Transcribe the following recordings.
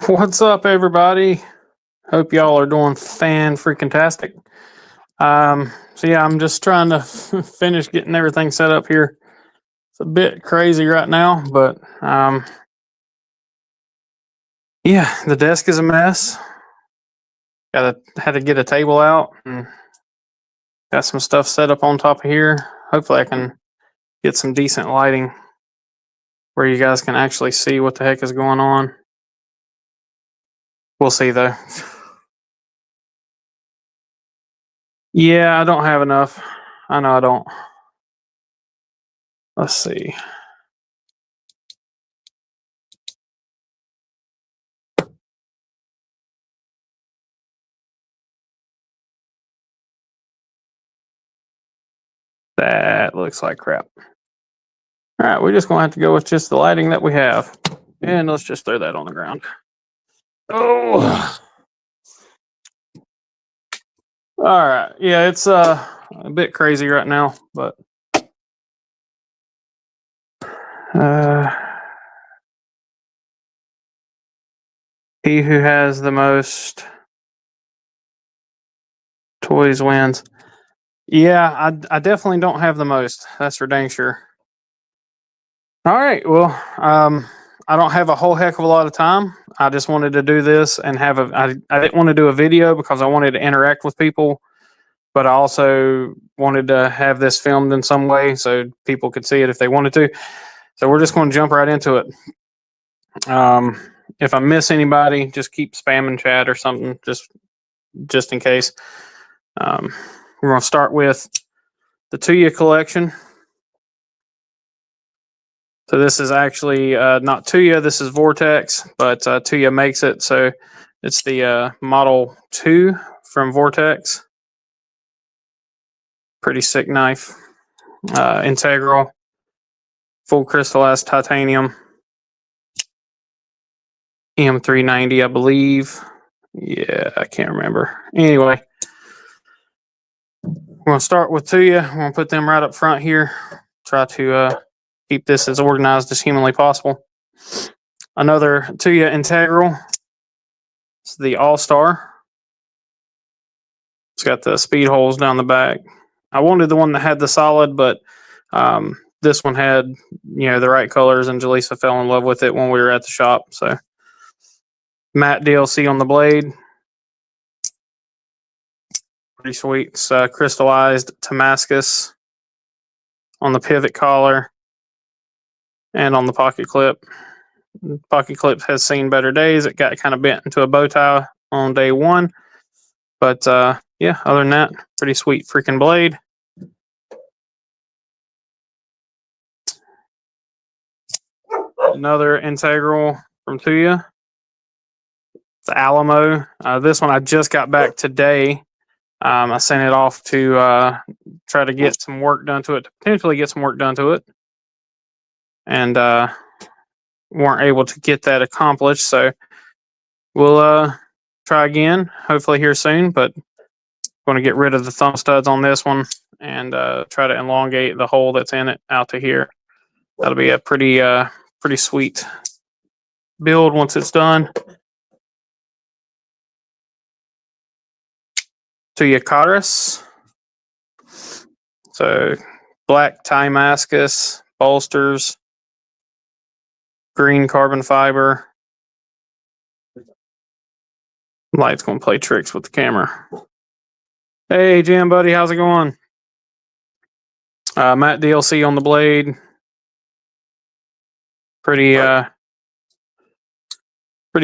What's up, everybody? Hope y'all are doing freaking-tastic. So yeah, I'm just trying to finish getting everything set up here. It's a bit crazy right now, but yeah, the desk is a mess. Had to get a table out and got some stuff set up on top of here. Hopefully, I can get some decent lighting where you guys can actually see what the heck is going on. We'll see though. Yeah, I don't have enough. I know I don't. Let's see. That looks like crap. All right, we're just going to have to go with just the lighting that we have. And let's just throw that on the ground. Oh. All right. Yeah, it's a bit crazy right now, but he who has the most toys wins. Yeah, I definitely don't have the most. That's for dang sure. All right. Well, I don't have a whole heck of a lot of time. I just wanted to do this and have I didn't want to do a video because I wanted to interact with people, but I also wanted to have this filmed in some way so people could see it if they wanted to. So we're just going to jump right into it. If I miss anybody, just keep spamming chat or something, just in case. We're going to start with the Tuya collection. So this is actually not Tuya, this is Vortex, but Tuya makes it. So it's the Model 2 from Vortex. Pretty sick knife. Integral, full crystallized titanium. M390, I believe. Yeah, I can't remember. Anyway, we're going to start with Tuya. We're going to put them right up front here. Try to keep this as organized as humanly possible. Another Tuya Integral. It's the All-Star. It's got the speed holes down the back. I wanted the one that had the solid, but this one had, the right colors, and Jaleesa fell in love with it when we were at the shop. So matte DLC on the blade. Pretty sweet. It's crystallized Damascus on the pivot collar and on the pocket clip. Pocket clip has seen better days. It got kind of bent into a bow tie on day one. But yeah, other than that, pretty sweet freaking blade. Another Integral from Tuya. It's Alamo. This one I just got back today. I sent it off to try to get some work done to it, to potentially get some work done to it. And weren't able to get that accomplished. So we'll try again, hopefully here soon. But going to get rid of the thumb studs on this one and try to elongate the hole that's in it out to here. That'll be a pretty sweet build once it's done. Tuya Caris. So black Damascus bolsters, green carbon fiber. Light's gonna play tricks with the camera. Hey Jim, buddy, how's it going? Matte DLC on the blade. Pretty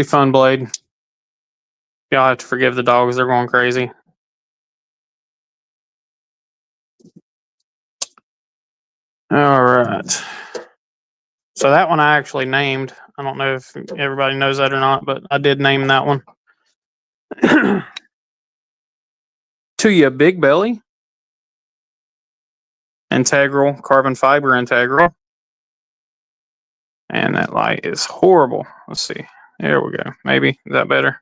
fun blade. Y'all have to forgive the dogs, they're going crazy. All right. So that one I actually named. I don't know if everybody knows that or not, but I did name that one. Tuya Big Belly. Integral, carbon fiber integral. And that light is horrible. Let's see. There we go. Maybe. Is that better?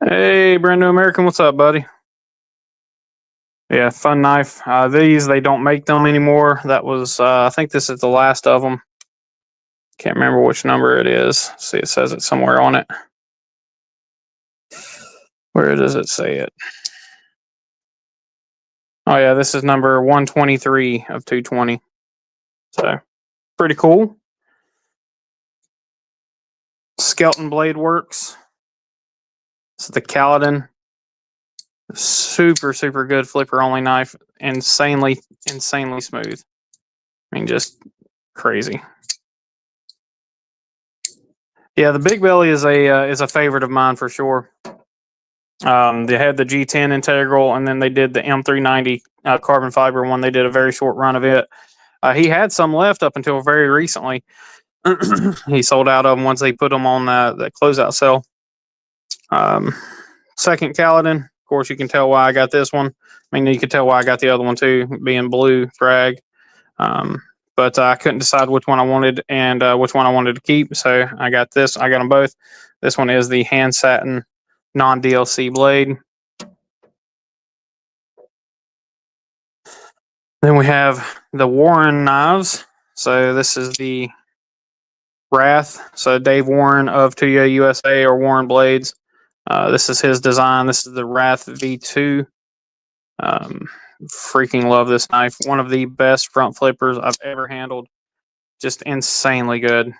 Hey, brand new American. What's up, buddy? Yeah, fun knife. These, they don't make them anymore. That was, I think this is the last of them. Can't remember which number it is. See, it says it somewhere on it. Where does it say it? Oh yeah, this is number 123 of 220. So pretty cool. Skeleton Blade Works. This is the Kaladin. Super, super good flipper only knife. Insanely smooth. I mean, just crazy. Yeah, the Big Belly is a favorite of mine for sure. They had the G10 integral, and then they did the M390 carbon fiber one. They did a very short run of it. He had some left up until very recently. He sold out of them once they put them on the closeout sale. Second Kaladin, of course, you can tell why I got this one. I mean, you can tell why I got the other one too, being blue frag. But I couldn't decide which one I wanted and which one I wanted to keep, so I got this. I got them both. This one is the hand satin non-DLC blade. Then we have the Warren knives. So this is the Wrath. So Dave Warren of Tuya USA or Warren Blades. This is his design. This is the Wrath V2. Freaking love this knife. One of the best front flippers I've ever handled. Just insanely good.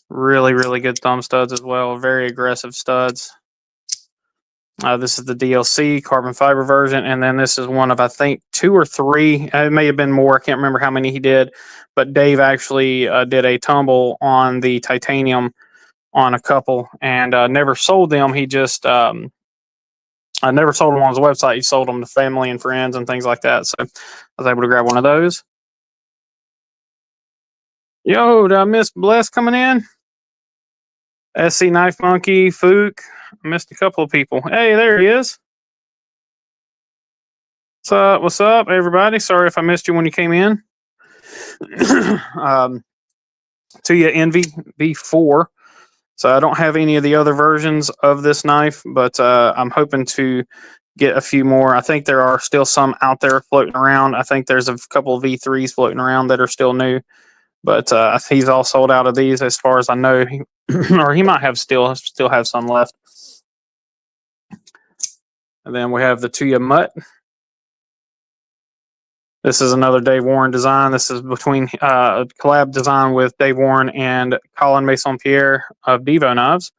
Really, really good thumb studs as well. Very aggressive studs. This is the DLC carbon fiber version, and then this is one of, I think, 2 or 3. It may have been more. I can't remember how many he did, but Dave actually did a tumble on the titanium on a couple and never sold them. He just I never sold them on his website. He sold them to family and friends and things like that. So I was able to grab one of those. Yo, did I miss Bless coming in? SC Knife Monkey, Fook. I missed a couple of people. Hey, there he is. What's up, everybody? Sorry if I missed you when you came in. Tuya Envy V4. So I don't have any of the other versions of this knife, but I'm hoping to get a few more. I think there are still some out there floating around. I think there's a couple of V3s floating around that are still new, but he's all sold out of these as far as I know, or he might have still have some left. And then we have the Tuya Mutt. This is another Dave Warren design. This is between a collab design with Dave Warren and Colin Maison-Pierre of Devo Knives.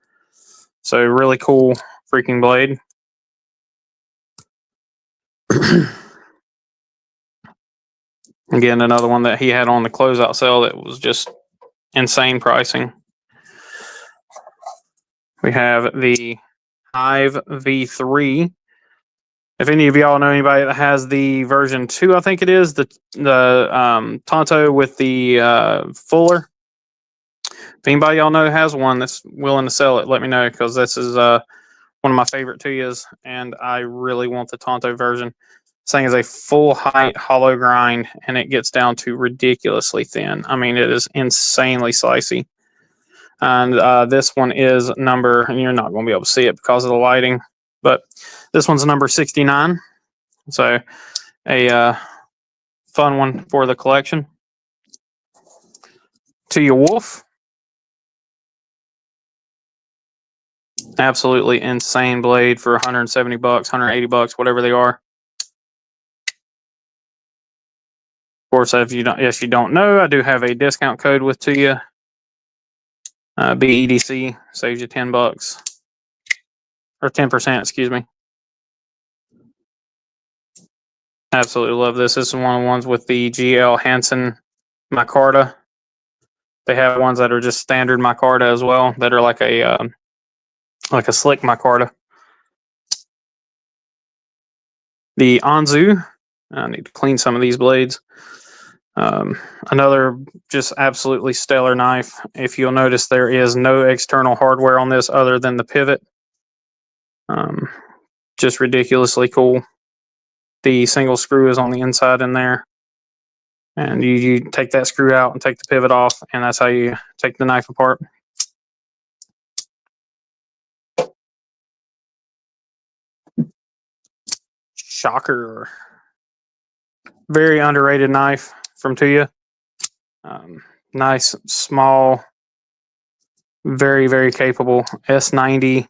So really cool freaking blade. Again, another one that he had on the closeout sale that was just insane pricing. We have the Hive V3. If any of y'all know anybody that has the version 2, I think it is, the Tonto with the Fuller. If anybody y'all know has one that's willing to sell it, let me know, because this is one of my favorite Tuyas, and I really want the Tonto version. This thing is a full height hollow grind, and it gets down to ridiculously thin. I mean, it is insanely slicey. And this one is number, and you're not going to be able to see it because of the lighting, but this one's number 69. So a fun one for the collection. Tuya Wolf. Absolutely insane blade for 170 bucks, 180 bucks, whatever they are. Of course, if you don't know, I do have a discount code with Tuya. BEDC saves you 10 bucks or 10%, excuse me. Absolutely love this. This is one of the ones with the GL Hansen micarta. They have ones that are just standard micarta as well, that are like a slick micarta. The Anzu. I need to clean some of these blades. Another just absolutely stellar knife. If you'll notice, there is no external hardware on this other than the pivot. Just ridiculously cool. The single screw is on the inside in there, and you take that screw out and take the pivot off, and that's how you take the knife apart. shocker. Very underrated knife from Tuya. Nice, small, very, very capable S90.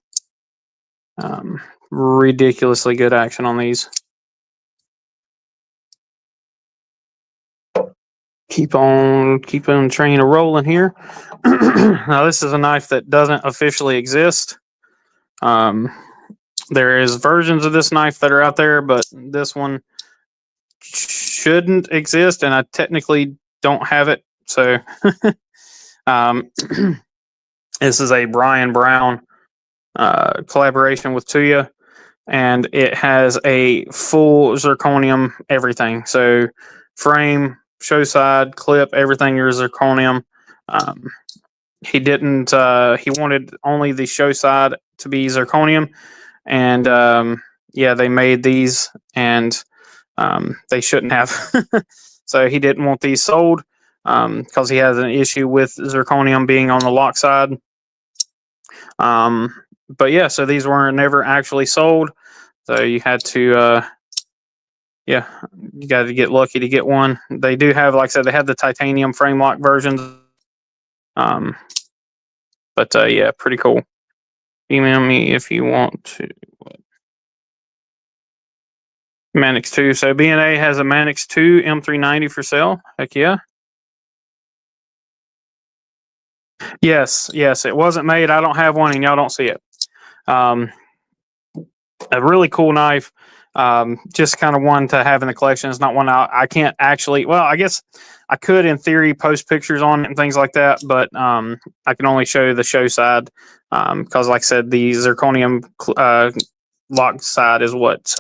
Ridiculously good action on these. Keep on train a rolling here. Now this is a knife that doesn't officially exist. There is versions of this knife that are out there, but this one shouldn't exist, and I technically don't have it. So this is a Brian Brown collaboration with Tuya, and it has a full zirconium everything. So frame, show side, clip, everything is zirconium. He didn't. He wanted only the show side to be zirconium, and yeah, they made these, and they shouldn't have. So he didn't want these sold because he has an issue with zirconium being on the lock side. But yeah, so these were never actually sold. So you had to, yeah, you got to get lucky to get one. They do have, like I said, they have the titanium frame lock versions. But yeah, pretty cool. Email me if you want to. Manix 2. So B&A has a Manix 2 M390 for sale. Heck yeah. Yes, it wasn't made. I don't have one, and y'all don't see it. A really cool knife. Just kind of one to have in the collection. It's not one I can't actually. Well, I guess I could, in theory, post pictures on it and things like that, but I can only show the show side because, like I said, the zirconium lock side is what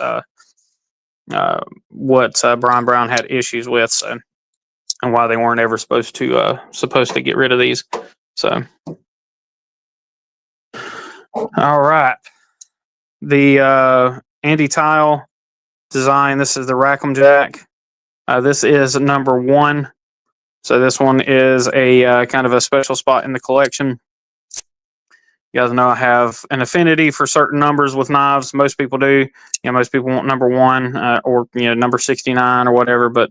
Brian Brown had issues with, so, and why they weren't ever supposed to get rid of these. So, all right, the anti-tile design. This is the Rackham Jack. This is number 1. So this one is a kind of a special spot in the collection. You guys know I have an affinity for certain numbers with knives. Most people do. You know, most people want number 1 or number 69 or whatever. But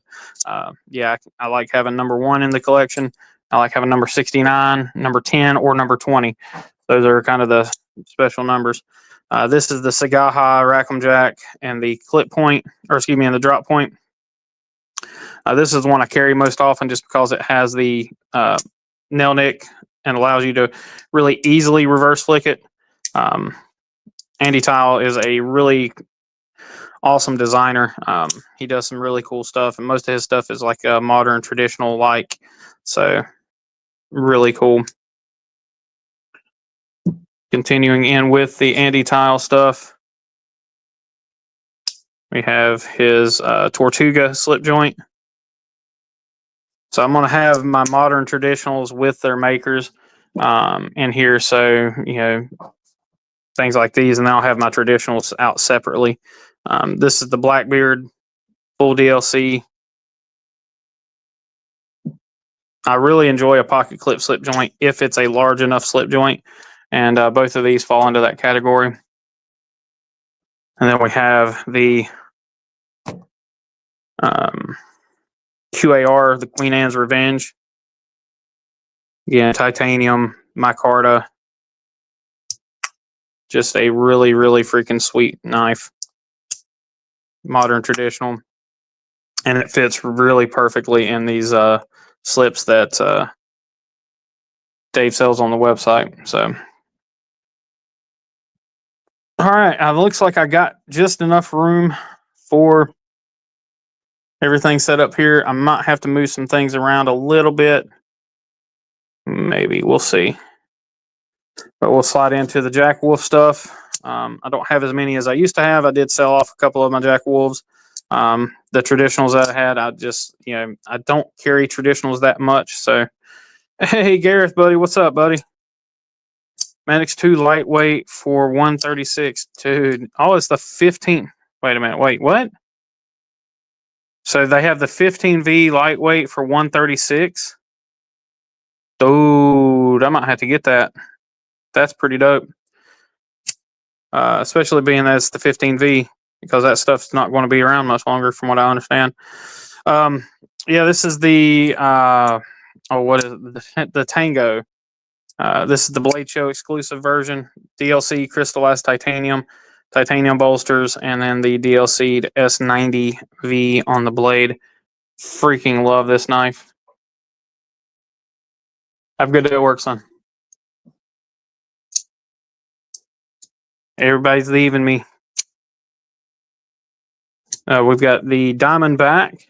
yeah, I like having number 1 in the collection. I like having number 69, number 10, or number 20. Those are kind of the special numbers. This is the Sagaha Rackham Jack and the clip point, or excuse me, and the drop point. This is the one I carry most often just because it has the nail nick and allows you to really easily reverse flick it. Andy Tile is a really awesome designer. He does some really cool stuff, and most of his stuff is like modern, traditional like. So really cool. Continuing in with the Andy Tile stuff, we have his Tortuga slip joint. So I'm going to have my modern traditionals with their makers in here. So, things like these, and then I'll have my traditionals out separately. This is the Blackbeard full DLC. I really enjoy a pocket clip slip joint if it's a large enough slip joint, and both of these fall into that category. And then we have the QAR, the Queen Anne's Revenge. Again, titanium, micarta. Just a really, really freaking sweet knife. Modern traditional. And it fits really perfectly in these slips that Dave sells on the website. So, all right, it looks like I got just enough room for everything set up here. I might have to move some things around a little bit. Maybe, we'll see. But we'll slide into the Jack Wolf stuff. I don't have as many as I used to have. I did sell off a couple of my Jack Wolves. The traditionals that I had, I just, I don't carry traditionals that much. So, hey, Gareth, buddy, what's up, buddy? Manix 2 lightweight for 136. Dude, oh, it's the 15. Wait a minute. Wait, what? So they have the 15V lightweight for 136. Dude, I might have to get that. That's pretty dope. Especially being that it's the 15V. because that stuff's not going to be around much longer, from what I understand. Yeah, this is the what is it? The Tango. This is the Blade Show exclusive version. DLC crystallized titanium bolsters, and then the DLC'd S90V on the blade. Freaking love this knife. Have a good day at work, son. Everybody's leaving me. We've got the Diamondback.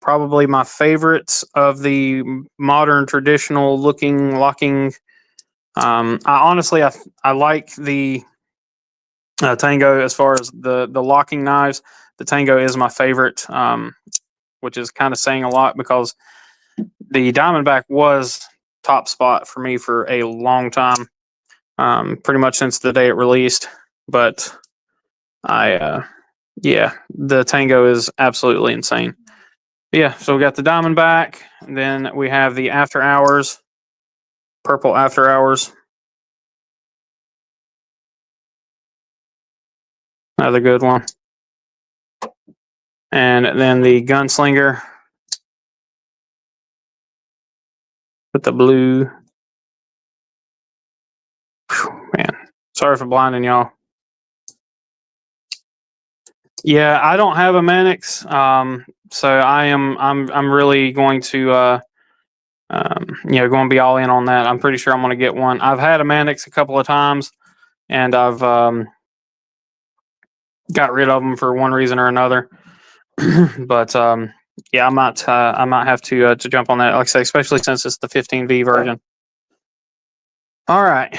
Probably my favorites of the modern traditional looking locking. I like the Tango as far as the locking knives. The Tango is my favorite, which is kind of saying a lot because the Diamondback was top spot for me for a long time, pretty much since the day it released. But yeah, the Tango is absolutely insane. Yeah, so we got the Diamondback, and then we have the After Hours, purple After Hours. Another good one. And then the Gunslinger with the blue. Whew, man, sorry for blinding y'all. Yeah, I don't have a Mannix, so I'm really going to going to be all in on that. I'm pretty sure I'm going to get one. I've had a Mannix a couple of times, and I've got rid of them for one reason or another. But yeah, I might have to jump on that. Like I say, especially since it's the 15V version. All right.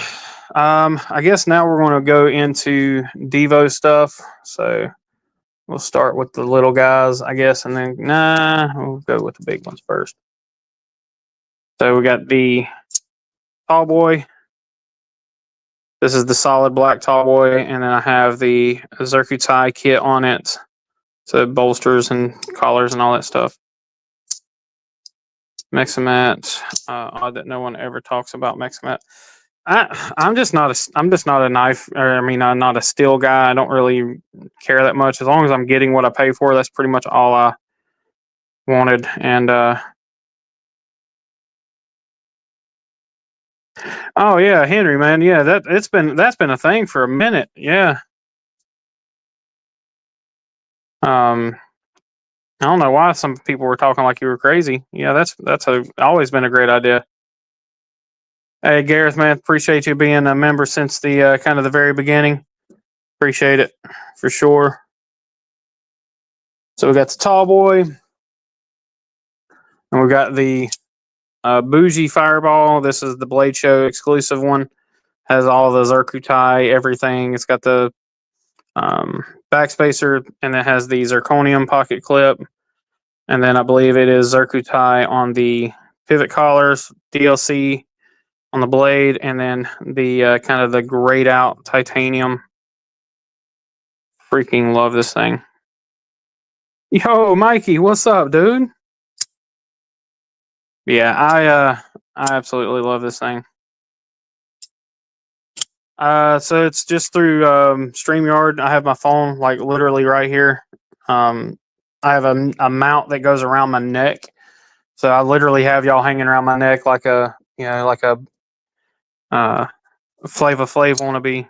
I guess now we're going to go into Devo stuff. So we'll start with the little guys, I guess, and then we'll go with the big ones first. So we got the Tall Boy. This is the solid black Tall Boy, and then I have the Zerkutai kit on it. So bolsters and collars and all that stuff. Mexamat. Odd that no one ever talks about Mexamat. I'm just not a knife, or I mean, I'm not a steel guy. I don't really care that much. As long as I'm getting what I pay for, that's pretty much all I wanted. And oh yeah, Henry, man, yeah, that's been a thing for a minute. Yeah. I don't know why some people were talking like you were crazy. Yeah, that's always been a great idea. Hey Gareth, man, appreciate you being a member since the kind of the very beginning. Appreciate it for sure. So we got the Tall Boy, and we got the Bougie Fireball. This is the Blade Show exclusive one. Has all the Zerkutai, everything. It's got the backspacer, and it has the zirconium pocket clip. And then I believe it is Zerkutai on the pivot collars, DLC on the blade, and then the kind of the grayed out titanium. Freaking love this thing. Yo, Mikey, what's up, dude? Yeah, I absolutely love this thing. So it's just through StreamYard. I have my phone like literally right here. I have a mount that goes around my neck, so I literally have y'all hanging around my neck like a Flava Flav wannabe.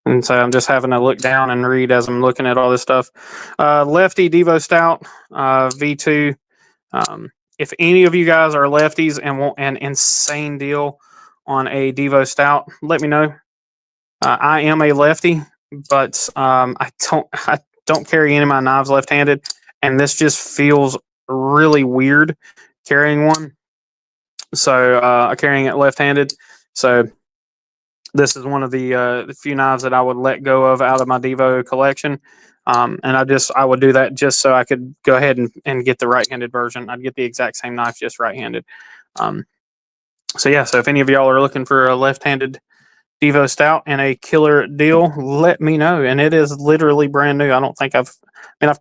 And so I'm just having to look down and read as I'm looking at all this stuff. Lefty Devo Stout V2. If any of you guys are lefties and want an insane deal on a Devo Stout, let me know. I am a lefty, but I don't carry any of my knives left-handed, and this just feels really weird carrying one. So carrying it left-handed. So this is one of the few knives that I would let go of out of my Devo collection. And I would do that just so I could go ahead and get the right-handed version. I'd get the exact same knife, just right-handed. So yeah, so if any of y'all are looking for a left-handed Devo Stout and a killer deal, let me know. And it is literally brand new. I don't think I've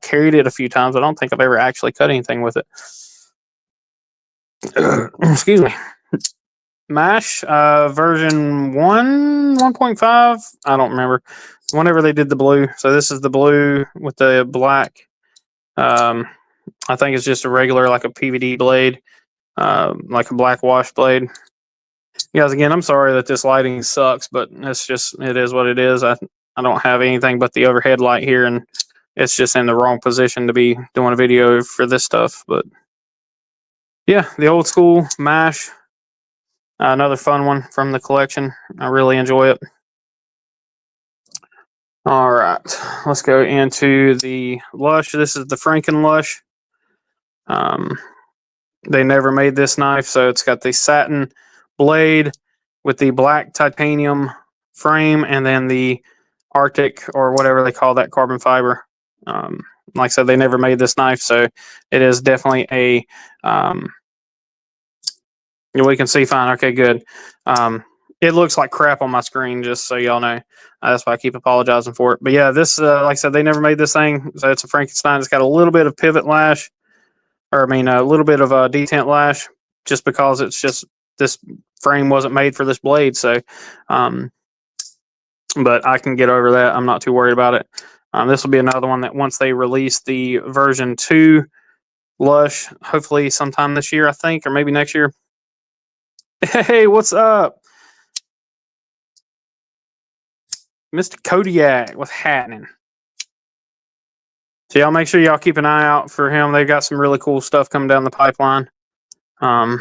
carried it a few times. I don't think I've ever actually cut anything with it. Excuse me. MASH version 1.5. I don't remember. Whenever they did the blue. So this is the blue with the black. I think it's just a regular, like a PVD blade, like a black wash blade. Guys, again, I'm sorry that this lighting sucks, but it is what it is. I don't have anything but the overhead light here, and it's just in the wrong position to be doing a video for this stuff. But yeah, the old school MASH, another fun one from the collection. I really enjoy it. All right, let's go into the Lush. This is the Franken Lush. They never made this knife, so it's got the satin blade with the black titanium frame, and then the Arctic or whatever they call that carbon fiber. Like I said, they never made this knife, so it is definitely a. We can see fine. Okay, good. It looks like crap on my screen, just so y'all know. That's why I keep apologizing for it. But yeah, this, like I said, they never made this thing, so it's a Frankenstein. It's got a little bit of pivot lash, or I mean, a little bit of a detent lash, just because it's just this frame wasn't made for this blade. So, but I can get over that. I'm not too worried about it. This will be another one that once they release the version 2 Lush, hopefully sometime this year, I think, or maybe next year. Hey, what's up? Mr. Kodiak, what's happening? So y'all make sure y'all keep an eye out for him. They've got some really cool stuff coming down the pipeline. You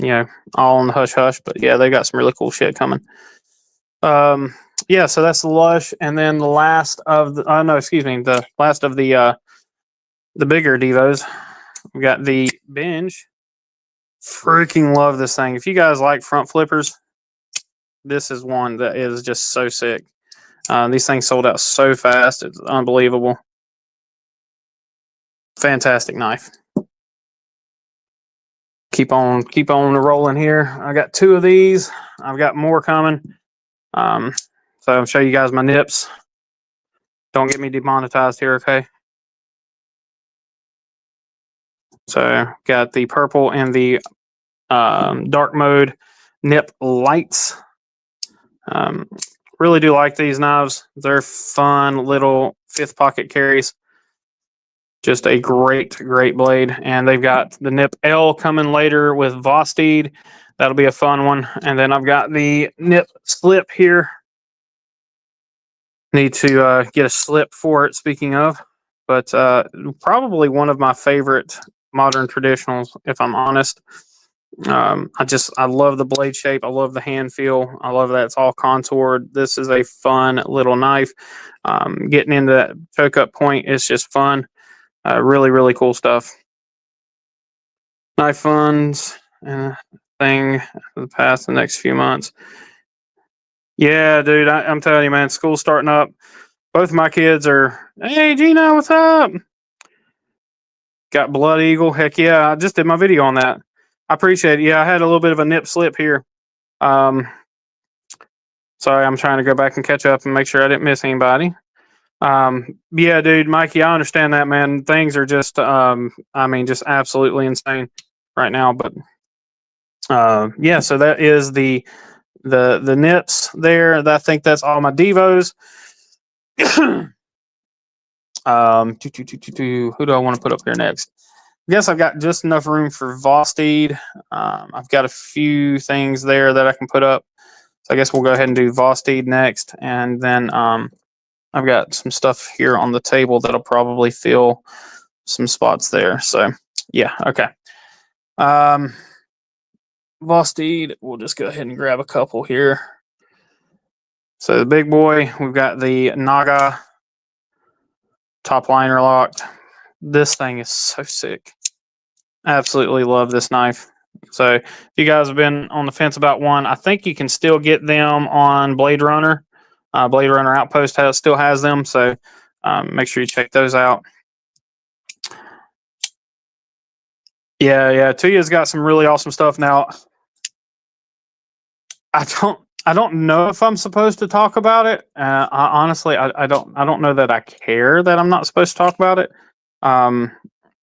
know, all on the hush hush, but yeah, they got some really cool shit coming. Yeah, so that's the Lush, and then the last of the the last of the bigger Devos. We got the Binge. Freaking love this thing. If you guys like front flippers, this is one that is just so sick. These things sold out so fast. It's unbelievable. Fantastic knife. Keep on rolling here. I got 2 of these. I've got more coming. So I'll show you guys my nips. Don't get me demonetized here, okay? So got the purple and the dark mode nip lights. Really do like these knives. They're fun little 5th pocket carries. Just a great blade. And they've got the nip L coming later with Vosteed. That'll be a fun one. And then I've got the nip slip here. Need to get a slip for it, speaking of. But probably one of my favorite modern traditionals, if I'm honest. I love the blade shape. I love the hand feel. I love that it's all contoured. This is a fun little knife. Getting into that choke up point is just fun. Really cool stuff. Knife funds and thing for the past the next few months. Yeah, dude, I'm telling you, man, school's starting up. Both of my kids are, hey, Gina, what's up? Got Blood Eagle. Heck yeah, I just did my video on that. I appreciate it. Yeah, I had a little bit of a nip slip here. Sorry, I'm trying to go back and catch up and make sure I didn't miss anybody. Yeah, dude, Mikey, I understand that, man. Things are just, just absolutely insane right now. But yeah, so that is the nips there. I think that's all my Devos. Who do I want to put up here next? I guess I've got just enough room for Vosteed. I've got a few things there that I can put up. So I guess we'll go ahead and do Vosteed next. And then I've got some stuff here on the table that'll probably fill some spots there. So yeah, okay. Vosteed, we'll just go ahead and grab a couple here. So the big boy, we've got the Naga top liner locked. This thing is so sick. Absolutely love this knife. So if you guys have been on the fence about one, I think you can still get them on Blade Runner. Blade Runner Outpost still has them, so make sure you check those out. Yeah, Tuya's got some really awesome stuff. Now, I don't know if I'm supposed to talk about it. Honestly, I don't know that I care that I'm not supposed to talk about it.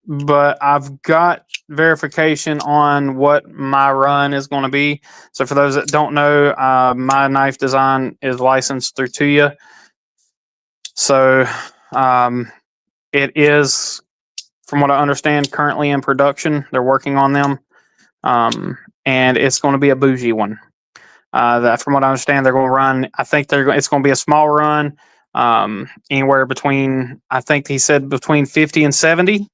But I've got verification on what my run is going to be. So for those that don't know, my knife design is licensed through Tuya. So it is, from what I understand, currently in production. They're working on them, and it's going to be a bougie one. That, from what I understand, they're going to run. I think it's going to be a small run, anywhere between, I think he said between 50 and 70.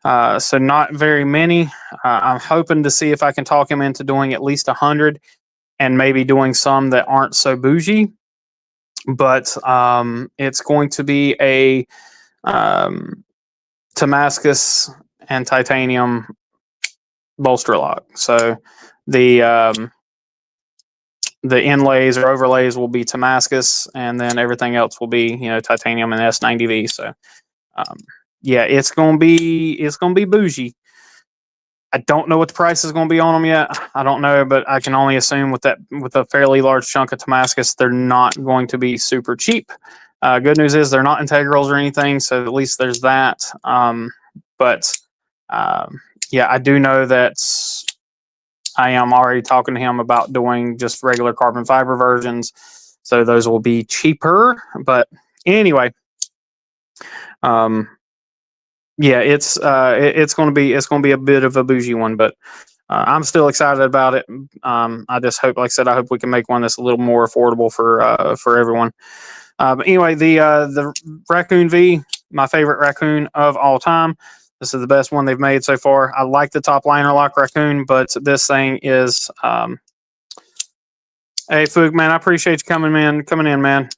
So not very many. I'm hoping to see if I can talk him into doing at least 100, and maybe doing some that aren't so bougie. But it's going to be a Damascus and titanium bolster lock. So the inlays or overlays will be Damascus, and then everything else will be, titanium and S90V. So yeah, it's gonna be bougie. I don't know what the price is going to be on them yet. I don't know, but I can only assume with a fairly large chunk of Damascus, they're not going to be super cheap. Good news is they're not integrals or anything, so at least there's that. But yeah, I do know that I am already talking to him about doing just regular carbon fiber versions, so those will be cheaper. But anyway, yeah, it's going to be a bit of a bougie one, but I'm still excited about it. I just hope, like I said, I hope we can make one that's a little more affordable for everyone. But anyway, the Raccoon V, my favorite Raccoon of all time. This is the best one they've made so far. I like the top liner lock Raccoon, but this thing is. Hey, Foog, man, I appreciate you coming in, man.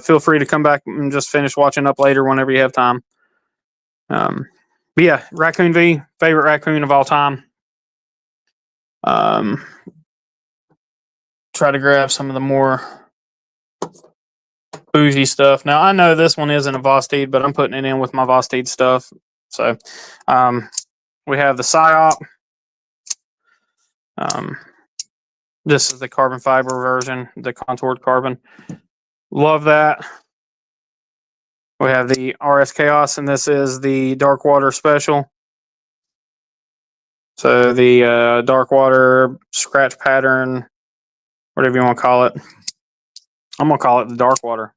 Feel free to come back and just finish watching up later whenever you have time. But yeah, Raccoon V, favorite Raccoon of all time. Try to grab some of the more bougie stuff. Now, I know this one isn't a Vosteed, but I'm putting it in with my Vosteed stuff. So we have the PSYOP. This is the carbon fiber version, the contoured carbon. Love that. We have the RS Chaos, and this is the Dark Water Special. So the Dark Water scratch pattern, whatever you want to call it. I'm going to call it the Dark Water.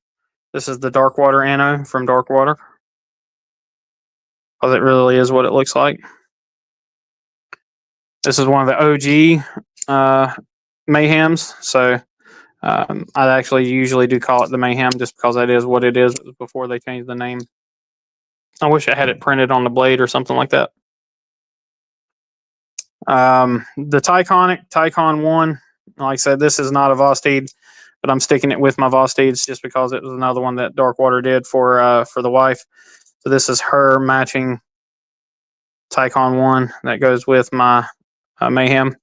This is the Dark Water Anno from Dark Water. Because it really is what it looks like. This is one of the OG Mayhems. So I actually usually do call it the Mayhem just because that is what it is before they changed the name. I wish I had it printed on the blade or something like that. The Tycon 1, like I said, this is not a Vosteed, but I'm sticking it with my Vosteeds just because it was another one that Darkwater did for the wife. So this is her matching Tycon 1 that goes with my Mayhem.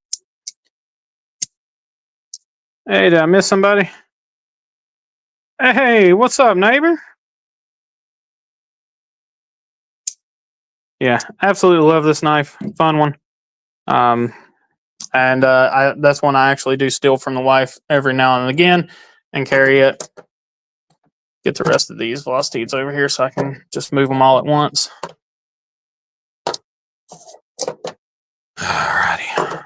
Hey, did I miss somebody? Hey, what's up, neighbor? Yeah, absolutely love this knife. Fun one. And that's one I actually do steal from the wife every now and again and carry it. Get the rest of these Vosteeds over here so I can just move them all at once. Alrighty.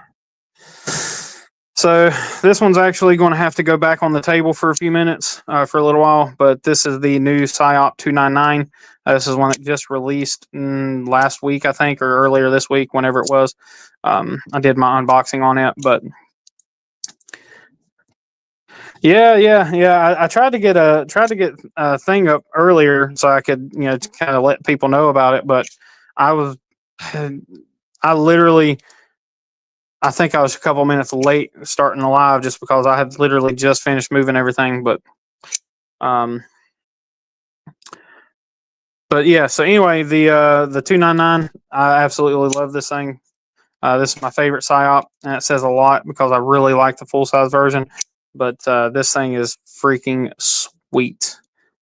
So this one's actually going to have to go back on the table for a few minutes, for a little while. But this is the new PSYOP 299. This is one that just released last week, I think, or earlier this week, whenever it was. I did my unboxing on it, but yeah. I tried to get a thing up earlier so I could, kind of let people know about it. But I think I was a couple minutes late starting the live just because I had literally just finished moving everything. But yeah. So anyway, the 299, I absolutely love this thing. This is my favorite PSYOP, and it says a lot because I really like the full size version. But this thing is freaking sweet.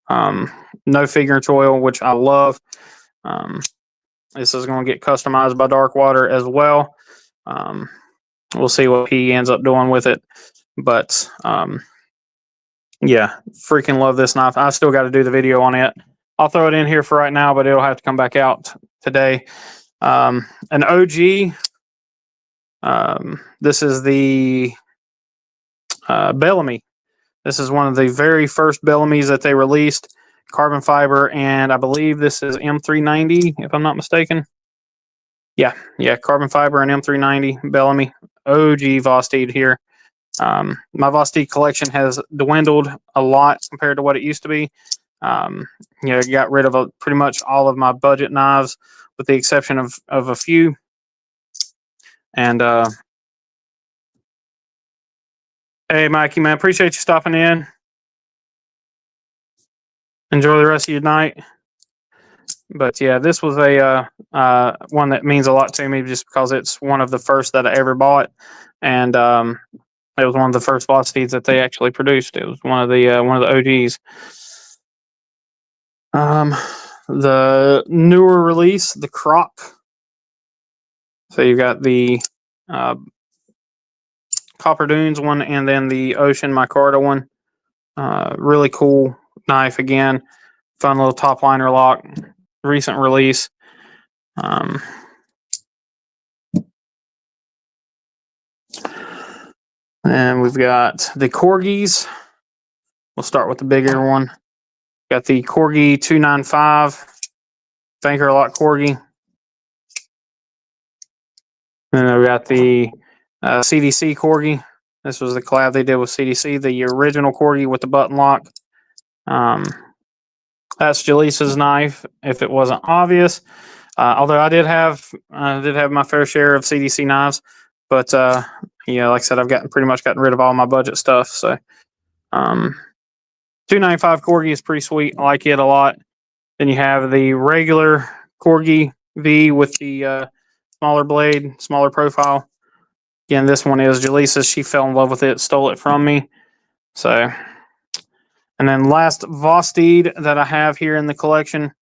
No figure oil, which I love. This is going to get customized by Darkwater as well. We'll see what he ends up doing with it. But yeah, freaking love this knife. I still got to do the video on it. I'll throw it in here for right now, but it'll have to come back out today. An OG. This is the Bellamy. This is one of the very first Bellamy's that they released, carbon fiber, and I believe this is M390, if I'm not mistaken. Yeah, carbon fiber and M390 Bellamy OG Vosteed here. My Vosteed collection has dwindled a lot compared to what it used to be. Got rid of pretty much all of my budget knives, with the exception of a few. And hey, Mikey, man, appreciate you stopping in. Enjoy the rest of your night. But yeah, this was a one that means a lot to me, just because it's one of the first that I ever bought, and it was one of the first Vosteeds that they actually produced. It was one of the OGs. The newer release, the Croc. So you've got the Copper Dunes one, and then the Ocean Micarta one. Really cool knife again. Fun little top liner lock. Recent release. And we've got the Corgis. We'll start with the bigger one. Got the Corgi 295 Banker Lock Corgi. Then we got the CDC Corgi. This was the collab they did with CDC, the original Corgi with the button lock. That's Jaleesa's knife, if it wasn't obvious. Although I did have my fair share of CDC knives, but like I said, I've pretty much gotten rid of all my budget stuff. So 295 Corgi is pretty sweet. I like it a lot. Then you have the regular Corgi V with the smaller blade, smaller profile. Again, this one is Jaleesa's. She fell in love with it, stole it from me. So, and then last Vosteed that I have here in the collection, at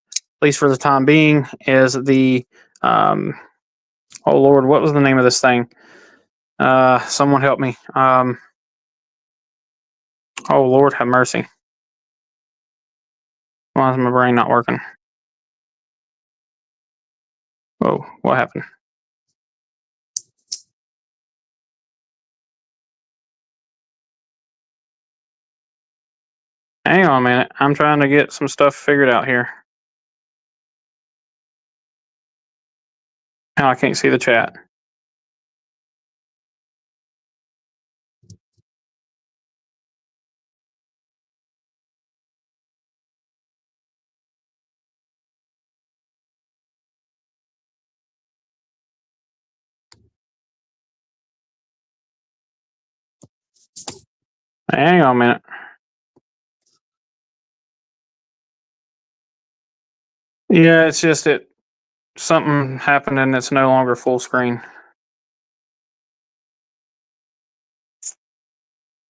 least for the time being, is the oh Lord, what was the name of this thing? Someone help me. Oh Lord, have mercy. Why is my brain not working? Whoa, what happened? Hang on a minute. I'm trying to get some stuff figured out here. Now I can't see the chat. Hang on a minute. Yeah, it's just that something happened and it's no longer full screen.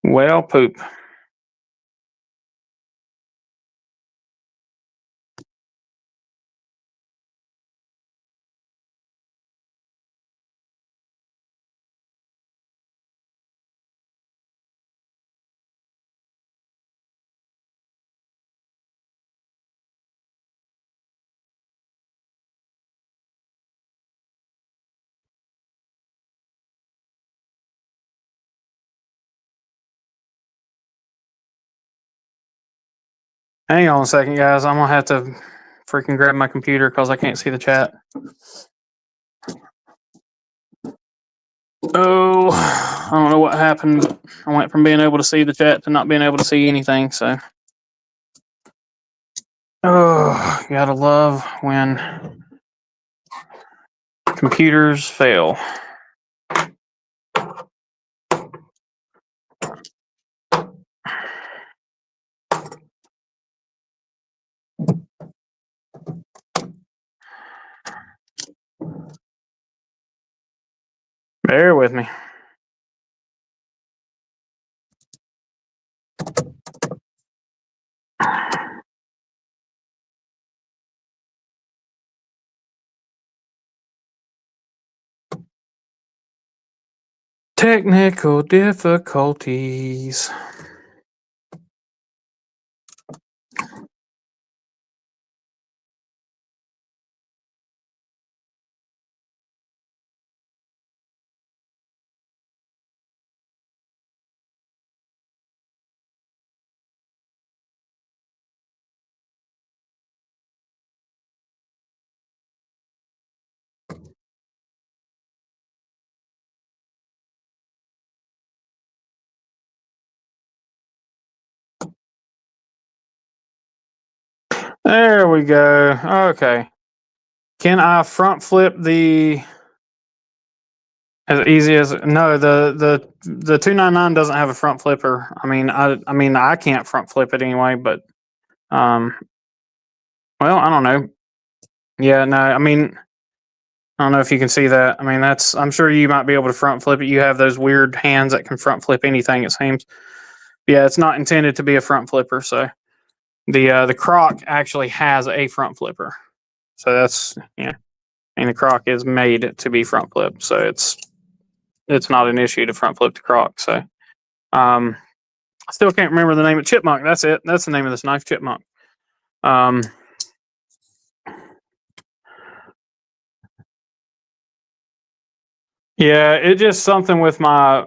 Well, poop. Hang on a second, guys. I'm gonna have to freaking grab my computer because I can't see the chat. Oh, I don't know what happened, but I went from being able to see the chat to not being able to see anything. So, oh, gotta love when computers fail. Bear with me. Technical difficulties. There we go. Okay. Can I front flip the as easy as no the 299 doesn't have a front flipper. I mean I can't front flip it anyway, but um well, I don't know. Yeah, no, I don't know if you can see that. I mean, I'm sure you might be able to front flip it. You have those weird hands that can front flip anything, it seems. Yeah, it's not intended to be a front flipper. So the Croc actually has a front flipper. So that's yeah. And the Croc is made to be front flipped. So it's not an issue to front flip the Croc. So I still can't remember the name of Chipmunk. That's it. That's the name of this knife, Chipmunk. Um yeah, it just something with my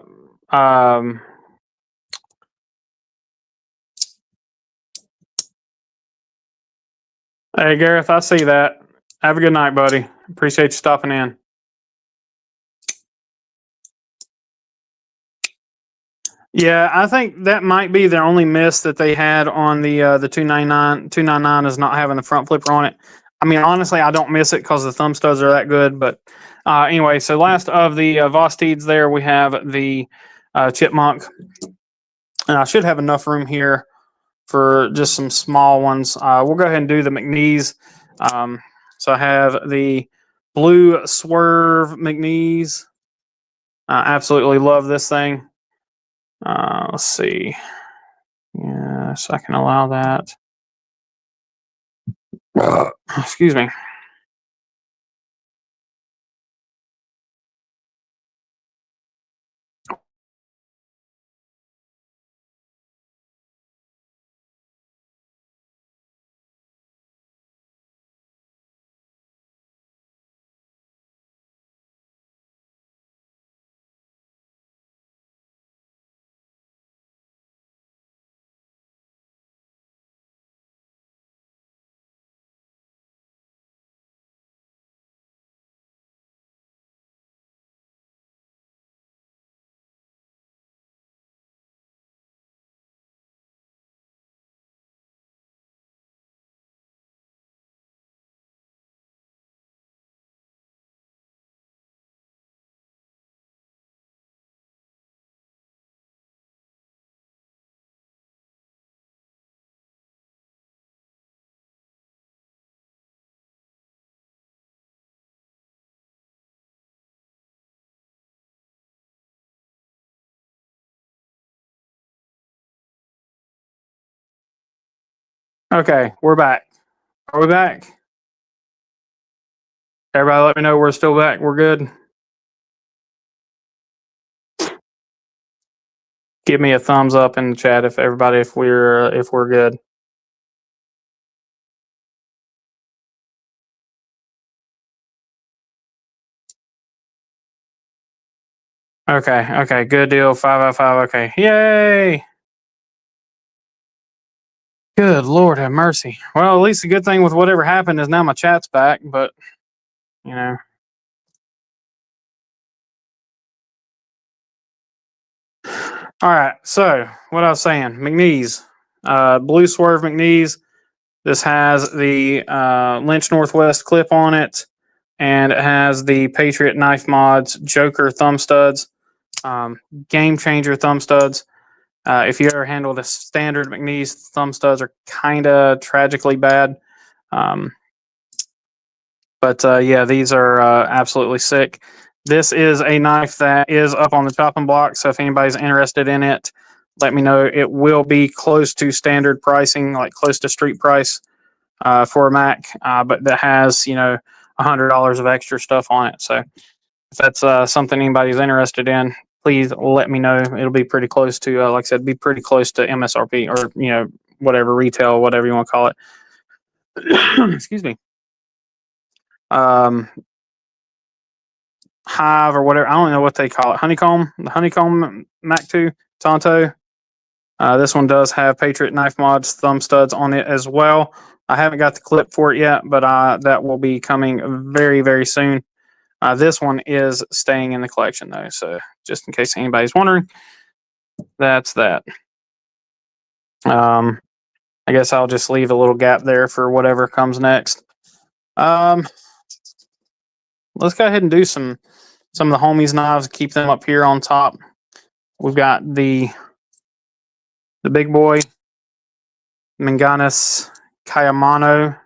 hey Gareth, I see that. Have a good night, buddy. Appreciate you stopping in. Yeah, I think that might be the only miss that they had on the 299 is not having the front flipper on it. I mean, honestly, I don't miss it because the thumb studs are that good. But anyway, so last of the Vosteeds there, we have the Chipmunk. And I should have enough room here for just some small ones. We'll go ahead and do the McNees. So I have the blue Swerve McNees. I absolutely love this thing. Let's see. Yes, I can allow that. Excuse me. Okay, we're back. Are we back? Everybody, let me know we're still back. We're good. Give me a thumbs up in the chat if everybody if we're good. Okay, okay, good deal. 5 out of 5. Okay, yay! Good Lord have mercy. Well, at least the good thing with whatever happened is now my chat's back. But you know, all right. So what I was saying, McNeese, blue Swerve McNeese. This has the Lynch Northwest clip on it, and it has the Patriot Knife Mods Joker thumb studs, game changer thumb studs. If you ever handle the standard McNeese, thumb studs are kind of tragically bad. Um, but yeah, these are absolutely sick. This is a knife that is up on the chopping block, so if anybody's interested in it, let me know. It will be close to standard pricing, like close to street price for a Mac, but that has $100 of extra stuff on it. So if that's something anybody's interested in, please let me know. It'll be pretty close to, like I said, be pretty close to MSRP or whatever retail, whatever you want to call it. Excuse me. Um, Hive or whatever. I don't know what they call it. Honeycomb, the Honeycomb Mac 2 Tonto. This one does have Patriot Knife Mods thumb studs on it as well. I haven't got the clip for it yet, but that will be coming very, very soon. This one is staying in the collection though, so just in case anybody's wondering, that's that. I guess I'll just leave a little gap there for whatever comes next. Let's go ahead and do some of the homies knives. Keep them up here on top. We've got the big boy Manganis Kayamano.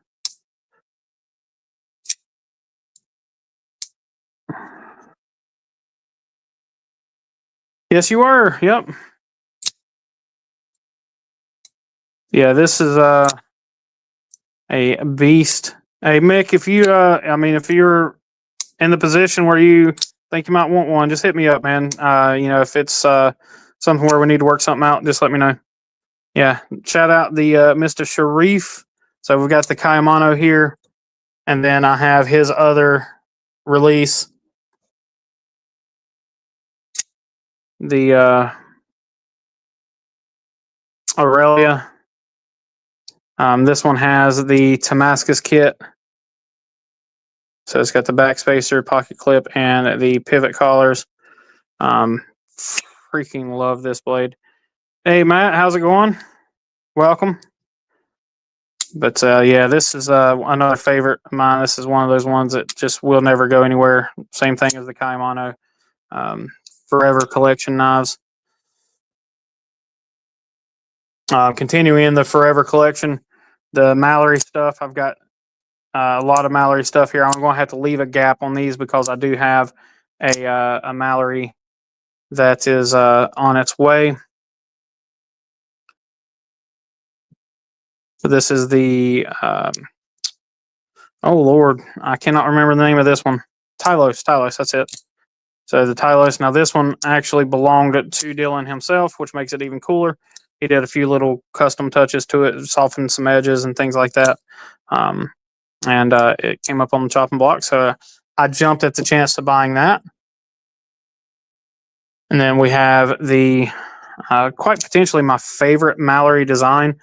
Yes, you were. Yep. Yeah, this is a beast. Hey Mick, if you if you're in the position where you think you might want one, just hit me up, man. If it's something where we need to work something out, just let me know. Yeah, shout out the Mr. Sharif. So we've got the Kayamano here, and then I have his other release, the Aurelia. This one has the Damascus kit. So it's got the backspacer, pocket clip, and the pivot collars. Freaking love this blade. Hey Matt, how's it going? Welcome. But yeah, this is another favorite of mine. This is one of those ones that just will never go anywhere. Same thing as the Kayamano. Forever collection knives. Continuing the forever collection, the Mallory stuff. I've got a lot of Mallory stuff here. I'm going to have to leave a gap on these because I do have a Mallory that is on its way. So this is the oh Lord, I cannot remember the name of this one. Tylos, that's it. So the Tylos. Now this one actually belonged to Dylan himself, which makes it even cooler. He did a few little custom touches to it, softened some edges and things like that. And it came up on the chopping block. So I jumped at the chance to buying that. And then we have the quite potentially my favorite Mallory design.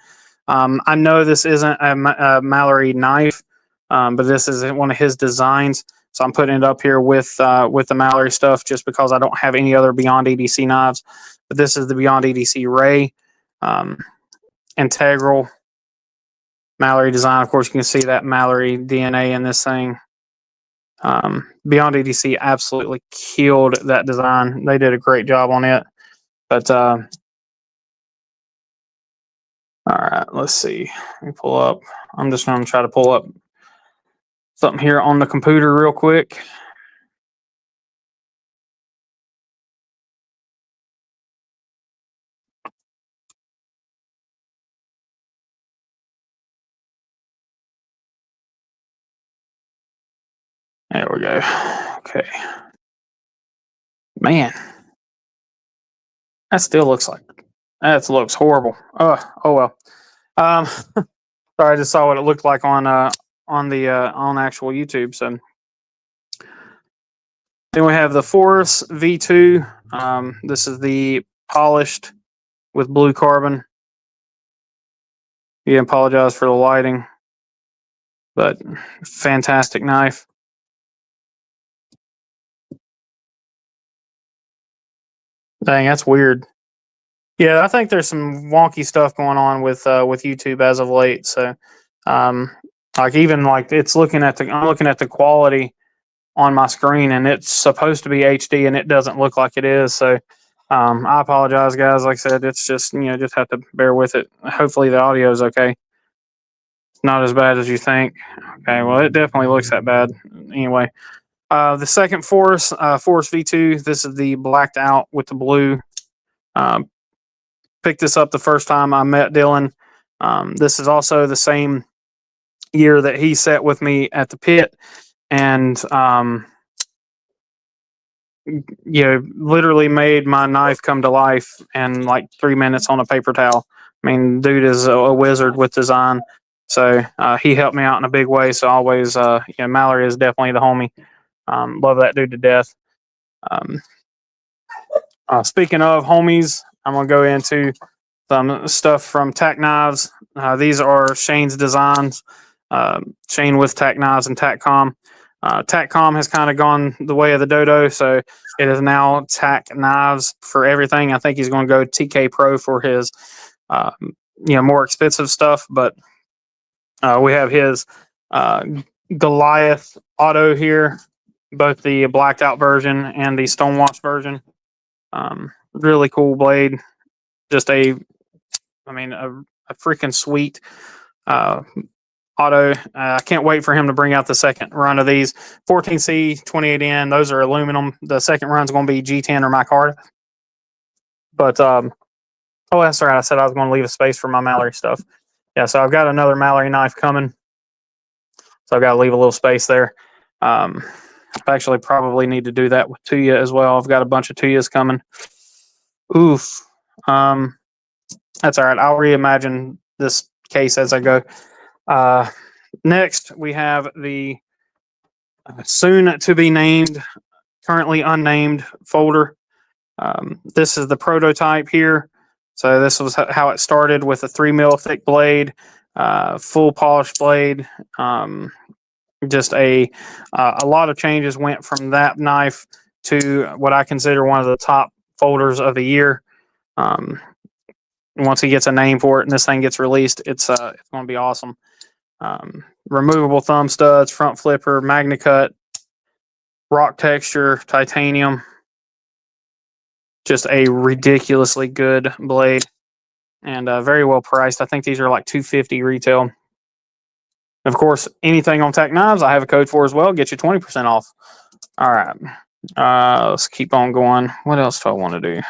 I know this isn't a Mallory knife, but this is one of his designs. So I'm putting it up here with the Mallory stuff just because I don't have any other Beyond EDC knives. But this is the Beyond EDC Ray integral Mallory design. Of course, you can see that Mallory DNA in this thing. Beyond EDC absolutely killed that design. They did a great job on it. But all right, let's see. Let me pull up. I'm just going to try to pull up something here on the computer real quick. There we go. Okay. Man, that still looks horrible. Oh well. Sorry, I just saw what it looked like on actual YouTube. So then we have the Force V2. This is the polished with blue carbon. Yeah, apologize for the lighting, but fantastic knife. Dang, that's weird. Yeah, I think there's some wonky stuff going on with YouTube as of late. So, like even like I'm looking at the quality on my screen, and it's supposed to be HD, and it doesn't look like it is. So, I apologize, guys. Like I said, it's just just have to bear with it. Hopefully, the audio is okay. Not as bad as you think. Okay, well, it definitely looks that bad. Anyway, the second Force V2. This is the blacked out with the blue. Picked this up the first time I met Dylan. This is also the same year that he sat with me at the pit, and literally made my knife come to life in like 3 minutes on a paper towel. I mean, dude is a wizard with design. So he helped me out in a big way. So always, Mallory is definitely the homie. Love that dude to death. Speaking of homies, I'm gonna go into some stuff from Tac Knives. These are Shane's designs. Shane with Tac Knives and TacCom. TacCom has kind of gone the way of the dodo, so it is now Tac Knives for everything. I think he's going to go TK Pro for his more expensive stuff, but we have his Goliath auto here, both the blacked out version and the stonewash version. Really cool blade. Just a freaking sweet auto. I can't wait for him to bring out the second run of these 14C 28N. Those are aluminum. The second run's going to be G10 or micarta. But oh, that's right. I said I was going to leave a space for my Mallory stuff. Yeah, so I've got another Mallory knife coming. So I've got to leave a little space there. I actually probably need to do that with Tuya as well. I've got a bunch of Tuyas coming. Oof. That's all right. I'll reimagine this case as I go. Next, we have the soon to be named, currently unnamed folder. This is the prototype here. So this was how it started, with a 3 mil thick blade, full polished blade. Just a lot of changes went from that knife to what I consider one of the top folders of the year. Once he gets a name for it and this thing gets released, it's going to be awesome. Removable thumb studs, front flipper, MagnaCut, rock texture, titanium. Just a ridiculously good blade, and very well priced. I think these are like $250 retail. Of course, anything on Tech Knives, I have a code for as well. Get you 20% off. All right. Let's keep on going. What else do I want to do?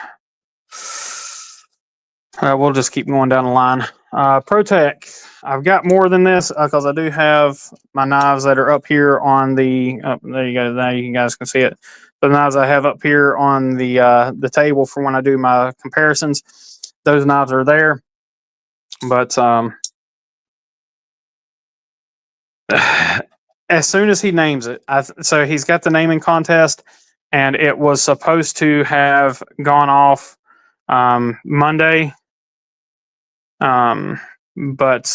We'll just keep going down the line. ProTech. I've got more than this because I do have my knives that are up here on the. Oh, there you go. Now you guys can see it. The knives I have up here on the table for when I do my comparisons. Those knives are there, but as soon as he names it, so he's got the naming contest, and it was supposed to have gone off Monday. But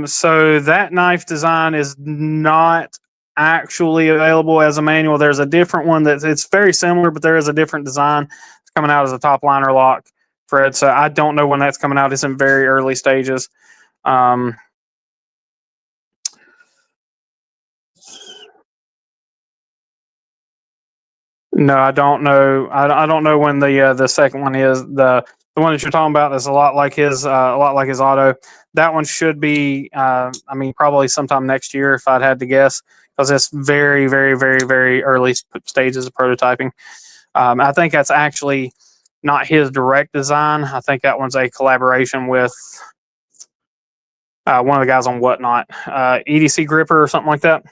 so that knife design is not actually available as a manual. There's a different one it's very similar, but there is a different design. It's coming out as a top liner lock, Fred. So I don't know when that's coming out. It's in very early stages. No, I don't know. I don't know when the second one is. The one that you're talking about is a lot like his auto. That one should be probably sometime next year if I'd had to guess, because it's very, very, very, very early stages of prototyping. I think that's actually not his direct design. I think that one's a collaboration with one of the guys on Whatnot, EDC Gripper or something like that.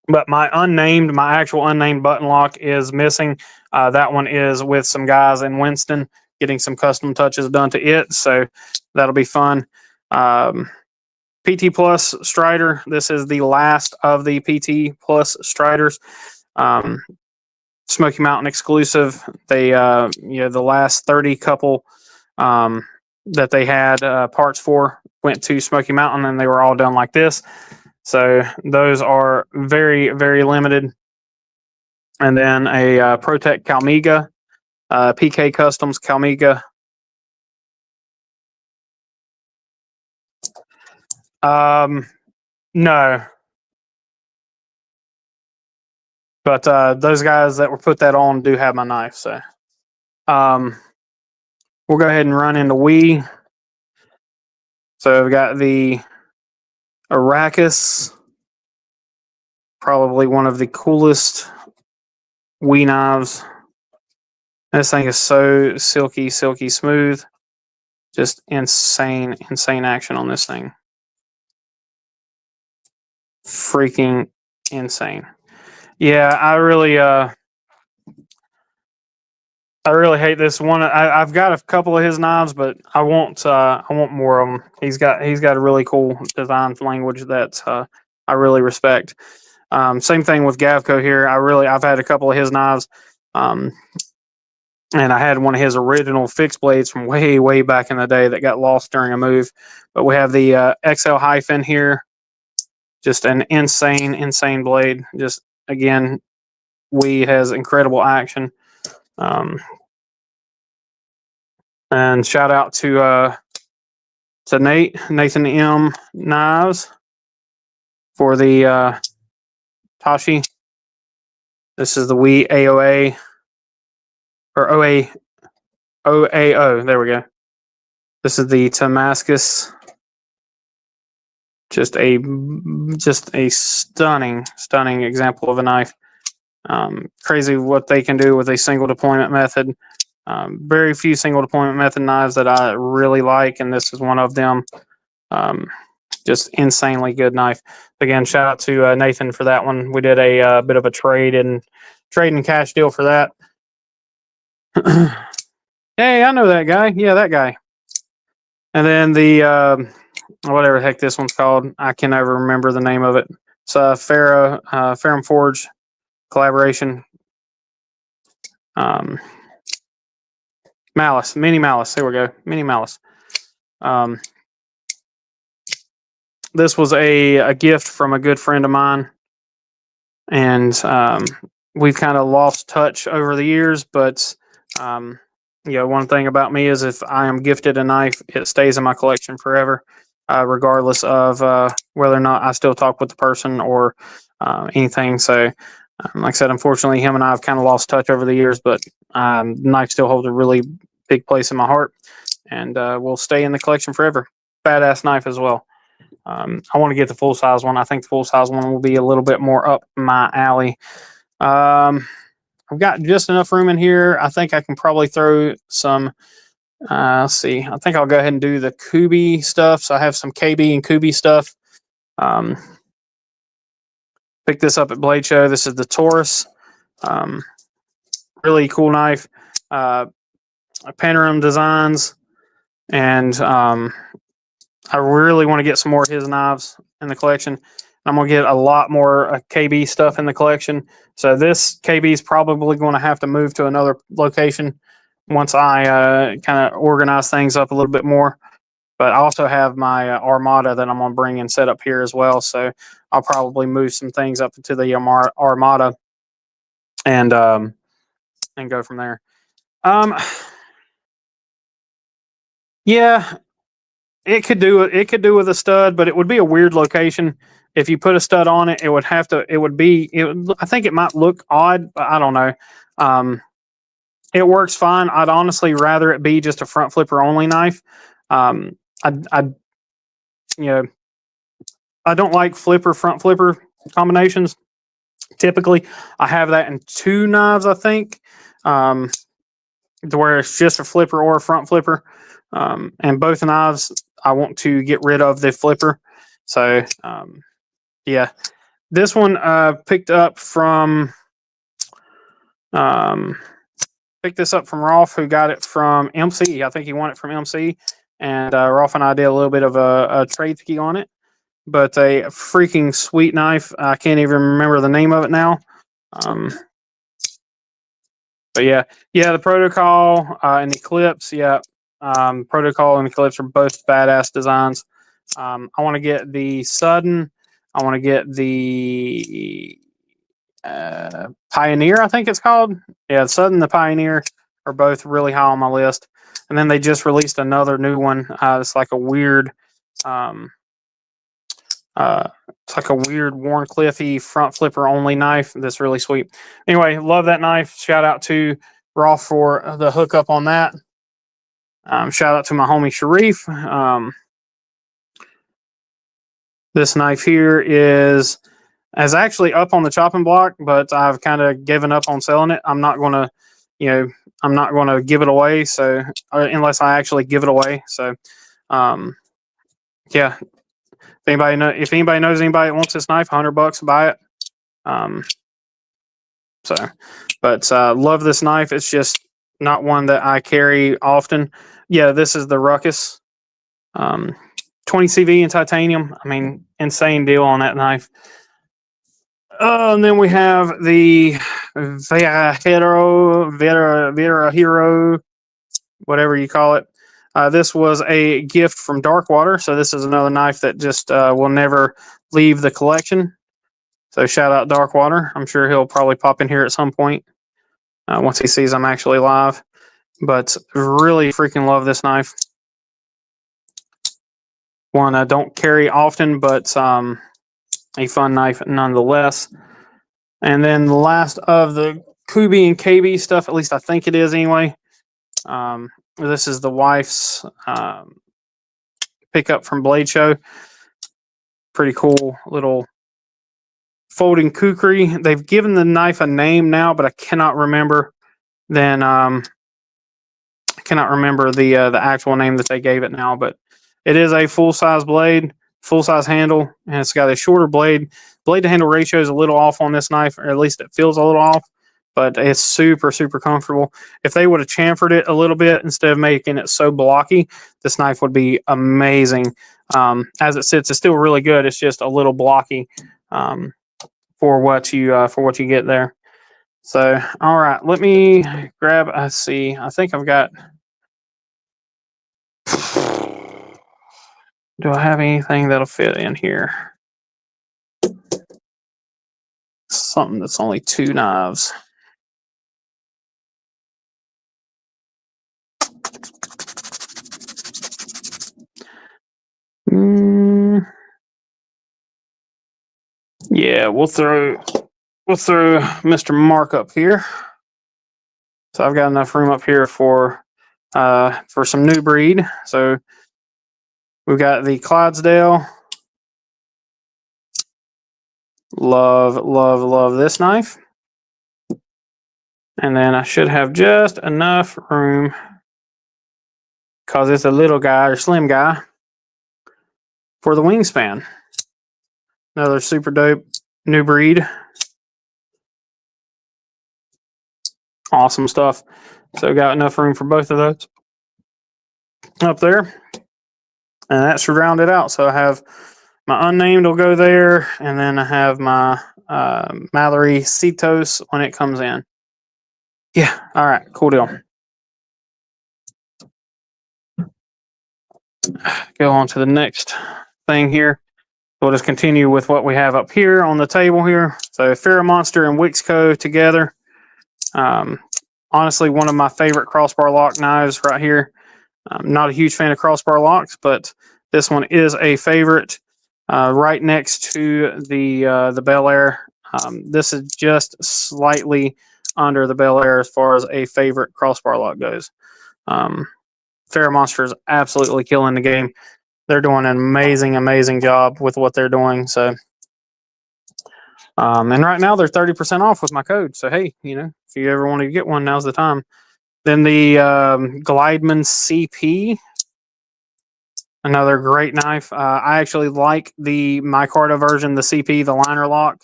But my actual unnamed button lock is missing. That one is with some guys in Winston getting some custom touches done to it. So that'll be fun. PT Plus Strider. This is the last of the PT Plus Striders. Smoky Mountain exclusive. They, the last 30 couple that they had parts for went to Smoky Mountain, and they were all done like this. So those are very, very limited. And then a ProTech Calmiga, PK Customs Calmiga. No. But those guys that were put that on do have my knife. So we'll go ahead and run into WE. So I've got the Arrakis, probably one of the coolest WE knives. This thing is so silky, silky smooth. Just insane, insane action on this thing. Freaking insane. Yeah, I really hate this one. I've got a couple of his knives, but I want more of them. He's got a really cool design language that I really respect. Same thing with Gavco here. I've had a couple of his knives, and I had one of his original fixed blades from way, way back in the day that got lost during a move. But we have the XL hyphen here. Just an insane, insane blade. Just again, weed has incredible action. And shout out to Nathan M. Knives for the Tashi. This is the Wii AOA or OAO. There we go. This is the Damascus. Just a stunning example of a knife. Crazy what they can do with a single deployment method. Very few single deployment method knives that I really like, and this is one of them. Just insanely good knife. Again, shout out to Nathan for that one. We did a bit of a trade and cash deal for that. Hey, I know that guy. Yeah, that guy. And then the whatever the heck this one's called, I can never remember the name of it. It's a Ferrum Forge collaboration. Malice, Mini Malice. There we go, Mini Malice. This was a gift from a good friend of mine, and we've kind of lost touch over the years. But one thing about me is if I am gifted a knife, it stays in my collection forever, regardless of whether or not I still talk with the person or anything. So, like I said, unfortunately, him and I have kind of lost touch over the years, but knife still holds a really big place in my heart, and will stay in the collection forever. Badass knife as well. I want to get the full size one. I think the full size one will be a little bit more up my alley. I've got just enough room in here. I think I can probably throw some. Let's see. I think I'll go ahead and do the Kubi stuff. So I have some KB and Kubi stuff. Picked this up at Blade Show. This is the Taurus. Really cool knife. Panorama Designs. And I really want to get some more of his knives in the collection. I'm going to get a lot more KB stuff in the collection. So this KB is probably going to have to move to another location once I kind of organize things up a little bit more. But I also have my Armada that I'm going to bring and set up here as well. So I'll probably move some things up into the Armada and go from there. Yeah, it could do with a stud, but it would be a weird location. If you put a stud on it, I think it might look odd, but I don't know. It works fine. I'd honestly rather it be just a front flipper only knife. I don't like front flipper combinations. Typically, I have that in 2 knives, I think, to where it's just a flipper or a front flipper. And both knives, I want to get rid of the flipper. So, yeah, this one picked this up from Rolf, who got it from MC. I think he won it from MC, and Rolf and I did a little bit of a trade ski on it. But a freaking sweet knife. I can't even remember the name of it now. But yeah, the Protocol and Eclipse. Yeah, Protocol and Eclipse are both badass designs. I want to get the Sudden. I want to get the Pioneer, I think it's called. Yeah, the Sudden, the Pioneer are both really high on my list. And then they just released another new one. It's like a weird, Warncliffe-y front flipper only knife. That's really sweet. Anyway, love that knife. Shout out to Rolf for the hookup on that. Shout out to my homie Sharif. This knife here is actually up on the chopping block, but I've kind of given up on selling it. I'm not going to give it away. So unless I actually give it away. So, yeah. If anybody knows anybody that wants this knife, $100, buy it. Love this knife. It's just not one that I carry often. Yeah, this is the Ruckus. 20 CV in titanium. I mean, insane deal on that knife. And then we have the Vera Hero, whatever you call it. This was a gift from Darkwater, so this is another knife that just will never leave the collection. So shout out Darkwater. I'm sure he'll probably pop in here at some point once he sees I'm actually live. But really freaking love this knife. One I don't carry often, but a fun knife nonetheless. And then the last of the Kubi and KB stuff, at least I think it is anyway. This is the wife's pickup from Blade Show. Pretty cool little folding kukri. They've given the knife a name now, but I cannot remember. Then I cannot remember the actual name that they gave it now. But it is a full size blade, full size handle, and it's got a shorter blade. Blade to handle ratio is a little off on this knife, or at least it feels a little off. But it's super, super comfortable. If they would have chamfered it a little bit instead of making it so blocky, this knife would be amazing. As it sits, it's still really good. It's just a little blocky for what you get there. So, all right, let me grab. I see. I think I've got. Do I have anything that'll fit in here? Something that's only 2 knives. Yeah, we'll throw Mr. Mark up here. So I've got enough room up here for some new breed. So we've got the Clydesdale. Love, love, love this knife. And then I should have just enough room, because it's a little guy or slim guy, for the wingspan. Another super dope new breed. Awesome stuff. So got enough room for both of those up there. And that should round it out. So I have my unnamed will go there, and then I have my Mallory Cetos when it comes in. Yeah, all right, cool deal. Go on to the next thing here. We'll just continue with what we have up here on the table here. So Ferromonster and Wixco together. Honestly, one of my favorite crossbar lock knives right here. I'm not a huge fan of crossbar locks, but this one is a favorite. Right next to the Bel Air. This is just slightly under the Bel Air as far as a favorite crossbar lock goes. Ferromonster is absolutely killing the game. They're doing an amazing, amazing job with what they're doing. So, and right now they're 30% off with my code. So hey, if you ever want to get one, now's the time. Then the Glideman CP. Another great knife. I actually like the micarta version, the CP, the liner lock,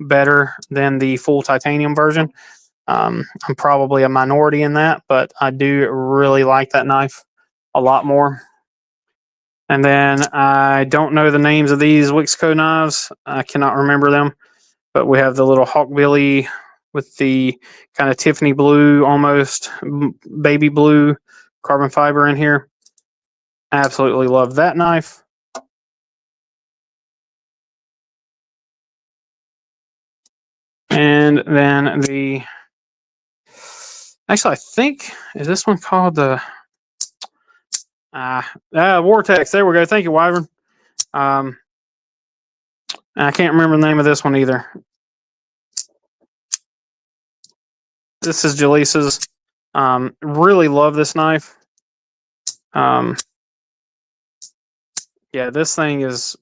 better than the full titanium version. I'm probably a minority in that, but I do really like that knife a lot more. And then I don't know the names of these Wixco knives. I cannot remember them, but we have the little Hawkbilly with the kind of Tiffany blue, almost baby blue carbon fiber in here. Absolutely love that knife. And then actually, I think, is this one called the Vortex? There we go. Thank you, Wyvern. I can't remember the name of this one either. This is Jaleesa's. Really love this knife. Yeah, this thing is.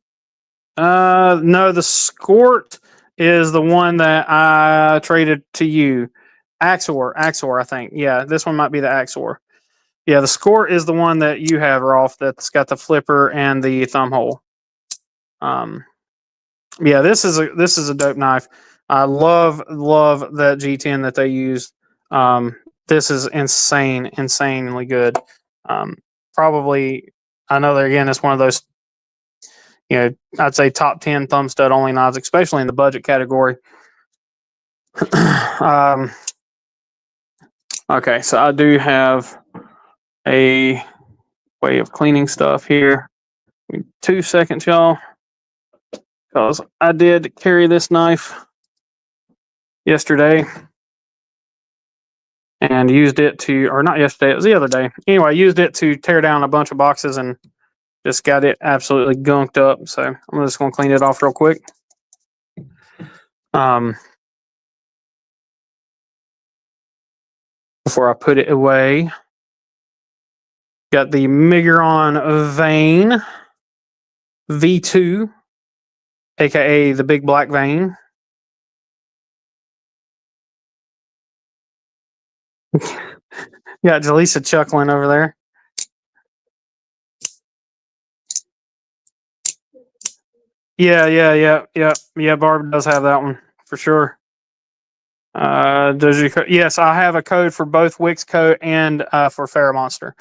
No, the Skort is the one that I traded to you. Axor, I think. Yeah, this one might be the Axor. Yeah, the Skort is the one that you have, Rolf, that's got the flipper and the thumb hole. Yeah, this is a dope knife. I love that G10 that they use. This is insanely good. Probably, I know that again, it's one of those, I'd say top 10 thumb stud only knives, especially in the budget category. Okay, so I do have a way of cleaning stuff here. 2 seconds, y'all. because I did carry this knife yesterday and used it to, or not yesterday, it was the other day. Anyway, I used it to tear down a bunch of boxes and just got it absolutely gunked up. So I'm just going to clean it off real quick. Before I put it away, got the Miguron Vein V2, aka the Big Black Vein. Got Jaleesa chuckling over there. Yeah. Barb does have that one for sure. Does you? Yes, I have a code for both Wixco and for Monster.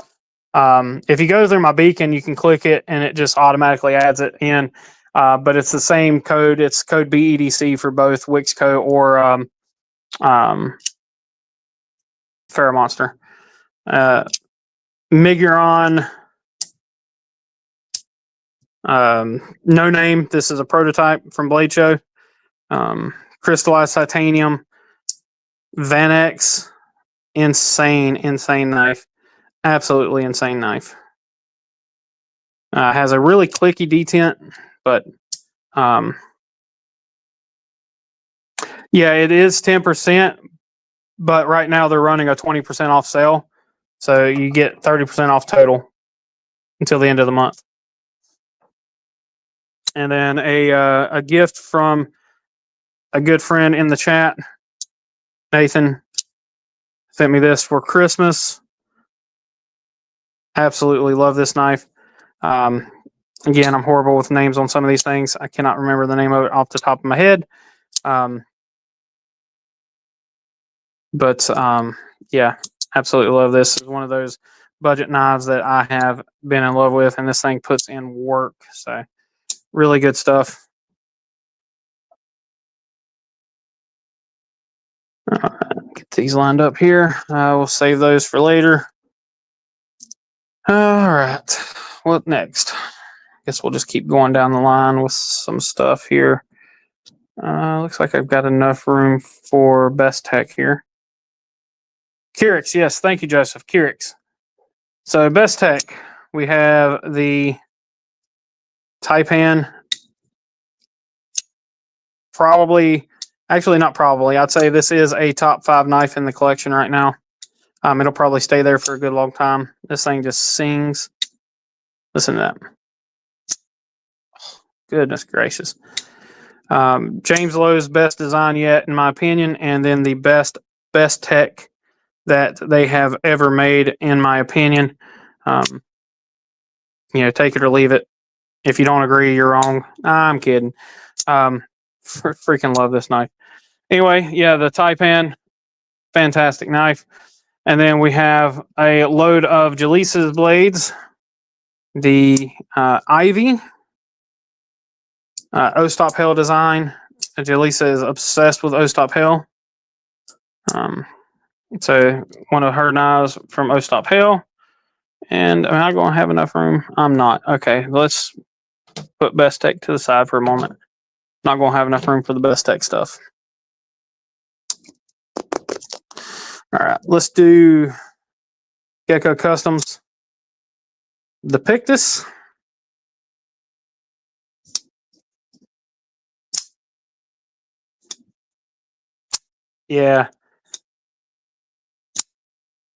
If you go through my beacon, you can click it and it just automatically adds it in. But it's the same code. It's code BEDC for both Wixco or Monster. Miguron. No name. This is a prototype from Blade Show. Crystallized titanium. Vanex. Insane knife. Absolutely insane knife. Has a really clicky detent, but yeah, it is 10%, but right now they're running a 20% off sale. So you get 30% off total until the end of the month. And then a gift from a good friend in the chat, Nathan, sent me this for Christmas. Absolutely love this knife. Again, I'm horrible with names on some of these things. I cannot remember the name of it off the top of my head. But yeah, absolutely love this. It's one of those budget knives that I have been in love with, and this thing puts in work. So really good stuff. Get these lined up here. We'll save those for later. All right. What next? Guess we'll just keep going down the line with some stuff here. Looks like I've got enough room for Best Tech here. Kyrix, yes, thank you, Joseph. Kyrix. So Best Tech, we have the Taipan. Probably, actually not probably. I'd say this is a top 5 knife in the collection right now. It'll probably stay there for a good long time. This thing just sings. Listen to that. Goodness gracious. James Lowe's best design yet, in my opinion, and then the best tech that they have ever made, in my opinion. Take it or leave it. If you don't agree, you're wrong. I'm kidding. Freaking love this knife. Anyway, yeah, the Taipan, fantastic knife. And then we have a load of Jaleesa's blades. The Ivy, O-Stop Hell design. Jaleesa is obsessed with O-Stop Hell. So one of her knives from O-Stop Hell. And am I going to have enough room? I'm not. Okay, let's put Best Tech to the side for a moment. Not going to have enough room for the Best Tech stuff. All right, let's do Gecko Customs. The Pictus. Yeah.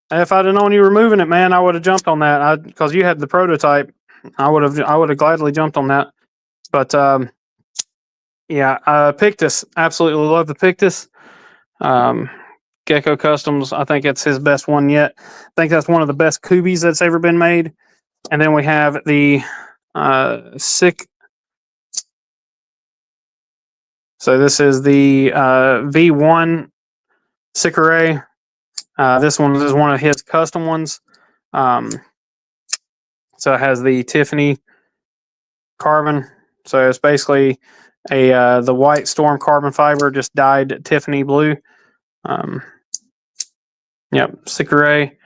If I'd have known you were moving it, man, I would have jumped on that. Because you had the prototype, I would have gladly jumped on that. But yeah, Pictus, absolutely love the Pictus. Gecko Customs, I think it's his best one yet. I think that's one of the best Kubis that's ever been made. And then we have the Sick. So this is the V1 Sick-Array. This one is one of his custom ones. So it has the Tiffany carbon. So it's basically the white storm carbon fiber just dyed Tiffany blue. Yep, Sick-Array.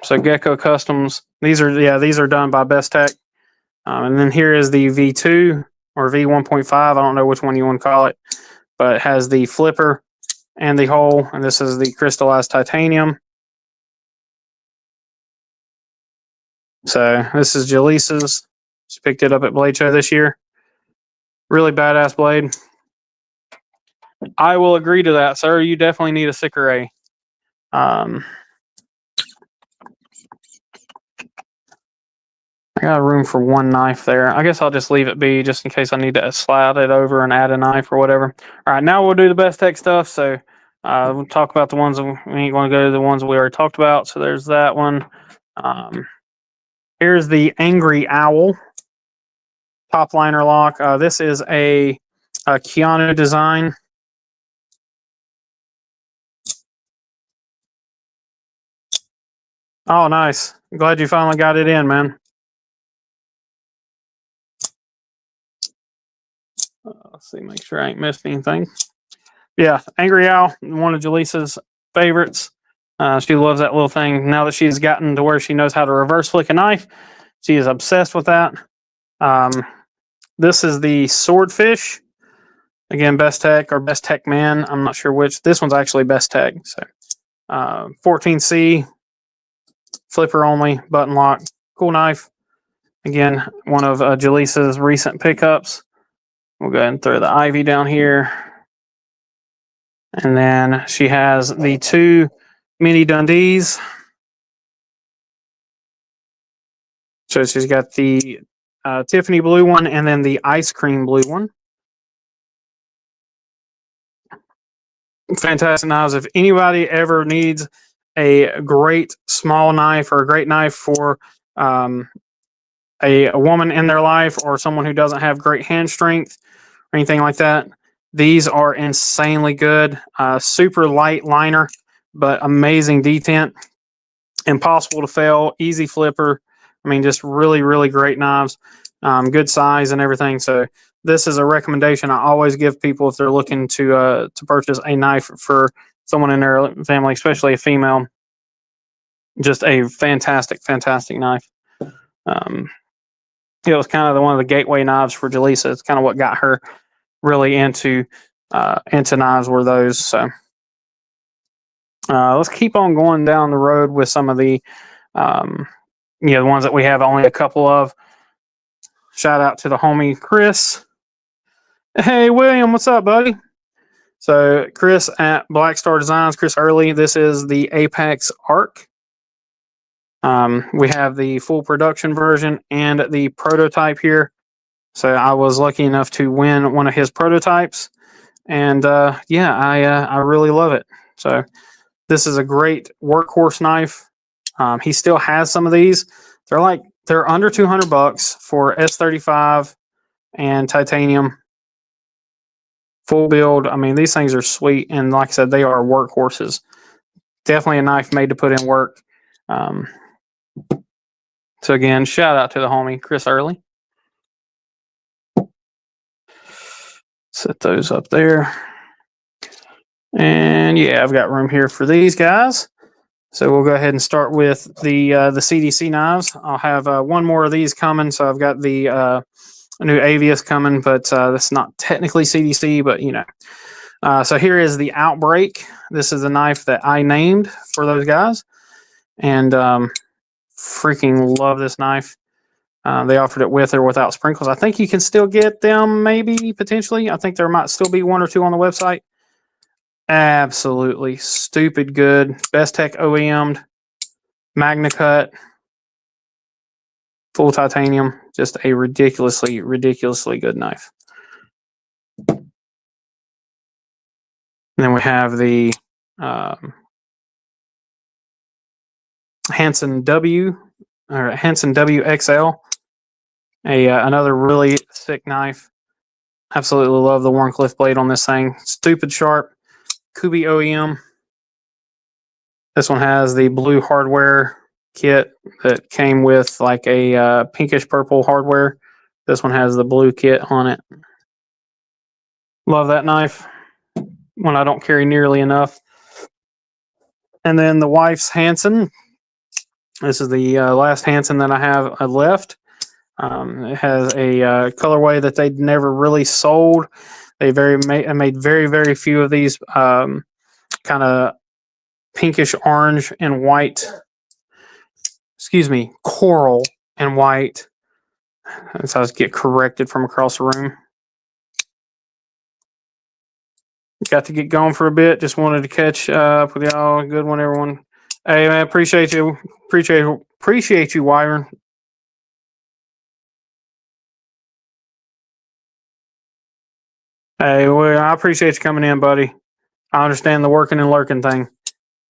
So Gecko Customs. These are done by Best Tech. And then here is the V2 or V1.5. I don't know which one you want to call it, but it has the flipper and the hole, and this is the crystallized titanium. So this is Jaleesa's. She picked it up at Blade Show this year. Really badass blade. I will agree to that, sir. You definitely need a Sicker A. I got room for one knife there. I guess I'll just leave it be just in case I need to slide it over and add a knife or whatever. All right, now we'll do the Best Tech stuff. So we'll talk about the ones that we ain't going to go to the ones we already talked about. So there's that one. Here's the Angry Owl top liner lock. This is a Keanu design. Oh, nice. Glad you finally got it in, man. Let's see, make sure I ain't missed anything. Yeah, Angry Owl, one of Jaleesa's favorites. She loves that little thing. Now that she's gotten to where she knows how to reverse flick a knife, she is obsessed with that. This is the Swordfish. Again, Best Tech or Best Tech Man. I'm not sure which. This one's actually Best Tech. So 14C, flipper only, button lock, cool knife. Again, one of Jaleesa's recent pickups. We'll go ahead and throw the Ivy down here. And then she has the two mini Dundees. So she's got the Tiffany blue one and then the ice cream blue one. Fantastic knives. If anybody ever needs a great small knife or a great knife for a woman in their life or someone who doesn't have great hand strength or anything like that, these are insanely good. Super light liner, but amazing detent. Impossible to fail. Easy flipper. I mean, just really, really great knives. Good size and everything. So this is a recommendation I always give people if they're looking to purchase a knife for someone in their family, especially a female. Just a fantastic, fantastic knife. It was kind of one of the gateway knives for Jaleesa. It's kind of what got her really into knives were those. So let's keep on going down the road with some of the the ones that we have only a couple of. Shout out to the homie Chris. Hey William, what's up, buddy? So Chris at Black Star Designs, Chris Early. This is the Apex Arc. We have the full production version and the prototype here. So I was lucky enough to win one of his prototypes, and I really love it. So this is a great workhorse knife. He still has some of these. They're under $200 for S35 and titanium full build. I mean, these things are sweet, and like I said, they are workhorses. Definitely a knife made to put in work. So again, shout out to the homie Chris Early. Set those up there. And yeah, I've got room here for these guys. So we'll go ahead and start with the CDC knives. I'll have one more of these coming. So I've got the new Avius coming, but that's not technically CDC, but you know. So here is the Outbreak. This is the knife that I named for those guys. And freaking love this knife. They offered it with or without sprinkles. I think you can still get them, maybe, potentially. I think there might still be one or two on the website. Absolutely stupid good. Best Tech OEM'd. Magna Cut. Full titanium. Just a ridiculously, ridiculously good knife. And then we have the Hanson W or Hanson WXL. Another really sick knife. Absolutely love the Warncliffe blade on this thing. Stupid sharp. Kubi OEM. This one has the blue hardware kit that came with like a pinkish purple hardware. This one has the blue kit on it. Love that knife. One I don't carry nearly enough. And then the wife's Hanson. This is the last Hanson that I have left. It has a colorway that they'd never really sold. They made very few of these kind of pinkish orange and white. Excuse me, coral and white. That's how I get corrected from across the room. Got to get going for a bit. Just wanted to catch up with y'all. Good one, everyone. Hey man, appreciate you, Wyron. Hey, well, I appreciate you coming in, buddy. I understand the working and lurking thing.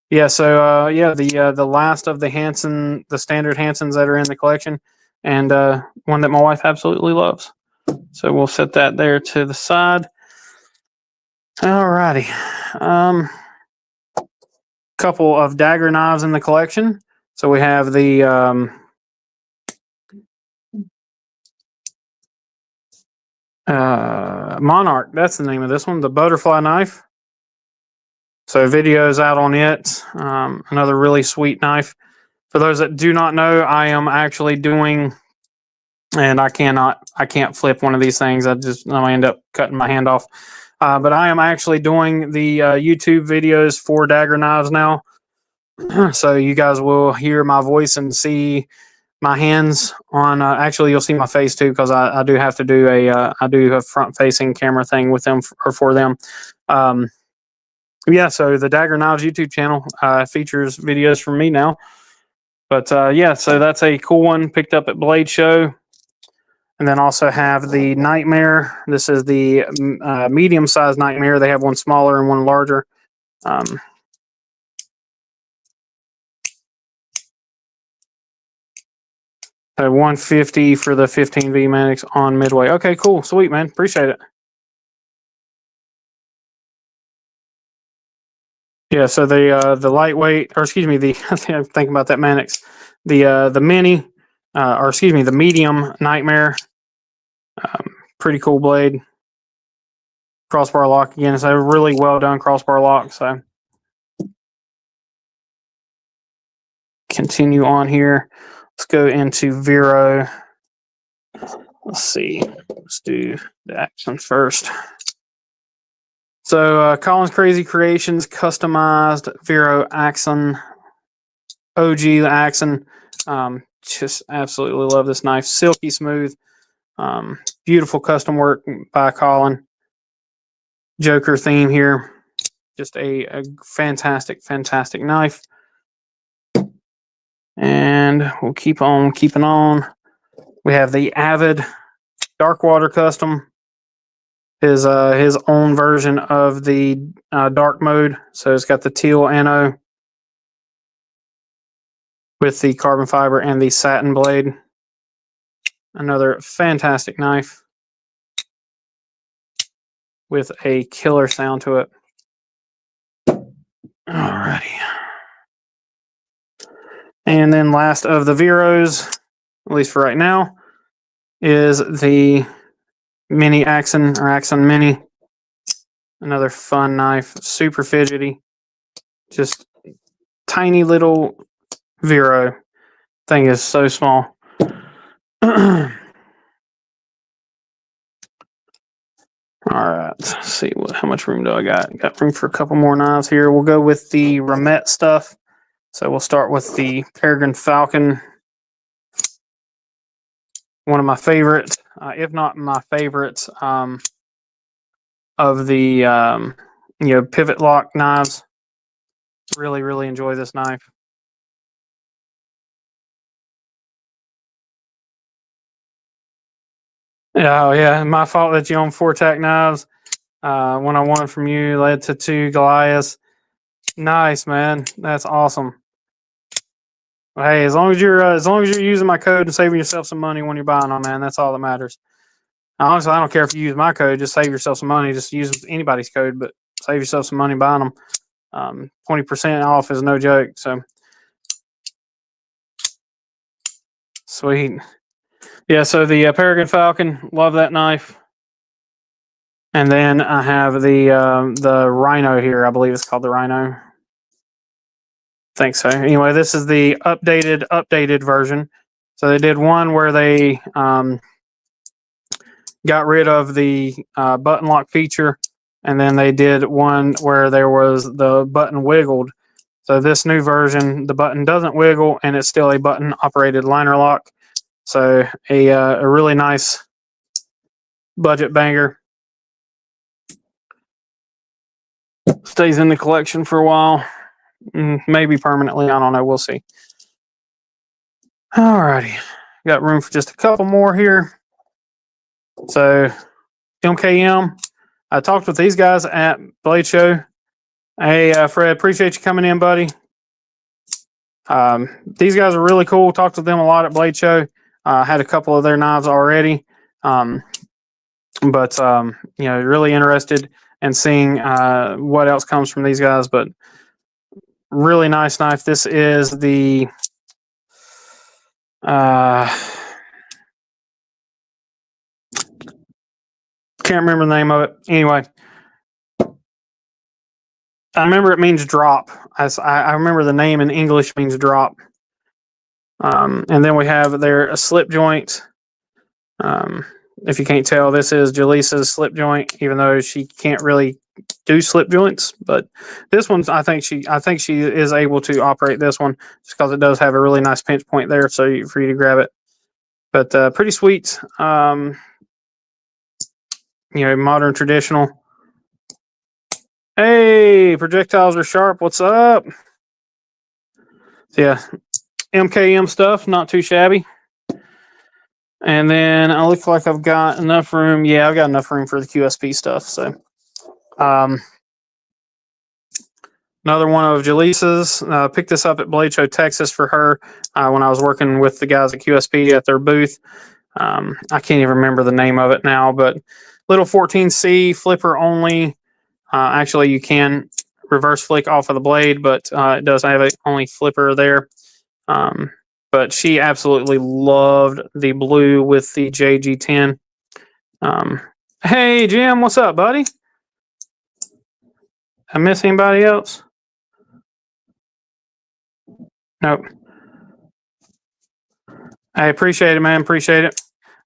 Yeah, so the last of the Hanson, the standard Hansons that are in the collection, and one that my wife absolutely loves. So we'll set that there to the side. Alrighty. Couple of dagger knives in the collection. So we have the Monarch. That's the name of this one. The butterfly knife. So videos out on it. Another really sweet knife. For those that do not know, I am actually doing, and I can't flip one of these things. I end up cutting my hand off. But I am actually doing the YouTube videos for dagger knives now. So you guys will hear my voice and see my hands on. Actually, you'll see my face too, because I do have to do a front facing camera thing with them or for them. Yeah, so the Dagger Knives YouTube channel features videos from me now. But yeah, so that's a cool one picked up at Blade Show. And then also have the Nightmare. This is the medium-sized Nightmare. They have one smaller and one larger. So 150 for the 15V Manix on Midway. Okay, cool. Sweet, man. Appreciate it. Yeah, so the lightweight, or excuse me, I'm thinking about that Manix. The mini, or excuse me, the medium Nightmare. Pretty cool blade. Crossbar lock again. It's a really well done crossbar lock. So continue on here. Let's go into Vero. Let's see. Let's do the action first. So Colin's Crazy Creations customized Vero Axon. OG the Axon. Just absolutely love this knife. Silky smooth. Beautiful custom work by Colin. Joker theme here. Just a fantastic knife. And we'll keep on keeping on. We have the Avid Darkwater Custom. His own version of the dark mode. So it's got the teal anno with the carbon fiber and the satin blade. Another fantastic knife with a killer sound to it. Alrighty. And then last of the Veros, at least for right now, is the Mini Axon or Axon Mini. Another fun knife, super fidgety. Just tiny little Vero. Thing is so small. All right, let's see how much room do I got? Got room for a couple more knives here. We'll go with the Ramet stuff. So we'll start with the Peregrine Falcon. One of my favorites, if not my favorites, of the pivot lock knives. Really enjoy this knife. Oh yeah, my fault that you own 4-tack knives. When I won from you, led to 2 Goliaths. Nice, man. That's awesome. Well, hey, as long as you're using my code and saving yourself some money when you're buying them, man, that's all that matters. Honestly, I don't care if you use my code. Just save yourself some money. Just use anybody's code, but save yourself some money buying them. 20% off is no joke. So sweet. Yeah. So the Peregrine Falcon, love that knife. And then I have the Rhino here. I believe it's called the Rhino. I think so. Anyway, this is the updated version. So they did one where they got rid of the button lock feature, and then they did one where there was the button wiggled. So this new version, the button doesn't wiggle, and it's still a button operated liner lock. So a really nice budget banger. Stays in the collection for a while, maybe permanently. I don't know. We'll see. Alrighty, got room for just a couple more here. So MKM, I talked with these guys at Blade Show. Hey, Fred, appreciate you coming in, buddy. These guys are really cool. Talked to them a lot at Blade Show. Had a couple of their knives already, but really interested in seeing what else comes from these guys. But really nice knife. This is the can't remember the name of it. Anyway, I remember it means drop. I remember the name in English means drop. And then we have a slip joint. If you can't tell, this is Jaleesa's slip joint, even though she can't really do slip joints. But this one's, I think she is able to operate this one just because it does have a really nice pinch point there, for you to grab it. But pretty sweet. Modern traditional. Hey, projectiles are sharp. What's up? So yeah, MKM stuff, not too shabby. And then I look like I've got enough room. Yeah, I've got enough room for the QSP stuff. So, another one of Jaleesa's. Picked this up at Blade Show, Texas for her when I was working with the guys at QSP at their booth. I can't even remember the name of it now, but little 14C flipper only. Actually, you can reverse flick off of the blade, but it does have a only flipper there. But she absolutely loved the blue with the JG10. Hey, Jim, what's up, buddy? I miss anybody else? Nope. I appreciate it, man. Appreciate it.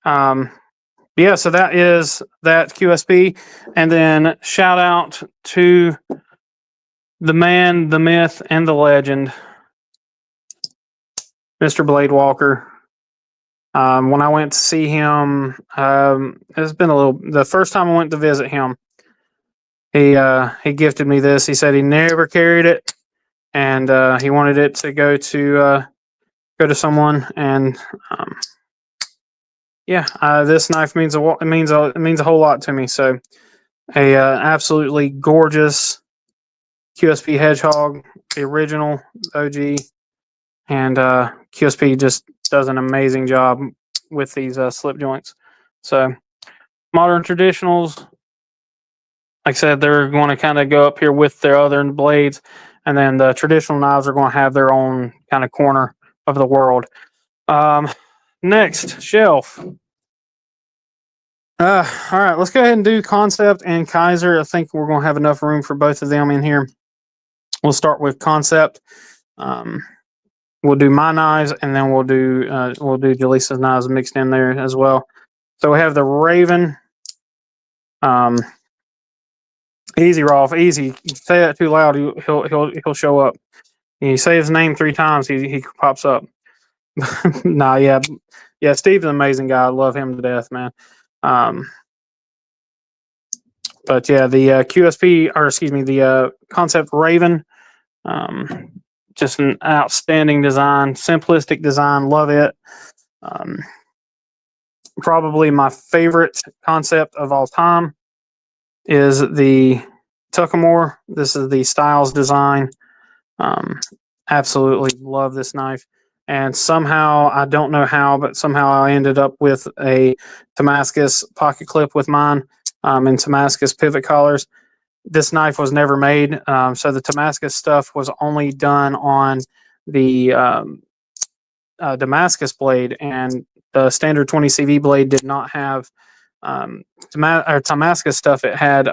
Yeah, so that is that QSP. And then shout out to the man, the myth, and the legend, Mr. Blade Walker. When I went to see him, it's been the first time I went to visit him, he gifted me this. He said he never carried it, and he wanted it to go to someone. And this knife means a whole lot to me. So a absolutely gorgeous QSP Hedgehog, the original OG, and QSP just does an amazing job with these slip joints. So modern traditionals, like I said, they're going to kind of go up here with their other blades, and then the traditional knives are going to have their own kind of corner of the world. Next shelf. All right, let's go ahead and do Concept and Kaiser. I think we're going to have enough room for both of them in here. We'll start with Concept. We'll do my knives, and then we'll do Jaleesa's knives mixed in there as well. So we have the Raven. Easy, Rolf. Easy. You say that too loud, he'll show up. You say his name 3 times, he pops up. Nah, yeah. Steve's an amazing guy. I love him to death, man. But yeah, the the Concept Raven. Just an outstanding design, simplistic design. Love it. Probably my favorite Concept of all time is the Tuckamore. This is the Styles design. Absolutely love this knife. And somehow, I don't know how, but somehow I ended up with a Damascus pocket clip with mine in Damascus pivot collars. This knife was never made. So the Damascus stuff was only done on the Damascus blade, and the standard 20 CV blade did not have Damascus stuff. It had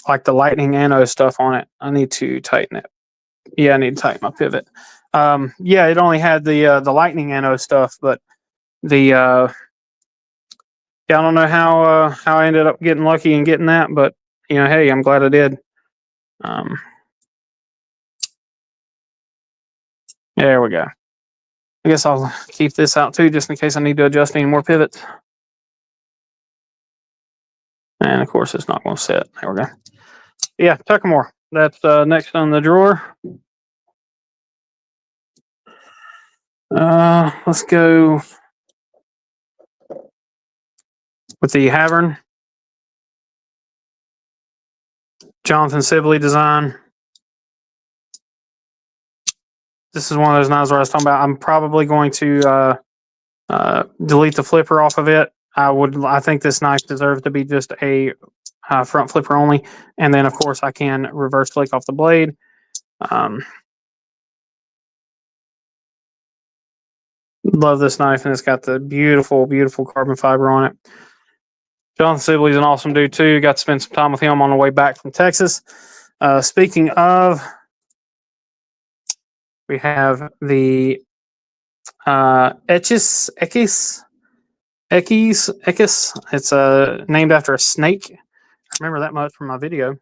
like the lightning anode stuff on it. I need to tighten it. Yeah, I need to tighten my pivot. Yeah, it only had the lightning anode stuff, but the yeah, I don't know how I ended up getting lucky and getting that, but hey, I'm glad I did. There we go. I guess I'll keep this out too, just in case I need to adjust any more pivots. And of course, it's not going to set. There we go. Yeah, Tuckamore. That's next on the drawer. Let's go with the Havern. Jonathan Sibley design. This is one of those knives where I was talking about. I'm probably going to delete the flipper off of it. I think this knife deserves to be just a front flipper only, and then of course I can reverse flick off the blade. Love this knife, and it's got the beautiful, beautiful carbon fiber on it. Jonathan Sibley's an awesome dude too. Got to spend some time with him on the way back from Texas. Speaking of, we have the Ekis. It's named after a snake. I remember that much from my video.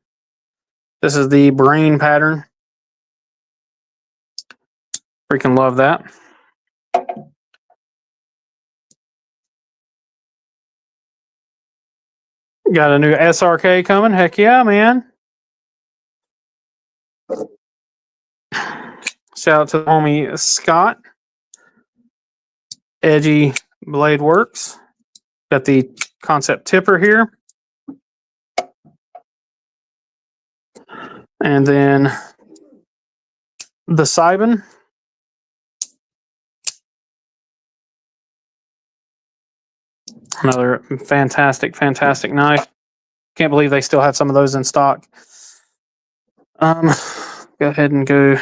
This is the brain pattern. Freaking love that. Got a new SRK coming. Heck yeah, man. Shout out to the homie Scott. Edgy Blade Works. Got the concept tipper here. And then the Sibin. Another fantastic, fantastic knife. Can't believe they still have some of those in stock. Go ahead and go.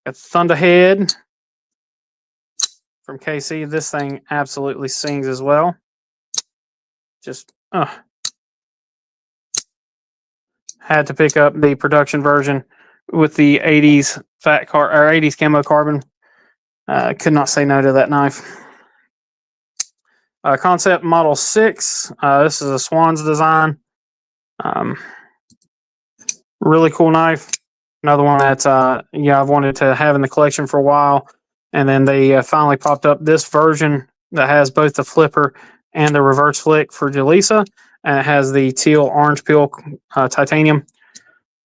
Got Thunderhead from KC. This thing absolutely sings as well. Just had to pick up the production version with the 80s fat car or 80s camo carbon. Could not say no to that knife. Concept Model 6. This is a Swan's design. Really cool knife. Another one that I've wanted to have in the collection for a while. And then they finally popped up this version that has both the flipper and the reverse flick for Jaleesa. And it has the teal orange peel titanium.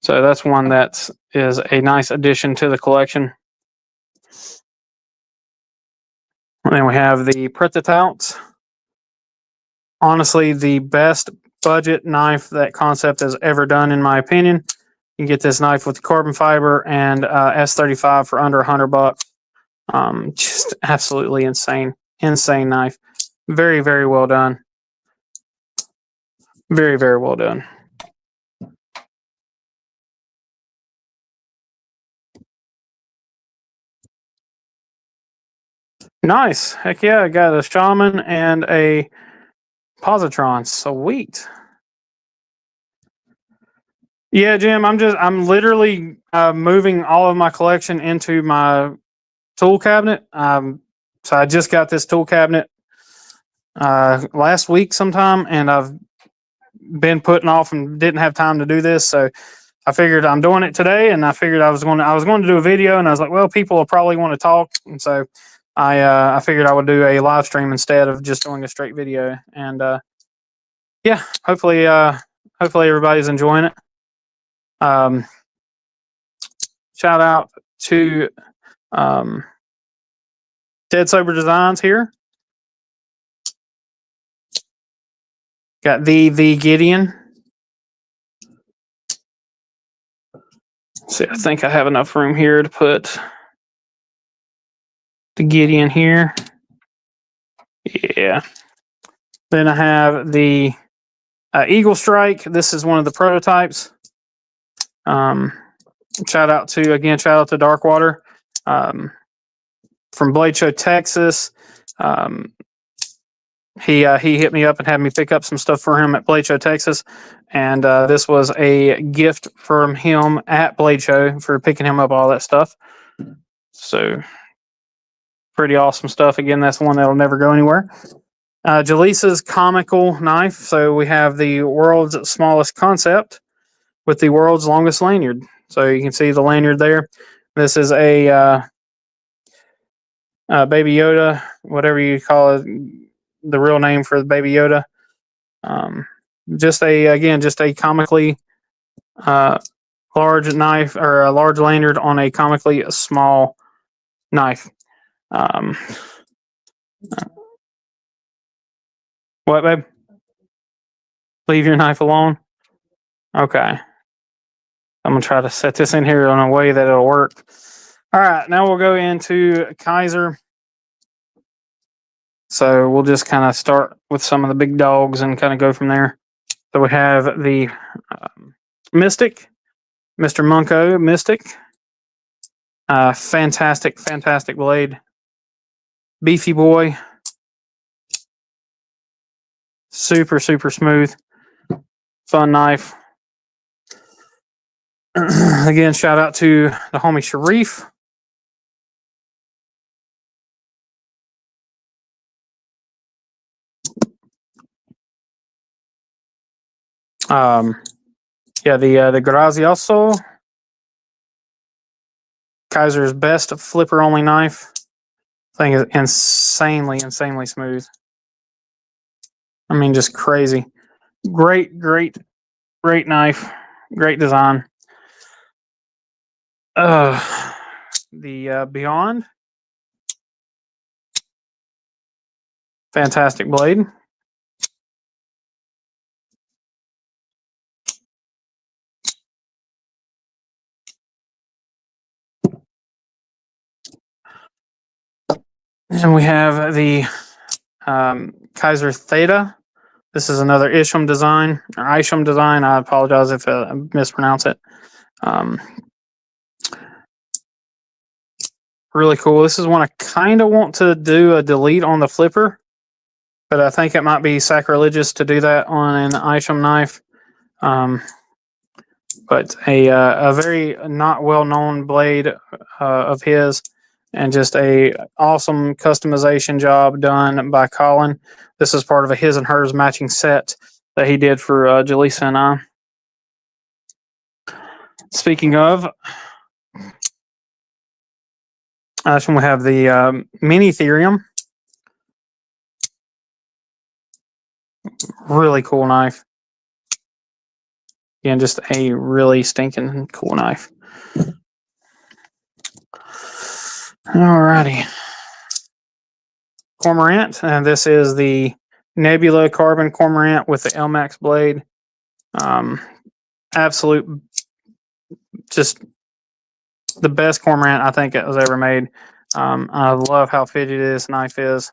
So that's one that is a nice addition to the collection. And then we have the Pretzetout. Honestly, the best budget knife that Concept has ever done, in my opinion. You can get this knife with carbon fiber and S35 for under $100. Just absolutely insane knife. Very, very well done. Very, very well done. Nice. Heck yeah, I got a Shaman and a Positron. Sweet. Yeah, Jim, I'm literally moving all of my collection into my tool cabinet. So I just got this tool cabinet last week sometime, and I've been putting off and didn't have time to do this. So I figured I'm doing it today, and I figured I was going to do a video, and I was like, well, people will probably want to talk, and so I figured I would do a live stream instead of just doing a straight video. And yeah, hopefully everybody's enjoying it. Shout out to Dead Sober Designs here. Got the Gideon. Let's see, I think I have enough room here to put the Gideon here. Yeah. Then I have the Eagle Strike. This is one of the prototypes. Shout out to Darkwater from Blade Show, Texas. He hit me up and had me pick up some stuff for him at Blade Show, Texas, and this was a gift from him at Blade Show for picking him up all that stuff. So pretty awesome stuff. Again, that's one that'll never go anywhere. Jaleesa's comical knife. So we have the world's smallest concept with the world's longest lanyard. So you can see the lanyard there. This is a Baby Yoda, whatever you call it, the real name for the Baby Yoda. Just a comically large knife, or a large lanyard on a comically small knife. What, babe? Leave your knife alone. Okay. I'm gonna try to set this in here in a way that it'll work. All right, now we'll go into Kaiser. So we'll just kind of start with some of the big dogs and kind of go from there. So we have the Mystic, Mr. Munko Mystic. Fantastic blade. Beefy boy. Super smooth. Fun knife. Again, shout out to the homie Sharif. The Grazioso, Kaiser's best flipper only knife. Thing is insanely smooth. I mean, just crazy. Great knife. Great design. The Beyond. Fantastic blade. And we have the Kaiser Theta. This is another Isham design, or Isham design. I apologize if I mispronounce it. Really cool. This is one I kind of want to do a delete on the flipper, but I think it might be sacrilegious to do that on an Isham knife. But a very not well known blade of his, and just a awesome customization job done by Colin. This is part of a his and hers matching set that he did for Jaleesa and I. Speaking of, we have the Mini Therium. Really cool knife. Again, just a really stinking cool knife. Alrighty. Cormorant, and this is the Nebula Carbon Cormorant with the LMAX blade. Absolute, just the best cormorant I think it was ever made. I love how fidgety this knife is.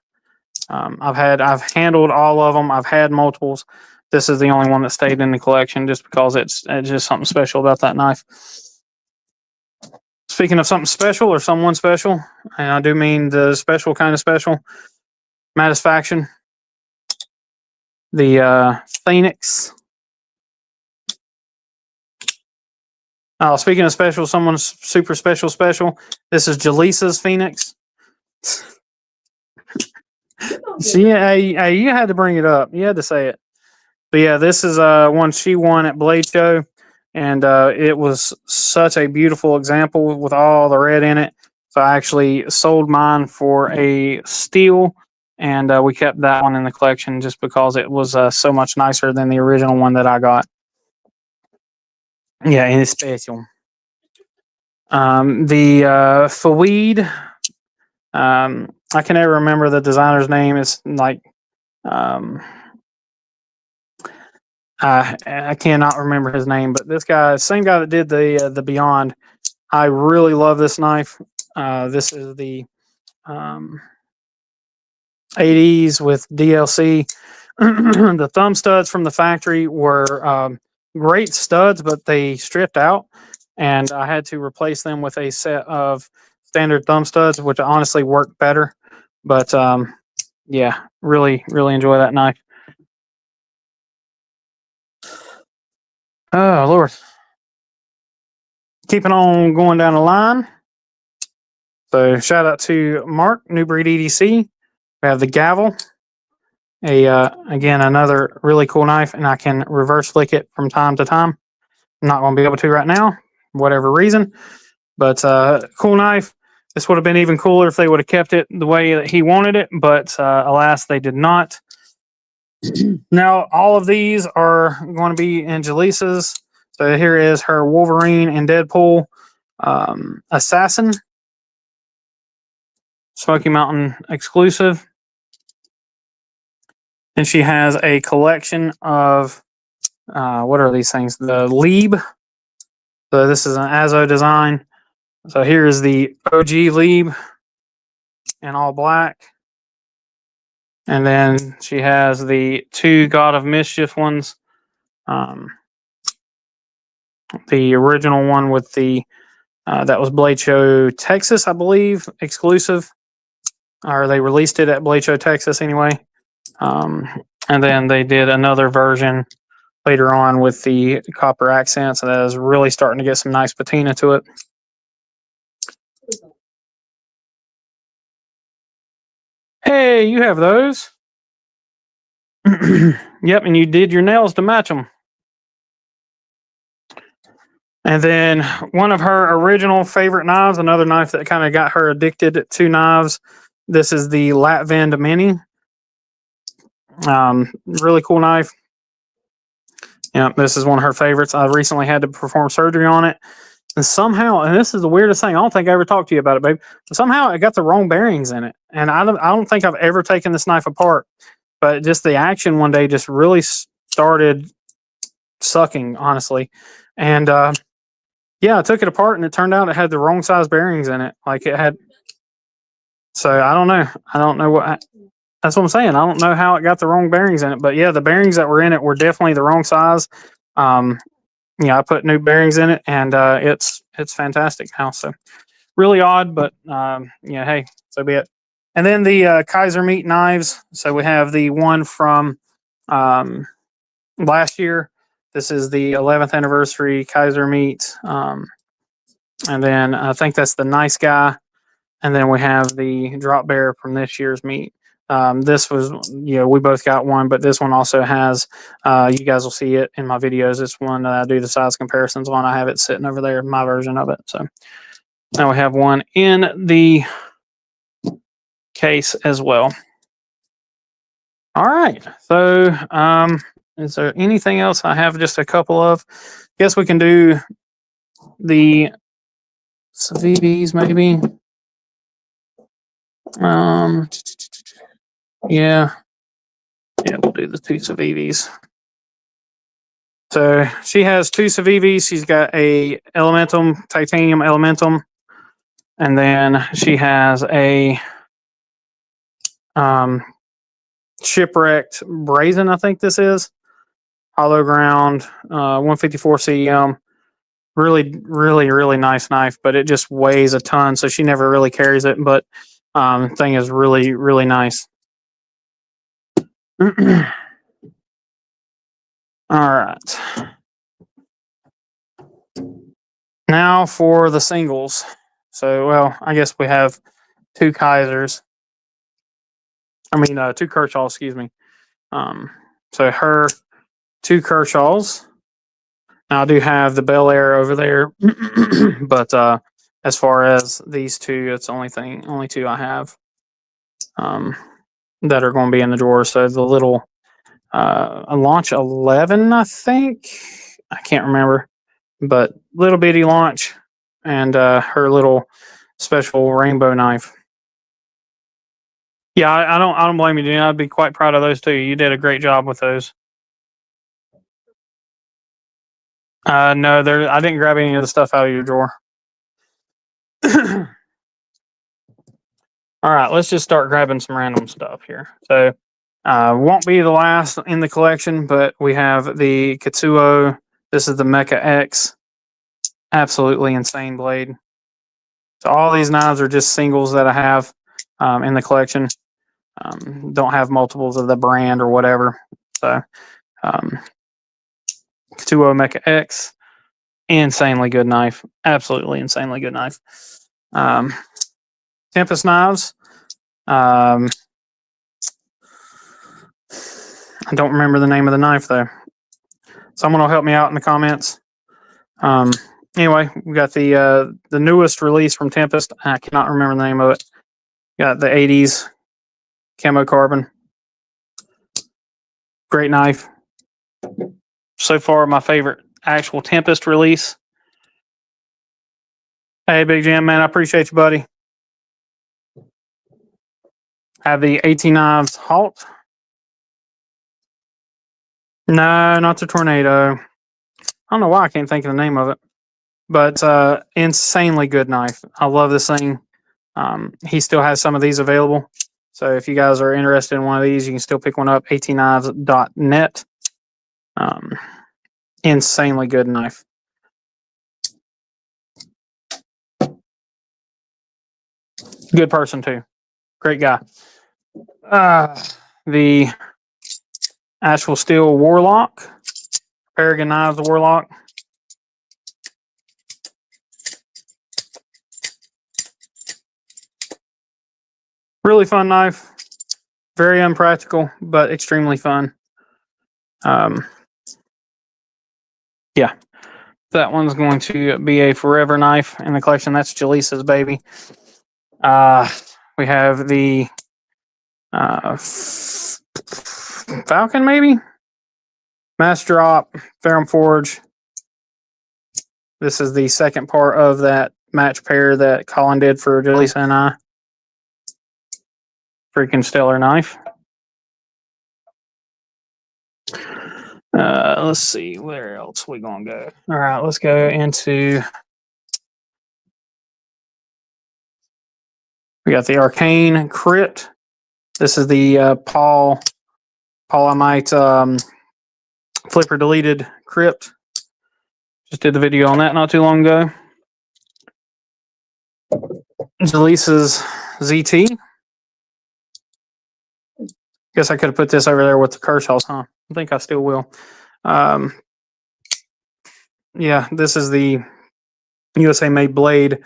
I've handled all of them. I've had multiples. This is the only one that stayed in the collection just because it's just something special about that knife. Speaking of something special or someone special, and I do mean the special kind of special, Satisfaction, the Phoenix. Speaking of special, someone's super special. This is Jaleesa's Phoenix. You had to bring it up. You had to say it. But yeah, this is one she won at Blade Show, and it was such a beautiful example with all the red in it. So I actually sold mine for a steal, and we kept that one in the collection just because it was so much nicer than the original one that I got. Yeah, and it's special. The Fawid, I can never remember the designer's name. It's like I cannot remember his name, but this guy, same guy that did the Beyond. I really love this knife. This is the 80s with DLC. The thumb studs from the factory were great studs, but they stripped out, and I had to replace them with a set of standard thumb studs, which honestly worked better. But yeah, really enjoy that knife. Oh Lord. Keeping on going down the line. So shout out to Mark, New Breed EDC. We have the gavel. Again, another really cool knife, and I can reverse flick it from time to time. I'm not going to be able to right now, for whatever reason, but cool knife. This would have been even cooler if they would have kept it the way that he wanted it, but alas, they did not. Now, all of these are going to be in Jaleesa's. So here is her Wolverine and Deadpool Assassin Smoky Mountain exclusive. And she has a collection of, what are these things? The Lieb. So this is an Azo design. So here is the OG Lieb in all black. And then she has the two God of Mischief ones. The original one with the, that was Blade Show Texas, I believe, exclusive. Or they released it at Blade Show Texas anyway. And then they did another version later on with the copper accents, and that is really starting to get some nice patina to it. Hey, you have those. Yep, and you did your nails to match them. And then one of her original favorite knives, another knife that kind of got her addicted to knives. This is the Latvind Mini. Really cool knife. Yeah, this is one of her favorites. I recently had to perform surgery on it. And somehow, and this is the weirdest thing, I don't think I ever talked to you about it, babe. Somehow it got the wrong bearings in it. And I don't think I've ever taken this knife apart. But just the action one day just really started sucking, honestly. And yeah, I took it apart and it turned out it had the wrong size bearings in it. Like it had. So I don't know. I don't know what. That's what I'm saying. I don't know how it got the wrong bearings in it. But yeah, the bearings that were in it were definitely the wrong size. Yeah, I put new bearings in it, and it's fantastic now. So really odd, but yeah, hey, so be it. And then the Kaiser Meat knives. So we have the one from last year. This is the 11th anniversary Kaiser Meat. And then I think that's the Nice Guy. And then we have the Drop Bear from this year's meat. This was, we both got one, but this one also has, you guys will see it in my videos. It's one that I do the size comparisons on. I have it sitting over there, my version of it. So now we have one in the case as well. All right. So, is there anything else? I have just a couple of. Guess we can do the Savivs maybe. Yeah, we'll do the two Savivs. So she has two Savivs. She's got a Elementum, titanium Elementum, and then she has a shipwrecked brazen. I think this is hollow ground, 154 CM. Really, really, really nice knife, but it just weighs a ton, so she never really carries it. But thing is really, really nice. All right. Now for the singles. So, well, I guess we have two Kaisers. I mean, two Kershaws, excuse me. So her two Kershaws. Now I do have the Bel Air over there, but as far as these two, it's only two I have that are going to be in the drawer. So the little launch 11, I think, I can't remember, but little bitty launch and her little special rainbow knife. Yeah, I don't blame you, Dean. I'd be quite proud of those two. You did a great job with those. No, I didn't grab any of the stuff out of your drawer. All right, let's just start grabbing some random stuff here. So, won't be the last in the collection, but we have the Katsuo. This is the Mecha X. Absolutely insane blade. So all these knives are just singles that I have in the collection. Don't have multiples of the brand or whatever. So, Katsuo Mecha X. Insanely good knife. Absolutely insanely good knife. Tempest knives. I don't remember the name of the knife though. Someone will help me out in the comments. Anyway, we got the newest release from Tempest. I cannot remember the name of it. Got the 80s camo carbon. Great knife. So far, my favorite actual Tempest release. Hey, Big Jim, man, I appreciate you, buddy. Have the 18 knives halt. No, not the Tornado. I don't know why I can't think of the name of it, but insanely good knife. I love this thing. He still has some of these available. So if you guys are interested in one of these, you can still pick one up. 18knives.net. Insanely good knife. Good person too. Great guy. The actual steel Warlock. Paragon Knives Warlock. Really fun knife. Very unpractical, but extremely fun. Yeah. That one's going to be a forever knife in the collection. That's Jaleesa's baby. We have the Falcon, maybe? Master Drop, Ferrum Forge. This is the second part of that match pair that Colin did for Jaleesa and I. Freaking stellar knife. Let's see, where else we gonna go? All right, let's go into. We got the Arcane Crypt. This is the Paul I might flipper deleted Crypt. Just did the video on that not too long ago. Jaleesa's ZT. Guess I could have put this over there with the Kershaw's, huh? I think I still will. Yeah, this is the USA made blade,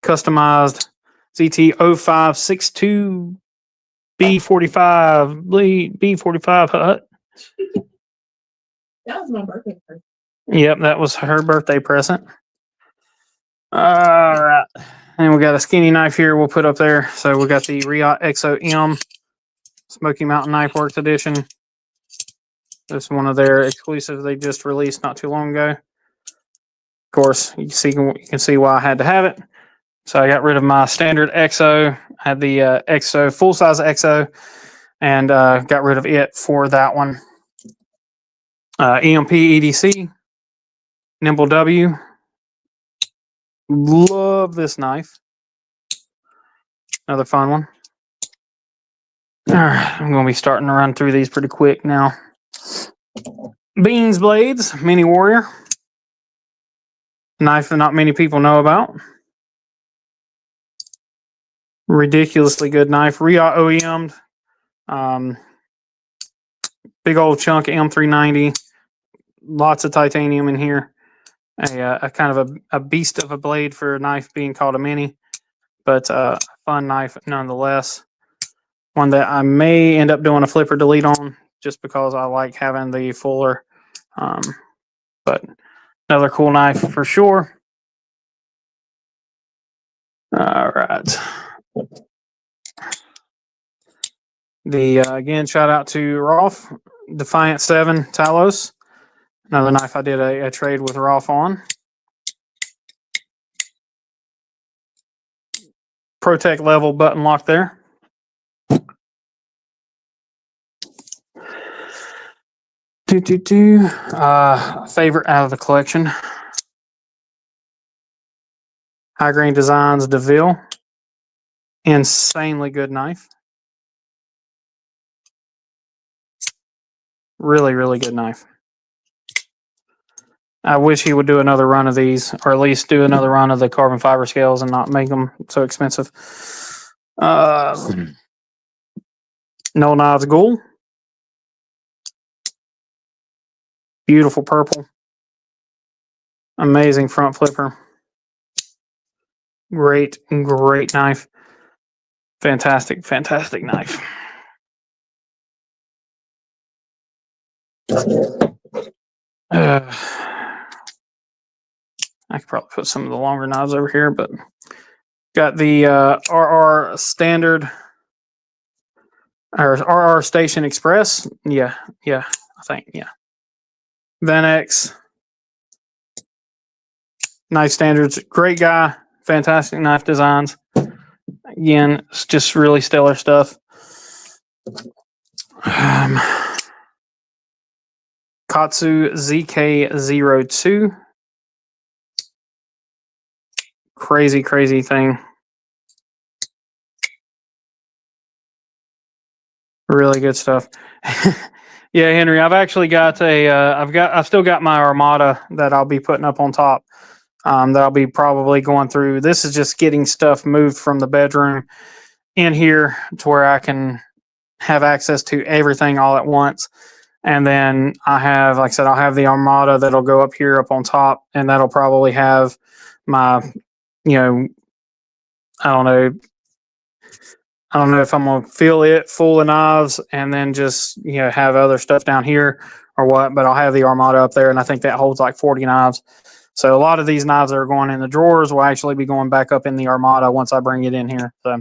customized ZT 0562 B45 B45 hut. That was my birthday present. Yep, that was her birthday present. All right. And we got a skinny knife here we'll put up there. So we got the Riot Exo M Smoky Mountain Knife Works Edition. This is one of their exclusives they just released not too long ago. Of course, you can see why I had to have it. So I got rid of my standard Exo. I had the Exo, full size Exo, and got rid of it for that one. EMP EDC, Nimble W. Love this knife. Another fun one. All right, I'm going to be starting to run through these pretty quick now. Beans Blades, Mini Warrior. Knife that not many people know about. Ridiculously good knife. Riot OEM'd. Big old chunk M390. Lots of titanium in here. A kind of a beast of a blade for a knife being called a mini. But a fun knife nonetheless. One that I may end up doing a flipper delete on just because I like having the fuller. But another cool knife for sure. All right. Again, shout out to Rolf, Defiant 7 Talos. Another knife I did a trade with Rolf on. Protect level button lock there. Favorite out of the collection. High Grain Designs DeVille. Insanely good knife. Really, really good knife. I wish he would do another run of these, or at least do another run of the carbon fiber scales and not make them so expensive. No Knives Ghoul. Beautiful purple. Amazing front flipper. Great, great knife. Fantastic, fantastic knife. I could probably put some of the longer knives over here, but got the RR Standard or RR Station Express. Yeah, I think, yeah. Van-X Knife Standards, great guy, fantastic knife designs. Again, it's just really stellar stuff. Katsu ZK02. Crazy thing. Really good stuff. Yeah, Henry, I've actually got I've still got my Armada that I'll be putting up on top. That I'll be probably going through. This is just getting stuff moved from the bedroom in here to where I can have access to everything all at once. And then I have, like I said, I'll have the Armada that'll go up here up on top, and that'll probably have my, I don't know if I'm gonna fill it full of knives and then just have other stuff down here or what. But I'll have the Armada up there, and I think that holds like 40 knives. So a lot of these knives that are going in the drawers will actually be going back up in the Armada once I bring it in here. So.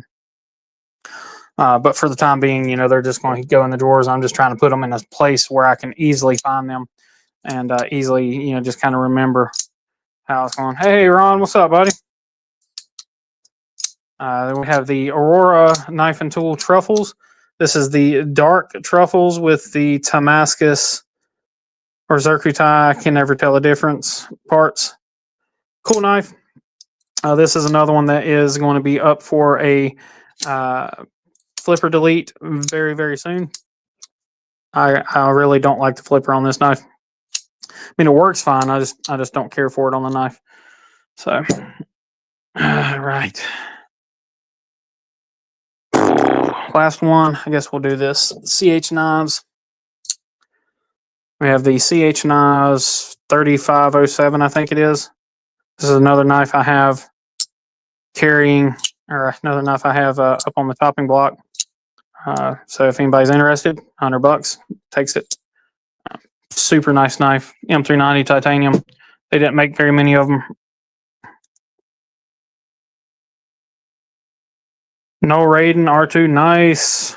But for the time being, they're just going to go in the drawers. I'm just trying to put them in a place where I can easily find them and easily, just kind of remember how it's going. Hey, Ron, what's up, buddy? Then we have the Aurora Knife and Tool Truffles. This is the dark truffles with the Damascus or Zircuti. I can never tell the difference parts. Cool knife. This is another one that is going to be up for a flipper delete very soon. I really don't like the flipper on this knife. I mean, it works fine. I just don't care for it on the knife. So, right. Last one. I guess we'll do this. CH knives. We have the CH knives 3507. I think it is. This is another knife I have carrying, or another knife I have up on the chopping block. So if anybody's interested, $100 takes it. Super nice knife, M390 titanium. They didn't make very many of them. No Raiden R2, nice.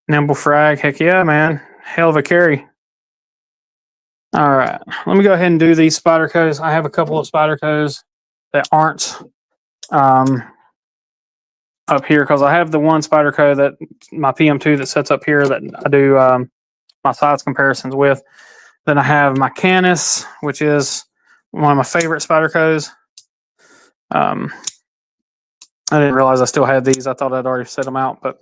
Nimble frag, heck yeah, man. Hell of a carry. All right, let me go ahead and do these Spydercos. I have a couple of Spydercos that aren't up here because I have the one Spyderco that my PM2 that sits up here that I do my size comparisons with. Then I have my Canis, which is one of my favorite Spydercos. I didn't realize I still had these. I thought I'd already set them out, but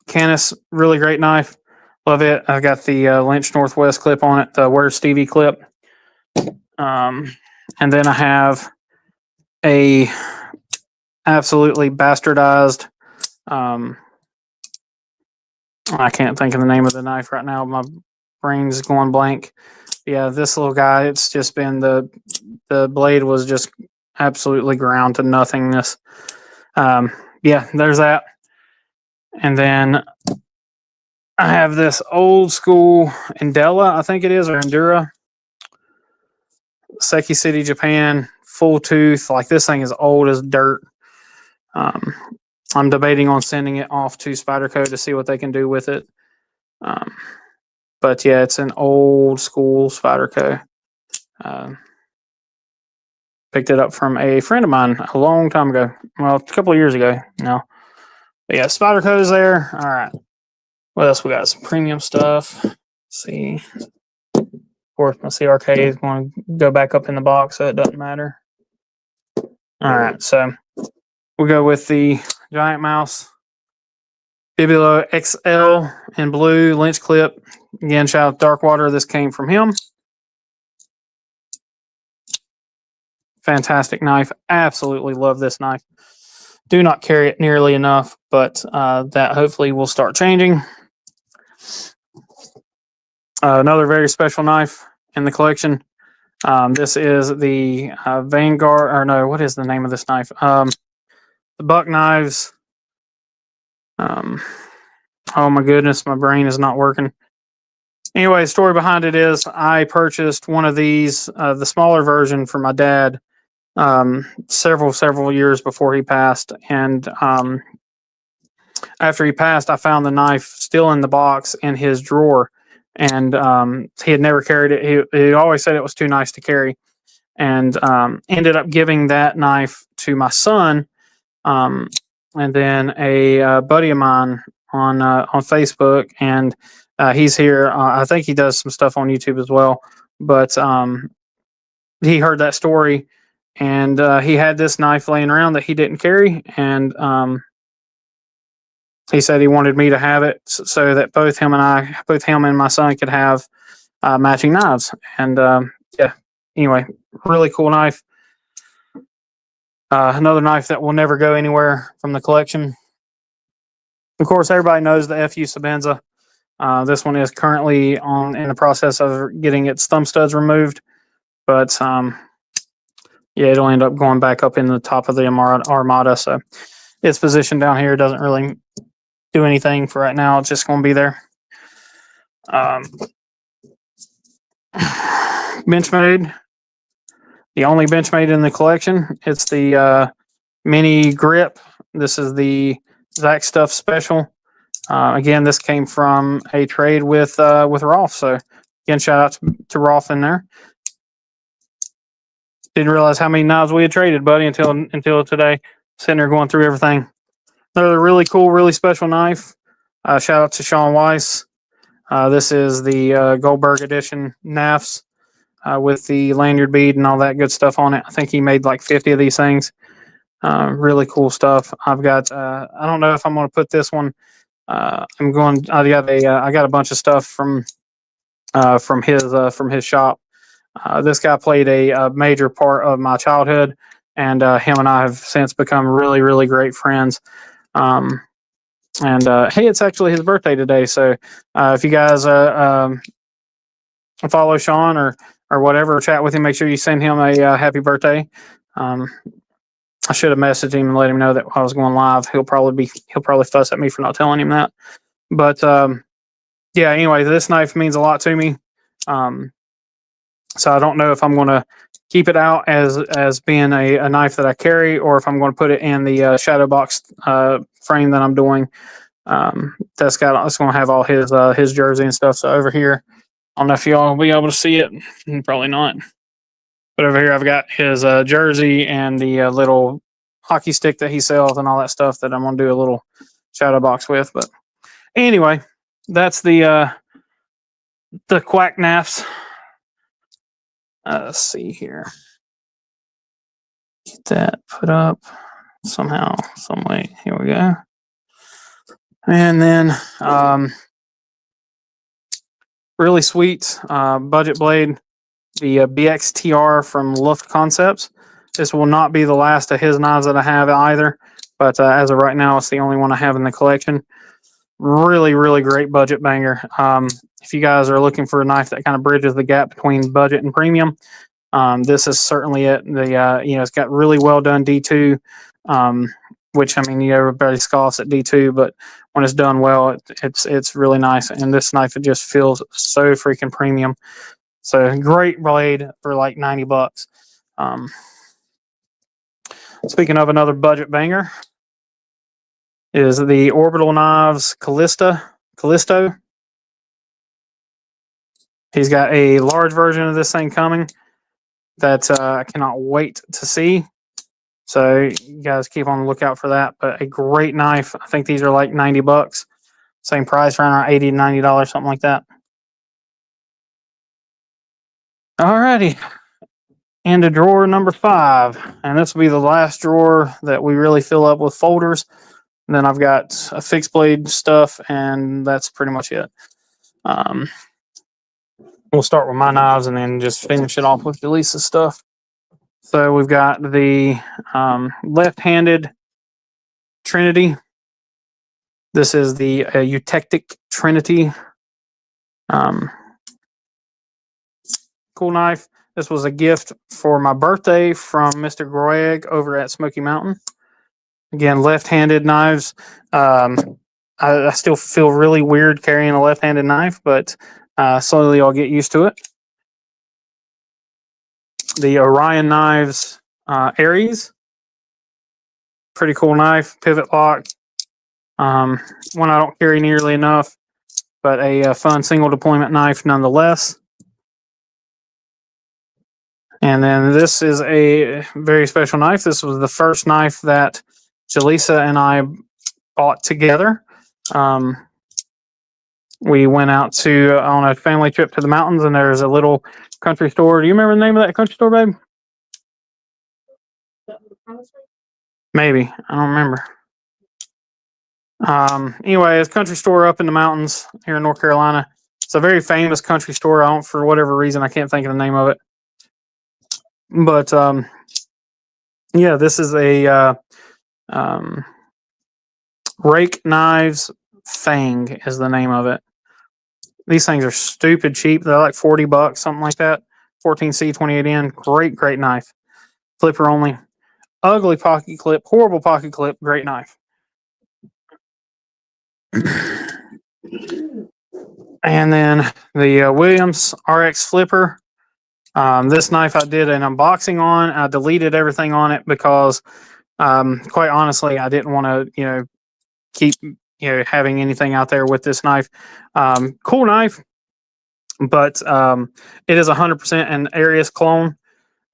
Canis, really great knife. Love it. I've got the Lynch Northwest clip on it, the Where's Stevie clip. And then I have a absolutely bastardized, I can't think of the name of the knife right now. My brain's going blank. Yeah, this little guy, it's just been the blade was just absolutely ground to nothingness. Yeah, there's that. And then I have this old school Indela, I think it is, or Endura. Seki City, Japan, full tooth. Like, this thing is old as dirt. I'm debating on sending it off to Spyderco to see what they can do with it. But yeah, it's an old school Spyderco. Picked it up from a friend of mine a long time ago. Well, a couple of years ago now. But yeah, Spyderco's there. All right. What else we got? Some premium stuff. Let's see. Of course, my CRK is going to go back up in the box, so it doesn't matter. All right, so we'll go with the Giant Mouse Bibilo XL in blue Lynch clip. Again, shout out Darkwater. This came from him. Fantastic knife. Absolutely love this knife. Do not carry it nearly enough, but that hopefully will start changing. Another very special knife in the collection. This is the Vanguard, or no, what is the name of this knife? The the buck knives. Oh my goodness, my brain is not working. Anyway, the story behind it is I purchased one of these, the smaller version for my dad, several years before he passed. And after he passed, I found the knife still in the box in his drawer. And he had never carried it. He always said it was too nice to carry. And ended up giving that knife to my son. And then a buddy of mine on Facebook, and he's here. I think he does some stuff on YouTube as well. But he heard that story, and he had this knife laying around that he didn't carry, and he said he wanted me to have it so that both him and my son could have matching knives. And yeah, anyway, really cool knife. Another knife that will never go anywhere from the collection. Of course, everybody knows the FU Sabenza. This one is currently in the process of getting its thumb studs removed, but yeah, it'll end up going back up in the top of the Armada. So its position down here doesn't really do anything for right now. It's just going to be there. Benchmade, the only Benchmade in the collection. It's the mini grip. This is the Zach Stuff Special. Again, this came from a trade with Rolf. So again, shout out to Rolf in there. Didn't realize how many knives we had traded, buddy, until today. Sitting there going through everything. Another really cool, really special knife. Shout out to Sean Weiss. This is the Goldberg edition NAFs with the lanyard bead and all that good stuff on it. I think he made like 50 of these things. Really cool stuff. I've got. I don't know if I'm going to put this one. I got a bunch of stuff from his shop. This guy played a major part of my childhood, and him and I have since become really, really great friends. Hey, it's actually his birthday today, so if you guys follow Sean or whatever, or chat with him, make sure you send him a happy birthday. I should have messaged him and let him know that I was going live. He'll probably fuss at me for not telling him that. But yeah, anyway, this knife means a lot to me. So I don't know if I'm going to keep it out as being a knife that I carry, or if I'm going to put it in the shadow box frame that I'm doing. That's going to have all his jersey and stuff. So over here, I don't know if y'all will be able to see it. Probably not. But over here, I've got his jersey and the little hockey stick that he sells and all that stuff that I'm going to do a little shadow box with. But anyway, that's the Quack NAFs. Let's see here. Get that put up somehow, some way. Here we go. And then really sweet budget blade, the BXTR from Luft Concepts. This will not be the last of his knives that I have either, but as of right now, it's the only one I have in the collection. Really, really great budget banger. If you guys are looking for a knife that kind of bridges the gap between budget and premium, this is certainly it. It's got really well done D2, which, I mean, everybody scoffs at D2, but when it's done well, it's really nice. And this knife, it just feels so freaking premium. So great blade for like $90. Speaking of another budget banger, is the Orbital Knives Callisto. He's got a large version of this thing coming that I cannot wait to see. So you guys keep on the lookout for that. But a great knife. I think these are like $90. Same price, around $80 to $90, something like that. Alrighty. Into drawer number 5. And this will be the last drawer that we really fill up with folders. And then I've got a fixed blade stuff, and that's pretty much it. We'll start with my knives and then just finish it off with Jaleesa's stuff. So we've got the left-handed Trinity. This is the Eutectic Trinity. Cool knife. This was a gift for my birthday from Mr. Greg over at Smoky Mountain. Again, left-handed knives. I still feel really weird carrying a left-handed knife, but slowly I'll get used to it. The Orion knives, Aries. Pretty cool knife, pivot lock. One I don't carry nearly enough, but a fun single deployment knife nonetheless. And then this is a very special knife. This was the first knife that Jaleesa and I bought together. We went out on a family trip to the mountains, and there's a little country store. Do you remember the name of that country store, babe? Maybe. I don't remember. Anyway, it's a country store up in the mountains here in North Carolina. It's a very famous country store. For whatever reason, I can't think of the name of it. But yeah, this is a Rake Knives Fang is the name of it. These things are stupid cheap. They're like $40, something like that. 14C 28N. Great knife. Flipper only. Ugly pocket clip. Horrible pocket clip. Great knife. And then the Williams RX Flipper. This knife I did an unboxing on. I deleted everything on it because, quite honestly, I didn't want to, keep having anything out there with this knife. Cool knife, but it is 100% an Arius clone.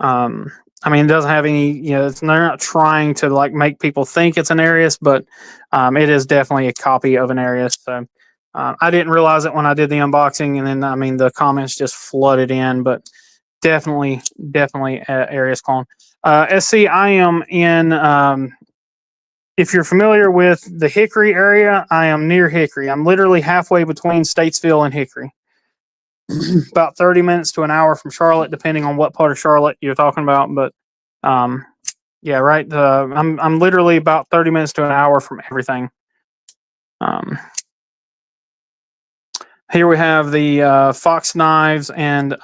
It doesn't have any, they're not trying to like make people think it's an Arius, but it is definitely a copy of an Arius. So I didn't realize it when I did the unboxing, and then the comments just flooded in, but definitely Arius clone. SC, I am in. If you're familiar with the Hickory area, I am near Hickory. I'm literally halfway between Statesville and Hickory. About 30 minutes to an hour from Charlotte, depending on what part of Charlotte you're talking about. But yeah, right. I'm literally about 30 minutes to an hour from everything. Here we have the Fox knives and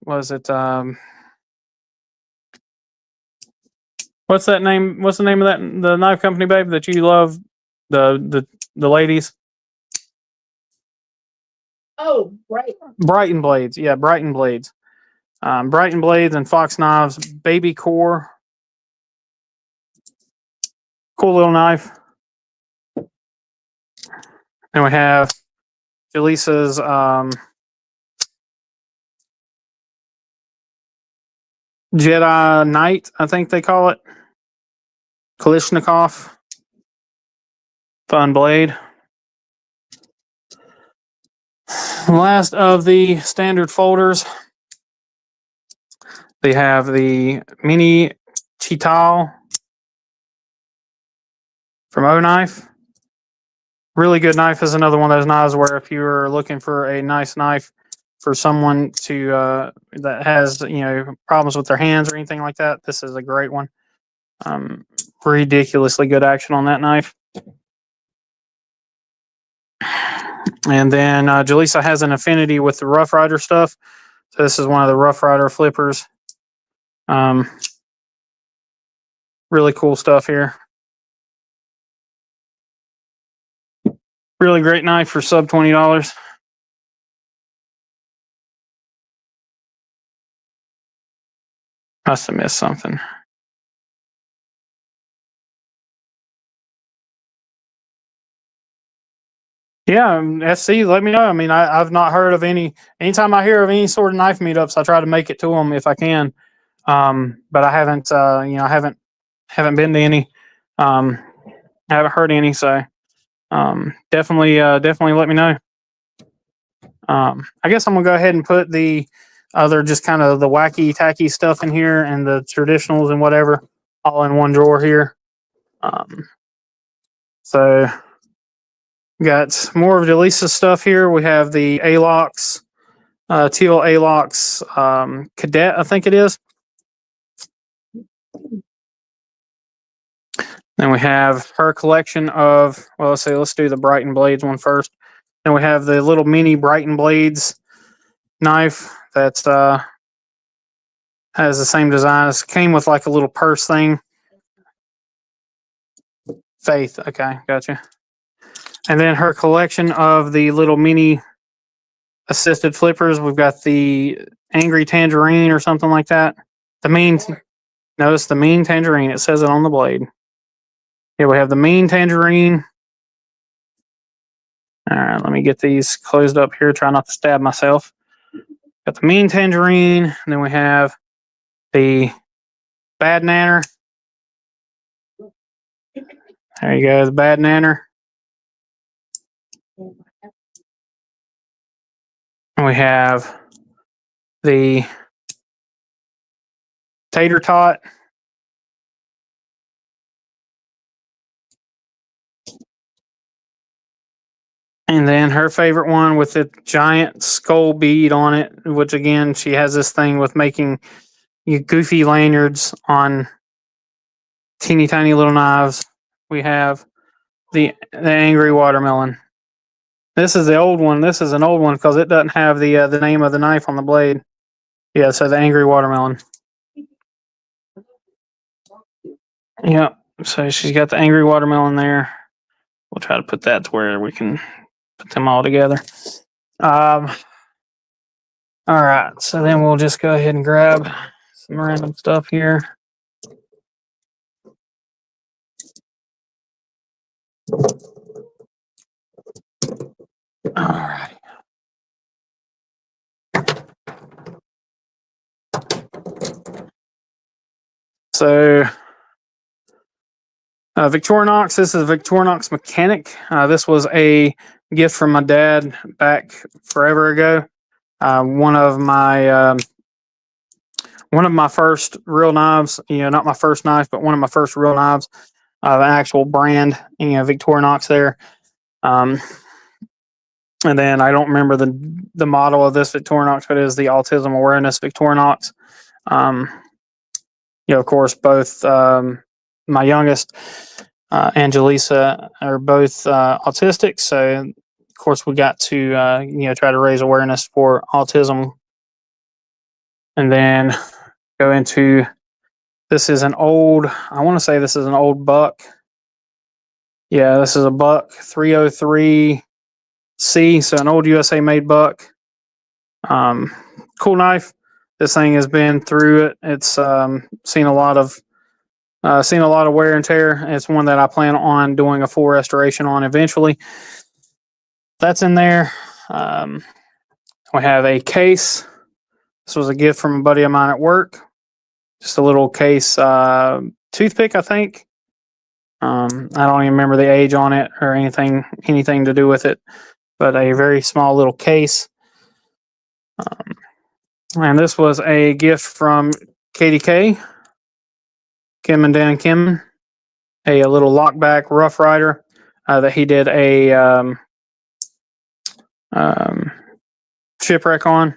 was it what's that name? What's the name of the knife company, babe, that you love? The ladies. Oh, right. Brighton Blades. Yeah, Brighton Blades. Brighton Blades and Fox knives. Baby core. Cool little knife. And we have Jaleesa's Jedi Knight, I think they call it. Kalishnikov. Fun blade. Last of the standard folders, they have the Mini Chital from O Knife. Really good knife. Is another one of those knives where if you're looking for a nice knife for someone to that has problems with their hands or anything like that, this is a great one. Ridiculously good action on that knife. And then Jaleesa has an affinity with the Rough Rider stuff. So this is one of the Rough Rider flippers. Really cool stuff here. Really great knife for sub $20. Must have missed something. Yeah, SC, let me know. I've not heard of anytime I hear of any sort of knife meetups, I try to make it to them if I can. But I haven't, I haven't been to any. I haven't heard any, so definitely let me know. I guess I'm gonna go ahead and put the other just kind of the wacky tacky stuff in here and the traditionals and whatever all in one drawer here. So got more of Jaleesa's stuff here. We have the Alox, teal Alox Cadet, I think it is. Then we have her collection of, well, let's do the Brighton Blades one first. Then we have the little mini Brighton Blades knife that has the same design. It came with like a little purse thing. Faith. Okay, gotcha. And then her collection of the little mini assisted flippers. We've got the Angry Tangerine or something like that. The mean. Notice the mean tangerine. It says it on the blade. Here we have the mean tangerine. All right, let me get these closed up here. Try not to stab myself. Got the mean tangerine. And then we have the bad nanner. There you go, the bad nanner. And we have the tater tot. And then her favorite one with the giant skull bead on it, which again, she has this thing with making you goofy lanyards on teeny tiny little knives. We have the angry watermelon. This is the old one. This is an old one because it doesn't have the name of the knife on the blade. Yeah, so the angry watermelon. Yeah, so she's got the angry watermelon there. We'll try to put that to where we can put them all together. All right, so then we'll just go ahead and grab some random stuff here. All right. So Victorinox, this is Victorinox Mechanic. This was a gift from my dad back forever ago. One of my first real knives, not my first knife, but one of my first real knives of an actual brand, Victorinox there. And then I don't remember the model of this Victorinox, but it is the Autism Awareness Victorinox. Of course, both my youngest and Jaleesa are both autistic, so of course we got to try to raise awareness for autism, and then go into this is an old. I want to say this is an old buck. Yeah, this is a buck 303C, so an old USA made buck. Cool knife. This thing has been through it. It's seen a lot of wear and tear. It's one that I plan on doing a full restoration on eventually. That's in there. We have a case. This was a gift from a buddy of mine at work. Just a little case toothpick, I think. I don't even remember the age on it or anything to do with it, but a very small little case. And this was a gift from Katie K. Kim and Dan Kim, a little lockback Rough Rider that he did a shipwreck on.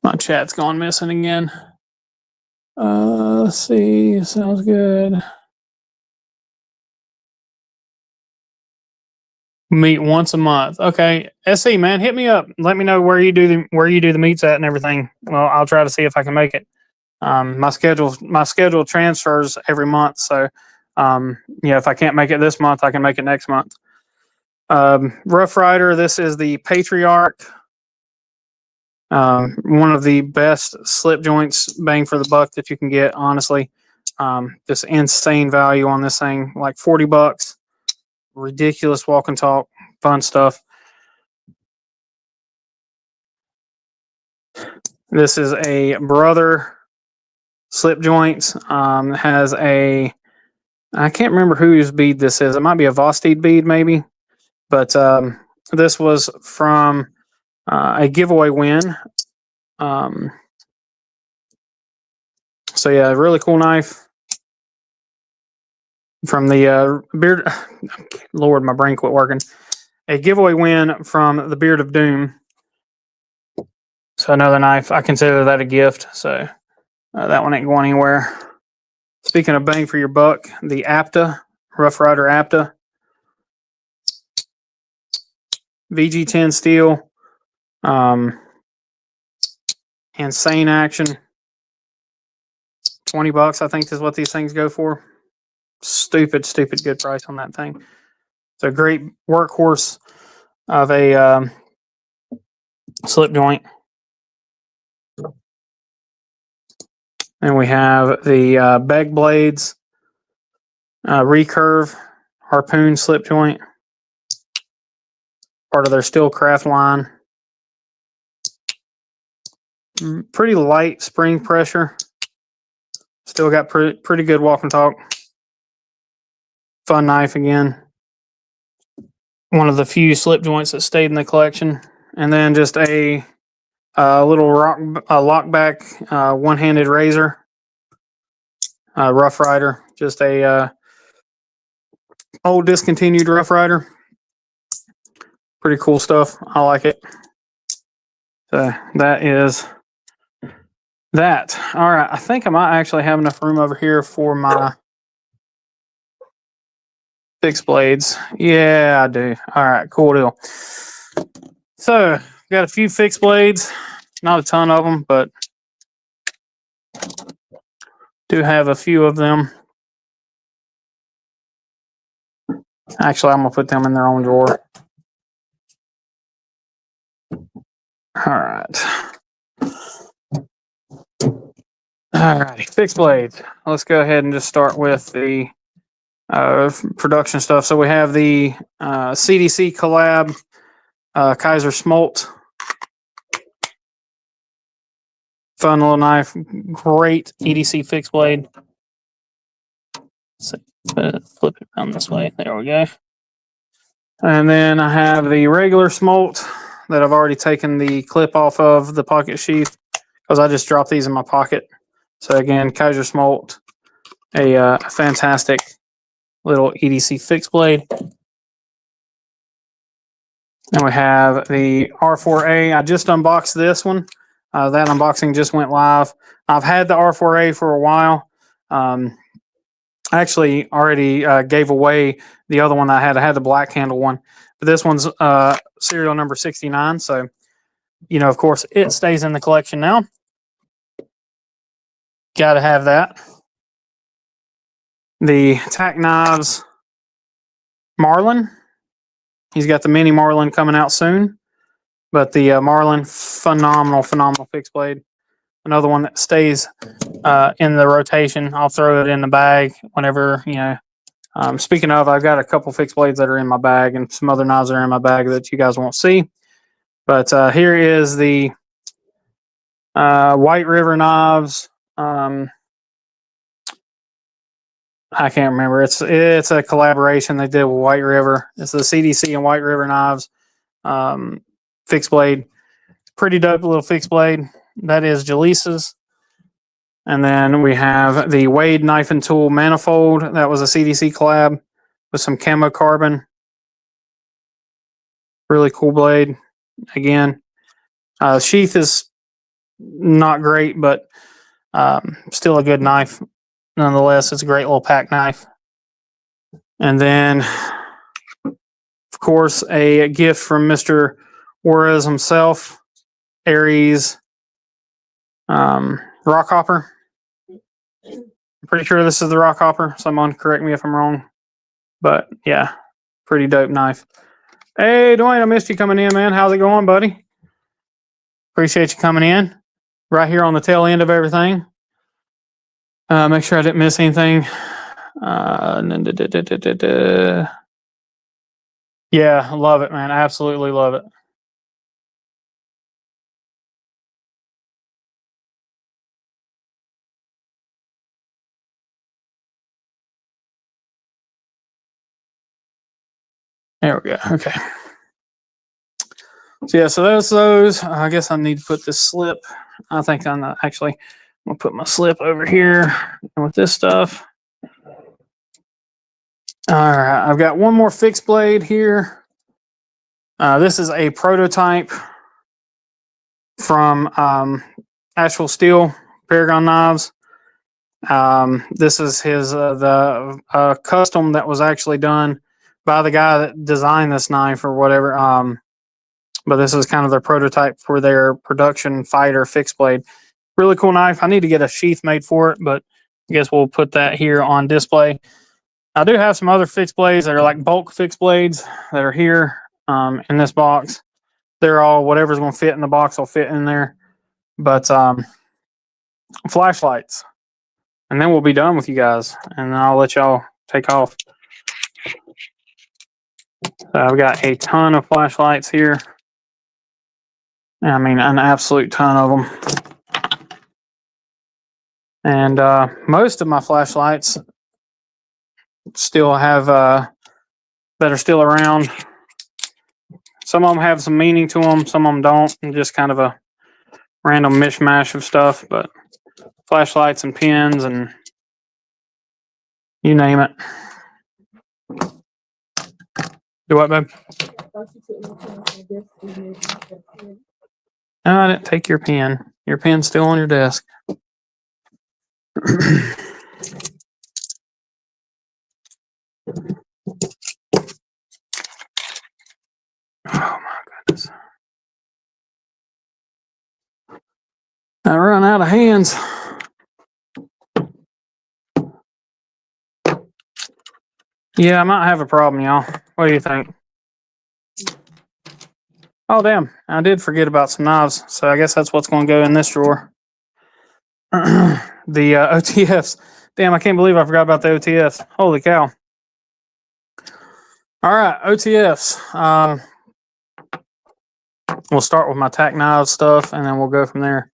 My chat's gone missing again. Let's see. Sounds good. Meet once a month. Okay, SC man, hit me up. Let me know where you do the meets at and everything. Well, I'll try to see if I can make it. My schedule transfers every month, so if I can't make it this month, I can make it next month. Rough Rider. This is the Patriarch. One of the best slip joints, bang for the buck that you can get. Honestly, just insane value on this thing, like $40. Ridiculous walk and talk, fun stuff. This is a Brother slip joints. Has a, I can't remember whose bead this is. It might be a Vosteed bead, maybe. But this was from a giveaway win. So yeah, really cool knife from the Beard. Lord, my brain quit working. A giveaway win from the Beard of Doom. So another knife. I consider that a gift. So that one ain't going anywhere. Speaking of bang for your buck, the APTA, Rough Rider APTA. VG10 steel. Insane action. $20, I think is what these things go for. Stupid good price on that thing. It's a great workhorse of a slip joint. And we have the Beg Blades recurve harpoon slip joint, part of their Steelcraft line. Pretty light spring pressure. Still got pretty good walk and talk. Fun knife again. One of the few slip joints that stayed in the collection. And then just a little lockback one-handed razor. Rough Rider. Just a old discontinued Rough Rider. Pretty cool stuff. I like it. So that is that. All right. I think I might actually have enough room over here for my fixed blades. Yeah, I do. All right. Cool deal. So got a few fixed blades. Not a ton of them, but do have a few of them. Actually, I'm going to put them in their own drawer. All right. All righty. Fixed blades. Let's go ahead and just start with the production stuff. So we have the CDC collab Kaiser Smolt. Fun little knife. Great EDC fixed blade. So, flip it around this way. There we go. And then I have the regular Smolt that I've already taken the clip off of the pocket sheath because I just dropped these in my pocket. So again, Kaiser Smolt, a fantastic little EDC fixed blade. And we have the R4A. I just unboxed this one. That unboxing just went live. I've had the R4A for a while. I actually already gave away the other one I had. I had the black handle one. But this one's serial number 69. So, you know, of course, it stays in the collection now. Got to have that. The Tack Knives Marlin. He's got the mini Marlin coming out soon. But the Marlin, phenomenal fixed blade. Another one that stays in the rotation. I'll throw it in the bag whenever, you know. Speaking of, I've got a couple fixed blades that are in my bag and some other knives that are in my bag that you guys won't see. But here is the White River Knives. I can't remember. It's a collaboration they did with White River. It's the CDC and White River Knives fixed blade. Pretty dope little fixed blade. That is Jaleesa's. And then we have the Wade Knife and Tool Manifold. That was a CDC collab with some camo carbon. Really cool blade. Again, sheath is not great, but still a good knife. Nonetheless, it's a great little pack knife. And then, of course, a gift from Mr. Juarez himself, Aries rock hopper. I'm pretty sure this is the rock hopper. Someone correct me if I'm wrong. But yeah, pretty dope knife. Hey, Dwayne, I missed you coming in, man. How's it going, buddy? Appreciate you coming in. Right here on the tail end of everything. Make sure I didn't miss anything. Yeah, love it, man. Absolutely love it. There we go. Okay. So yeah, so that's those. I guess I need to put this slip. I think I'm not actually. I'm gonna put my slip over here with this stuff. All right, I've got one more fixed blade here. This is a prototype from Asheville Steel Paragon Knives. This is his the custom that was actually done by the guy that designed this knife or whatever. But this is kind of their prototype for their production fighter fixed blade. Really cool knife. I need to get a sheath made for it, but I guess we'll put that here on display. I do have some other fixed blades that are like bulk fixed blades that are here in this box. They're all whatever's going to fit in the box will fit in there. But flashlights, and then we'll be done with you guys, and I'll let y'all take off. So I've got a ton of flashlights here. I mean, an absolute ton of them. And most of my flashlights still have that are still around. Some of them have some meaning to them, some of them don't, and just kind of a random mishmash of stuff. But flashlights and pins and you name it. Do what, babe? No, I didn't take your pen. Your pen's still on your desk. Oh my goodness. I run out of hands. Yeah, I might have a problem, y'all. What do you think? Oh, damn. I did forget about some knives, so I guess that's what's going to go in this drawer. The OTFs. Damn, I can't believe I forgot about the OTFs. Holy cow. All right, OTFs. We'll start with my tack knives stuff, and then we'll go from there.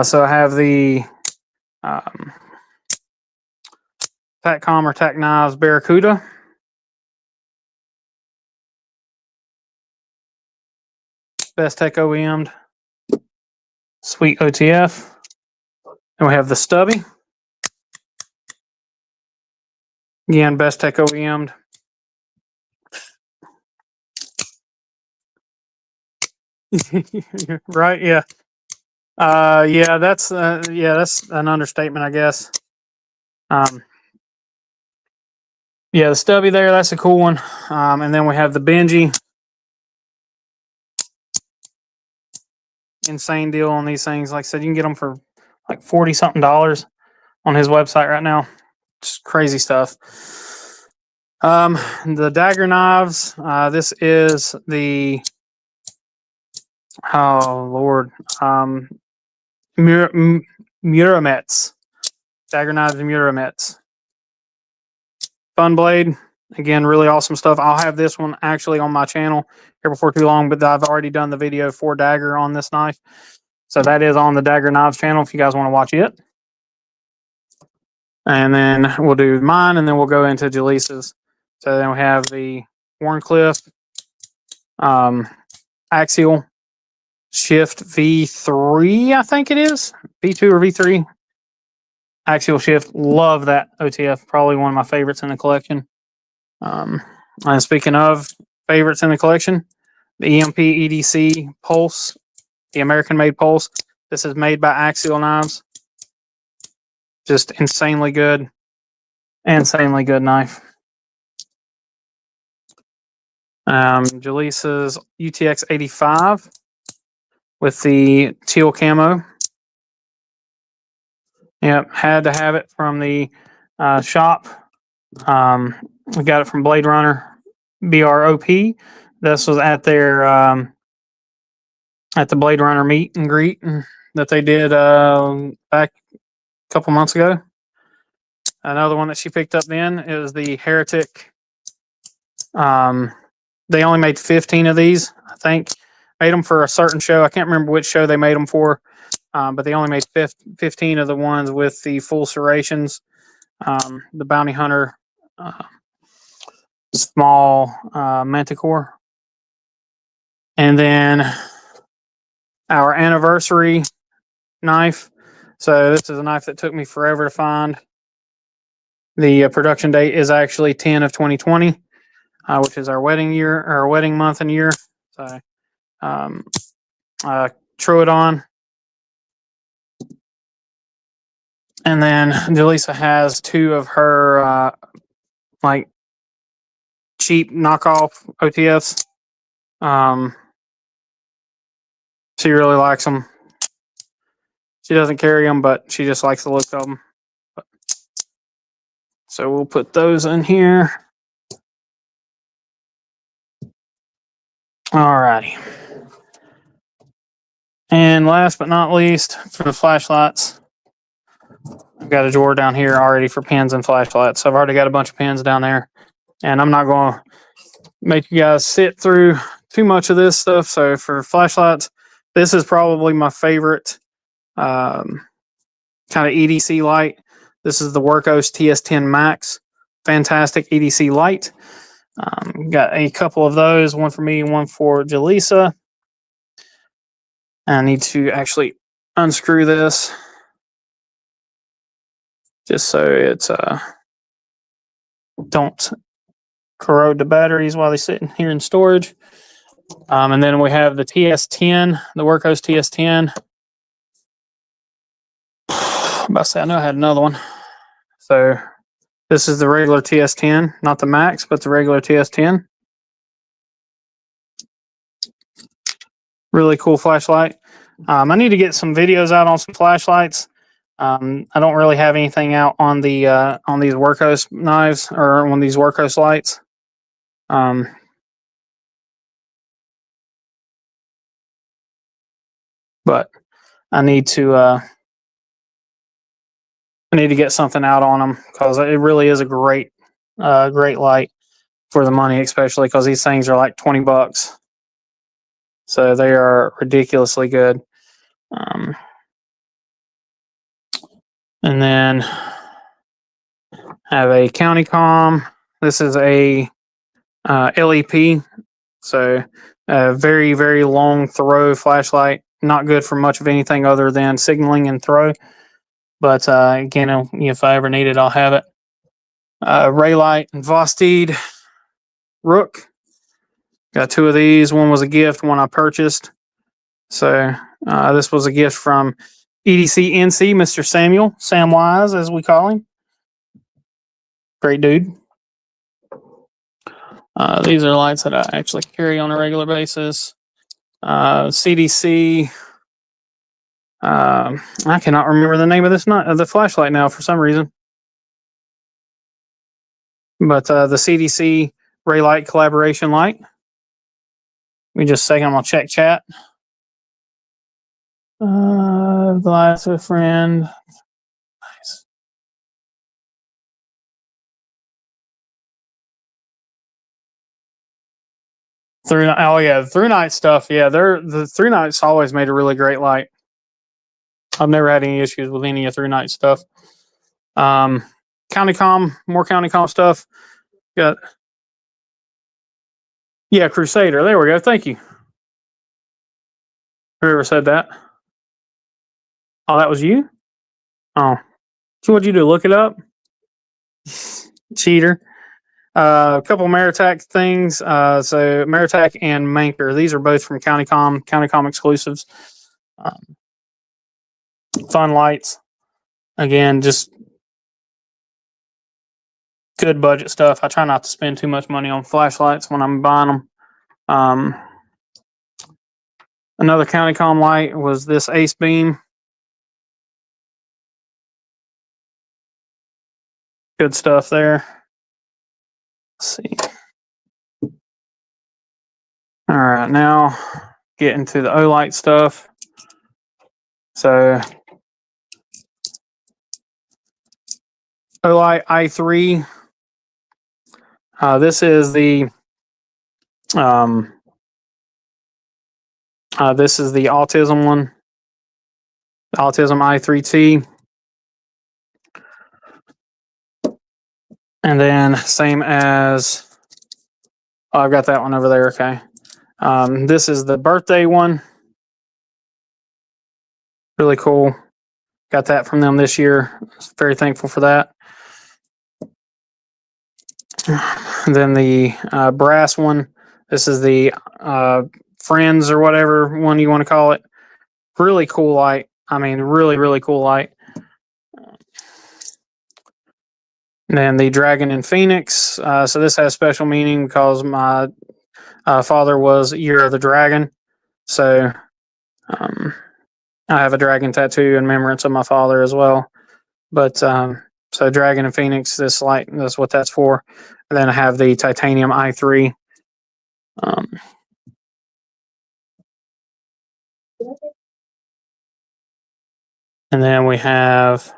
So I have the TacCom or Tack Knives Barracuda. Best Tech OEM'd. Sweet OTF. And we have the Stubby. Again, Best Tech OEM'd. Right? Yeah. Yeah, that's an understatement, I guess. Yeah, the Stubby there, that's a cool one. And then we have the Benji. Insane deal on these things. Like I said, you can get them for like $40 something on his website right now. Just crazy stuff. The dagger knives. This is the Muramets. Dagger knives and Muramets. Fun blade. Again, really awesome stuff. I'll have this one actually on my channel here before too long, but I've already done the video for dagger on this knife. So that is on the Dagger Knives channel if you guys want to watch it. And then we'll do mine, and then we'll go into Jaleesa's. So then we have the Warncliffe Axial Shift V3, I think it is. V2 or V3. Axial Shift. Love that OTF. Probably one of my favorites in the collection. And speaking of favorites in the collection, the EMP EDC Pulse, the American-made Pulse. This is made by Axial Knives. Just insanely good knife. Jaleesa's UTX 85 with the teal camo. Yep, had to have it from the shop. We got it from Blade Runner BROP. This was at their at the Blade Runner meet and greet that they did back a couple months ago. Another one that she picked up then is the Heretic. They only made 15 of these, I think. Made them for a certain show. I can't remember which show they made them for, but they only made 15 of the ones with the full serrations. The Bounty Hunter small Manticore. And then our anniversary knife. So this is a knife that took me forever to find. The production date is actually 10 of 2020, which is our wedding year, or our wedding month and year. So Troodon. And then Jaleesa has two of her like cheap knockoff OTFs. She really likes them. She doesn't carry them, but she just likes the look of them. But So we'll put those in here. Alrighty. And last but not least, for the flashlights, I've got a drawer down here already for pins and flashlights. So I've already got a bunch of pins down there, and I'm not going to make you guys sit through too much of this stuff. So for flashlights, this is probably my favorite kind of EDC light. This is the Workos TS10 Max. Fantastic EDC light. Got a couple of those, one for me, one for Jaleesa. I need to actually unscrew this just so it's don't corrode the batteries while they're sitting here in storage. And then we have the TS10, the Workos TS10. I'm about to say, I know I had another one. So this is the regular TS10, not the Max, but the regular TS10. Really cool flashlight. I need to get some videos out on some flashlights. I don't really have anything out on the on these Workos knives or on these Workos lights. But I need to get something out on them because it really is a great great light for the money, especially because these things are like $20. So they are ridiculously good. And then have a county comm. This is a LEP, so a very, very long throw flashlight. Not good for much of anything other than signaling and throw. But again, if I ever need it, I'll have it. Raylight and Vostede Rook. Got two of these. One was a gift, one I purchased. So this was a gift from BE.EDC.NC, Mr. Samuel, Samwise, as we call him. Great dude. These are lights that I actually carry on a regular basis. CDC. I cannot remember the name of the flashlight now for some reason. But the CDC Raylight collaboration light. Give me just a second. I'm gonna check chat. The lights of a friend. Nice. Oh yeah, through night stuff. Yeah, the through nights always made a really great light. I've never had any issues with any of through night stuff. County comm, more county comm stuff. Got Crusader. There we go. Thank you. Whoever said that. Oh, that was you? Oh. So what'd you do? Look it up? Cheater. A couple Maritac things. So Maritac and Manker. These are both from County Com exclusives. Fun lights. Again, just good budget stuff. I try not to spend too much money on flashlights when I'm buying them. Another County Com light was this Ace Beam. Good stuff there. Let's see. All right, now get into the Olight stuff. So Olight i3. This is the autism one. The Autism i3T. And then same as I've got that one over there, okay. This is the birthday one. Really cool. Got that from them this year. Very thankful for that. And then the brass one. This is the Friends or whatever one you want to call it. Really cool light. I mean, really, really cool light. And then the Dragon and Phoenix. So this has special meaning because my father was Year of the Dragon. So I have a dragon tattoo in remembrance of my father as well. But So Dragon and Phoenix, this light, that's what that's for. And then I have the titanium i3. And then we have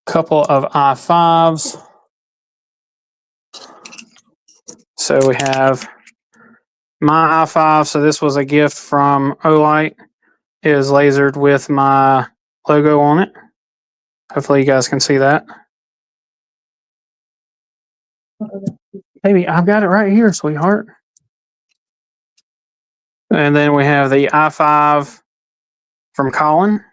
a couple of i5s. So we have my i5. So this was a gift from Olight. It is lasered with my logo on it. Hopefully you guys can see that. Baby, I've got it right here, sweetheart. And then we have the i5 from Colin.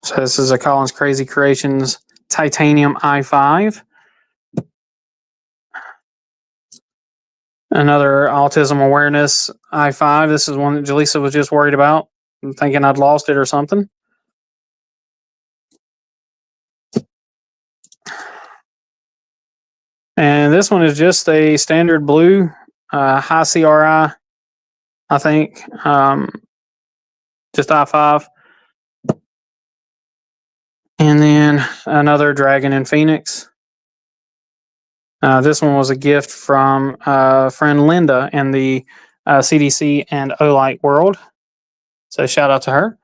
So this is a Colin's Crazy Creations titanium i5. Another autism awareness i5. This is one that Jaleesa was just worried about, thinking I'd lost it or something. And this one is just a standard blue, high CRI, I think. Just i5. And then another Dragon and Phoenix. This one was a gift from friend Linda in the CDC and Olight world. So shout out to her.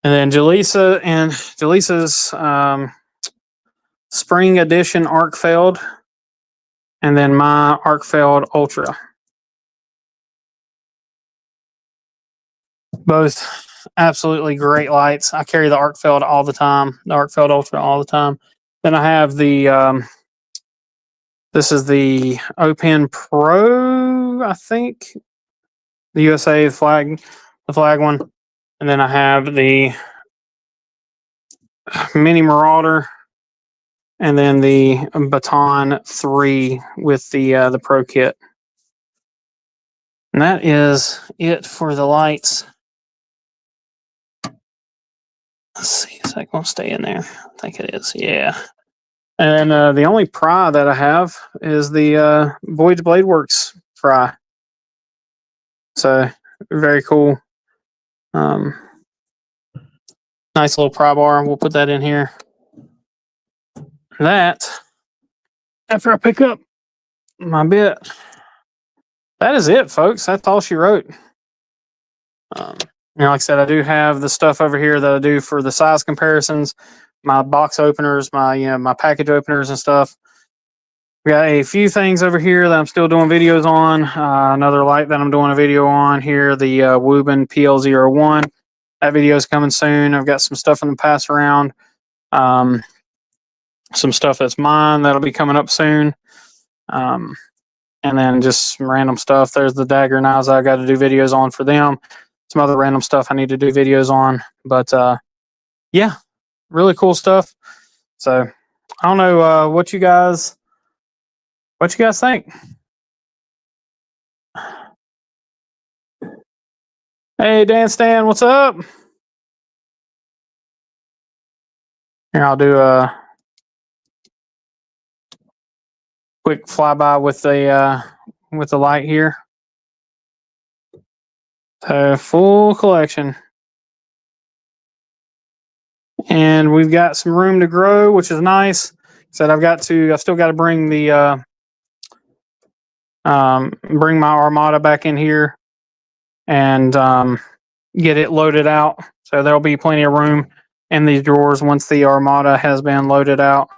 And then Jaleesa and Jaleesa's Spring Edition Arcfeld. And then my Arcfeld Ultra. Both absolutely great lights. I carry the Arcfeld all the time, the Arcfeld Ultra all the time. Then I have the, this is the Open Pro, I think. The USA flag, the flag one. And then I have the Mini Marauder. And then the Baton 3 with the Pro kit. And that is it for the lights. Let's see, is that going to stay in there? I think it is, yeah. And the only pry that I have is the Voyage Blade Works pry. So, very cool. Nice little pry bar. We'll put that in here. That, after I pick up my bit, that is it, folks. That's all she wrote. Like I said, I do have the stuff over here that I do for the size comparisons, my box openers, my package openers and stuff. We got a few things over here that I'm still doing videos on. Another light that I'm doing a video on here, the Woobin PL01. That video is coming soon. I've got some stuff in the pass around. Some stuff that's mine that'll be coming up soon. And then just some random stuff. There's the dagger knives I got to do videos on for them. Some other random stuff I need to do videos on. But yeah, really cool stuff. So I don't know what you guys think. Hey Dan Stan, what's up? Here, I'll do a quick flyby with the light here. So full collection. And we've got some room to grow, which is nice. Said I still got to bring the bring my Armada back in here and get it loaded out. So there'll be plenty of room in these drawers once the Armada has been loaded out.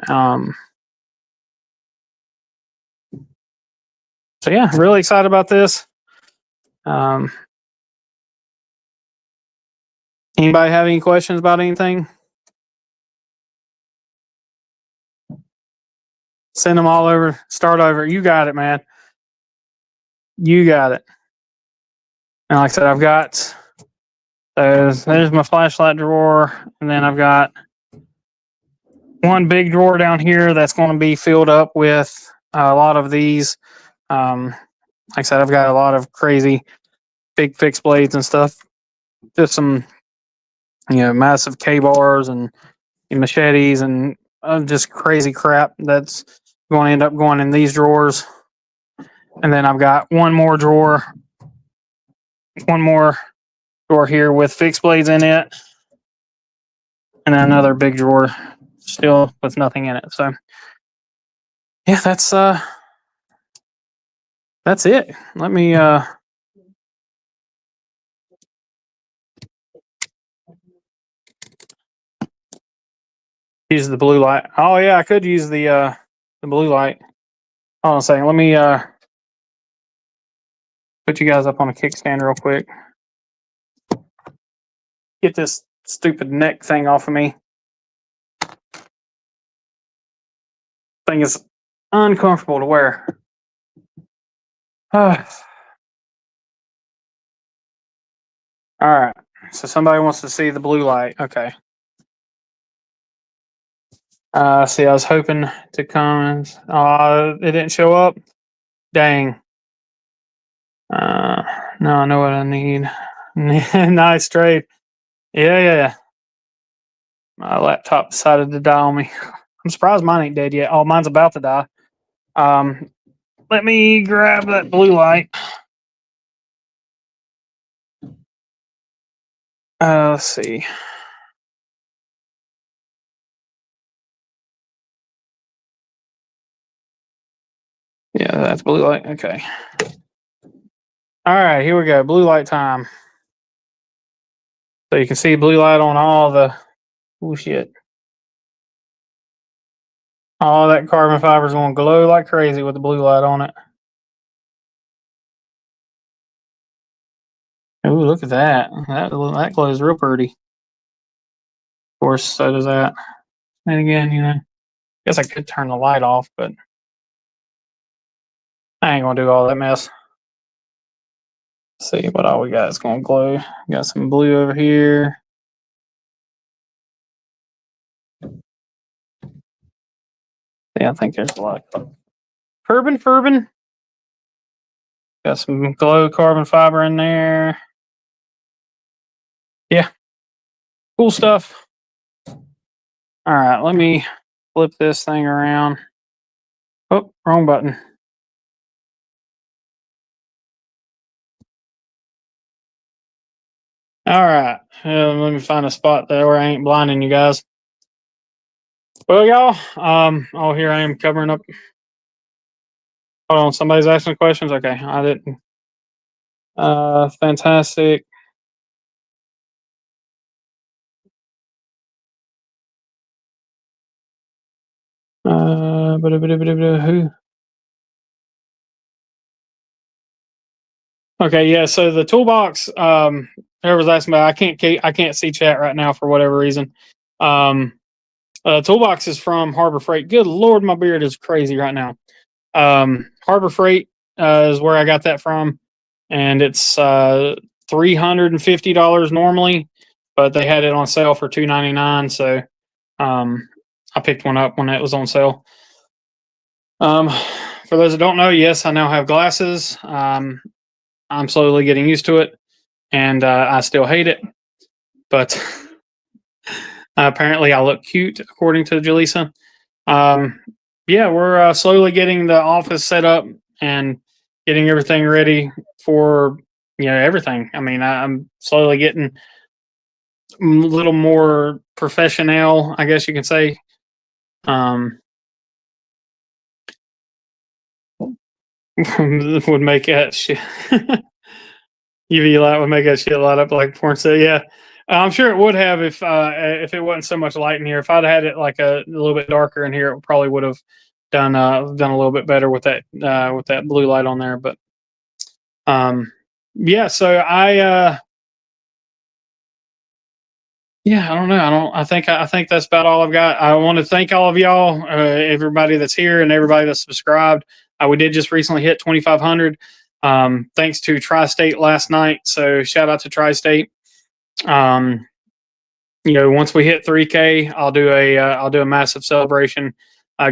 So yeah, really excited about this. Anybody have any questions about anything? Send them all over. Start over. You got it, man. You got it. And like I said, I've got there's my flashlight drawer, and then I've got one big drawer down here that's going to be filled up with a lot of these. Like I said, I've got a lot of crazy big fixed blades and stuff. Just some, massive K-bars and machetes and just crazy crap that's going to end up going in these drawers. And then I've got one more drawer here with fixed blades in it. and then another big drawer still with nothing in it. So yeah, that's it. Let me use the blue light. Oh yeah, I could use the blue light. Hold on a second. Let me put you guys up on a kickstand real quick. Get this stupid neck thing off of me. Thing is uncomfortable to wear. All right. So somebody wants to see the blue light. Okay. See, I was hoping to come. It didn't show up. Dang. No, I know what I need. Nice trade. Yeah. My laptop decided to die on me. I'm surprised mine ain't dead yet. Oh, mine's about to die. Let me grab that blue light. Let's see. Yeah, that's blue light. Okay. All right, here we go. Blue light time. So you can see blue light on all the. Oh shit! All that carbon fiber is going to glow like crazy with the blue light on it. Oh, look at that! That glows real pretty. Of course, so does that. And again, I guess I could turn the light off, but I ain't gonna do all that mess. Let's see what all we got. It's gonna glow. Got some blue over here. Yeah, I think there's a lot of Furbin. Got some glow carbon fiber in there. Yeah, cool stuff. All right, let me flip this thing around. Oh, wrong button. All right, let me find a spot there where I ain't blinding you guys. Well, y'all, oh, here I am covering up. Hold on, somebody's asking questions. Okay, I didn't. Fantastic. Who? Okay, yeah. So the toolbox, whoever's asking about, I can't see chat right now for whatever reason. Toolbox is from Harbor Freight. Good Lord, my beard is crazy right now. Harbor Freight is where I got that from, and it's $350 normally, but they had it on sale for $299. So I picked one up when it was on sale. For those that don't know, yes, I now have glasses. I'm slowly getting used to it, and I still hate it, but apparently I look cute according to Jaleesa. Yeah, we're slowly getting the office set up and getting everything ready for everything. I mean, I'm slowly getting a little more professional, I guess you can say. Would make that shit. UV light would make that shit light up like porn. So yeah, I'm sure it would have if it wasn't so much light in here. If I'd had it like a little bit darker in here, it probably would have done a little bit better with that blue light on there. But yeah. So I don't know. I think that's about all I've got. I want to thank all of y'all, everybody that's here and everybody that's subscribed. We did just recently hit 2,500. Thanks to Tri-State last night. So shout out to Tri-State. Once we hit 3K, I'll do a massive celebration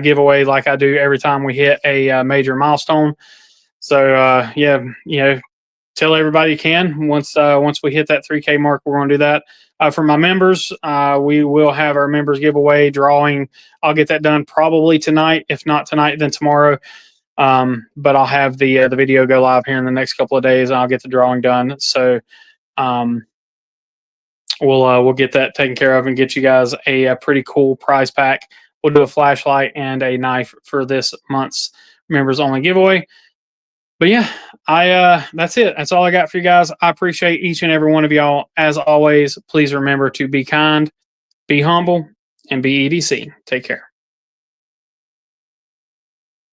giveaway like I do every time we hit a major milestone. So tell everybody you can. Once we hit that 3K mark, we're going to do that. For my members, we will have our members giveaway drawing. I'll get that done probably tonight. If not tonight, then tomorrow. But I'll have the video go live here in the next couple of days, and I'll get the drawing done. So, we'll get that taken care of and get you guys a pretty cool prize pack. We'll do a flashlight and a knife for this month's members only giveaway. But yeah, that's it. That's all I got for you guys. I appreciate each and every one of y'all. As always, please remember to be kind, be humble, and be EDC. Take care.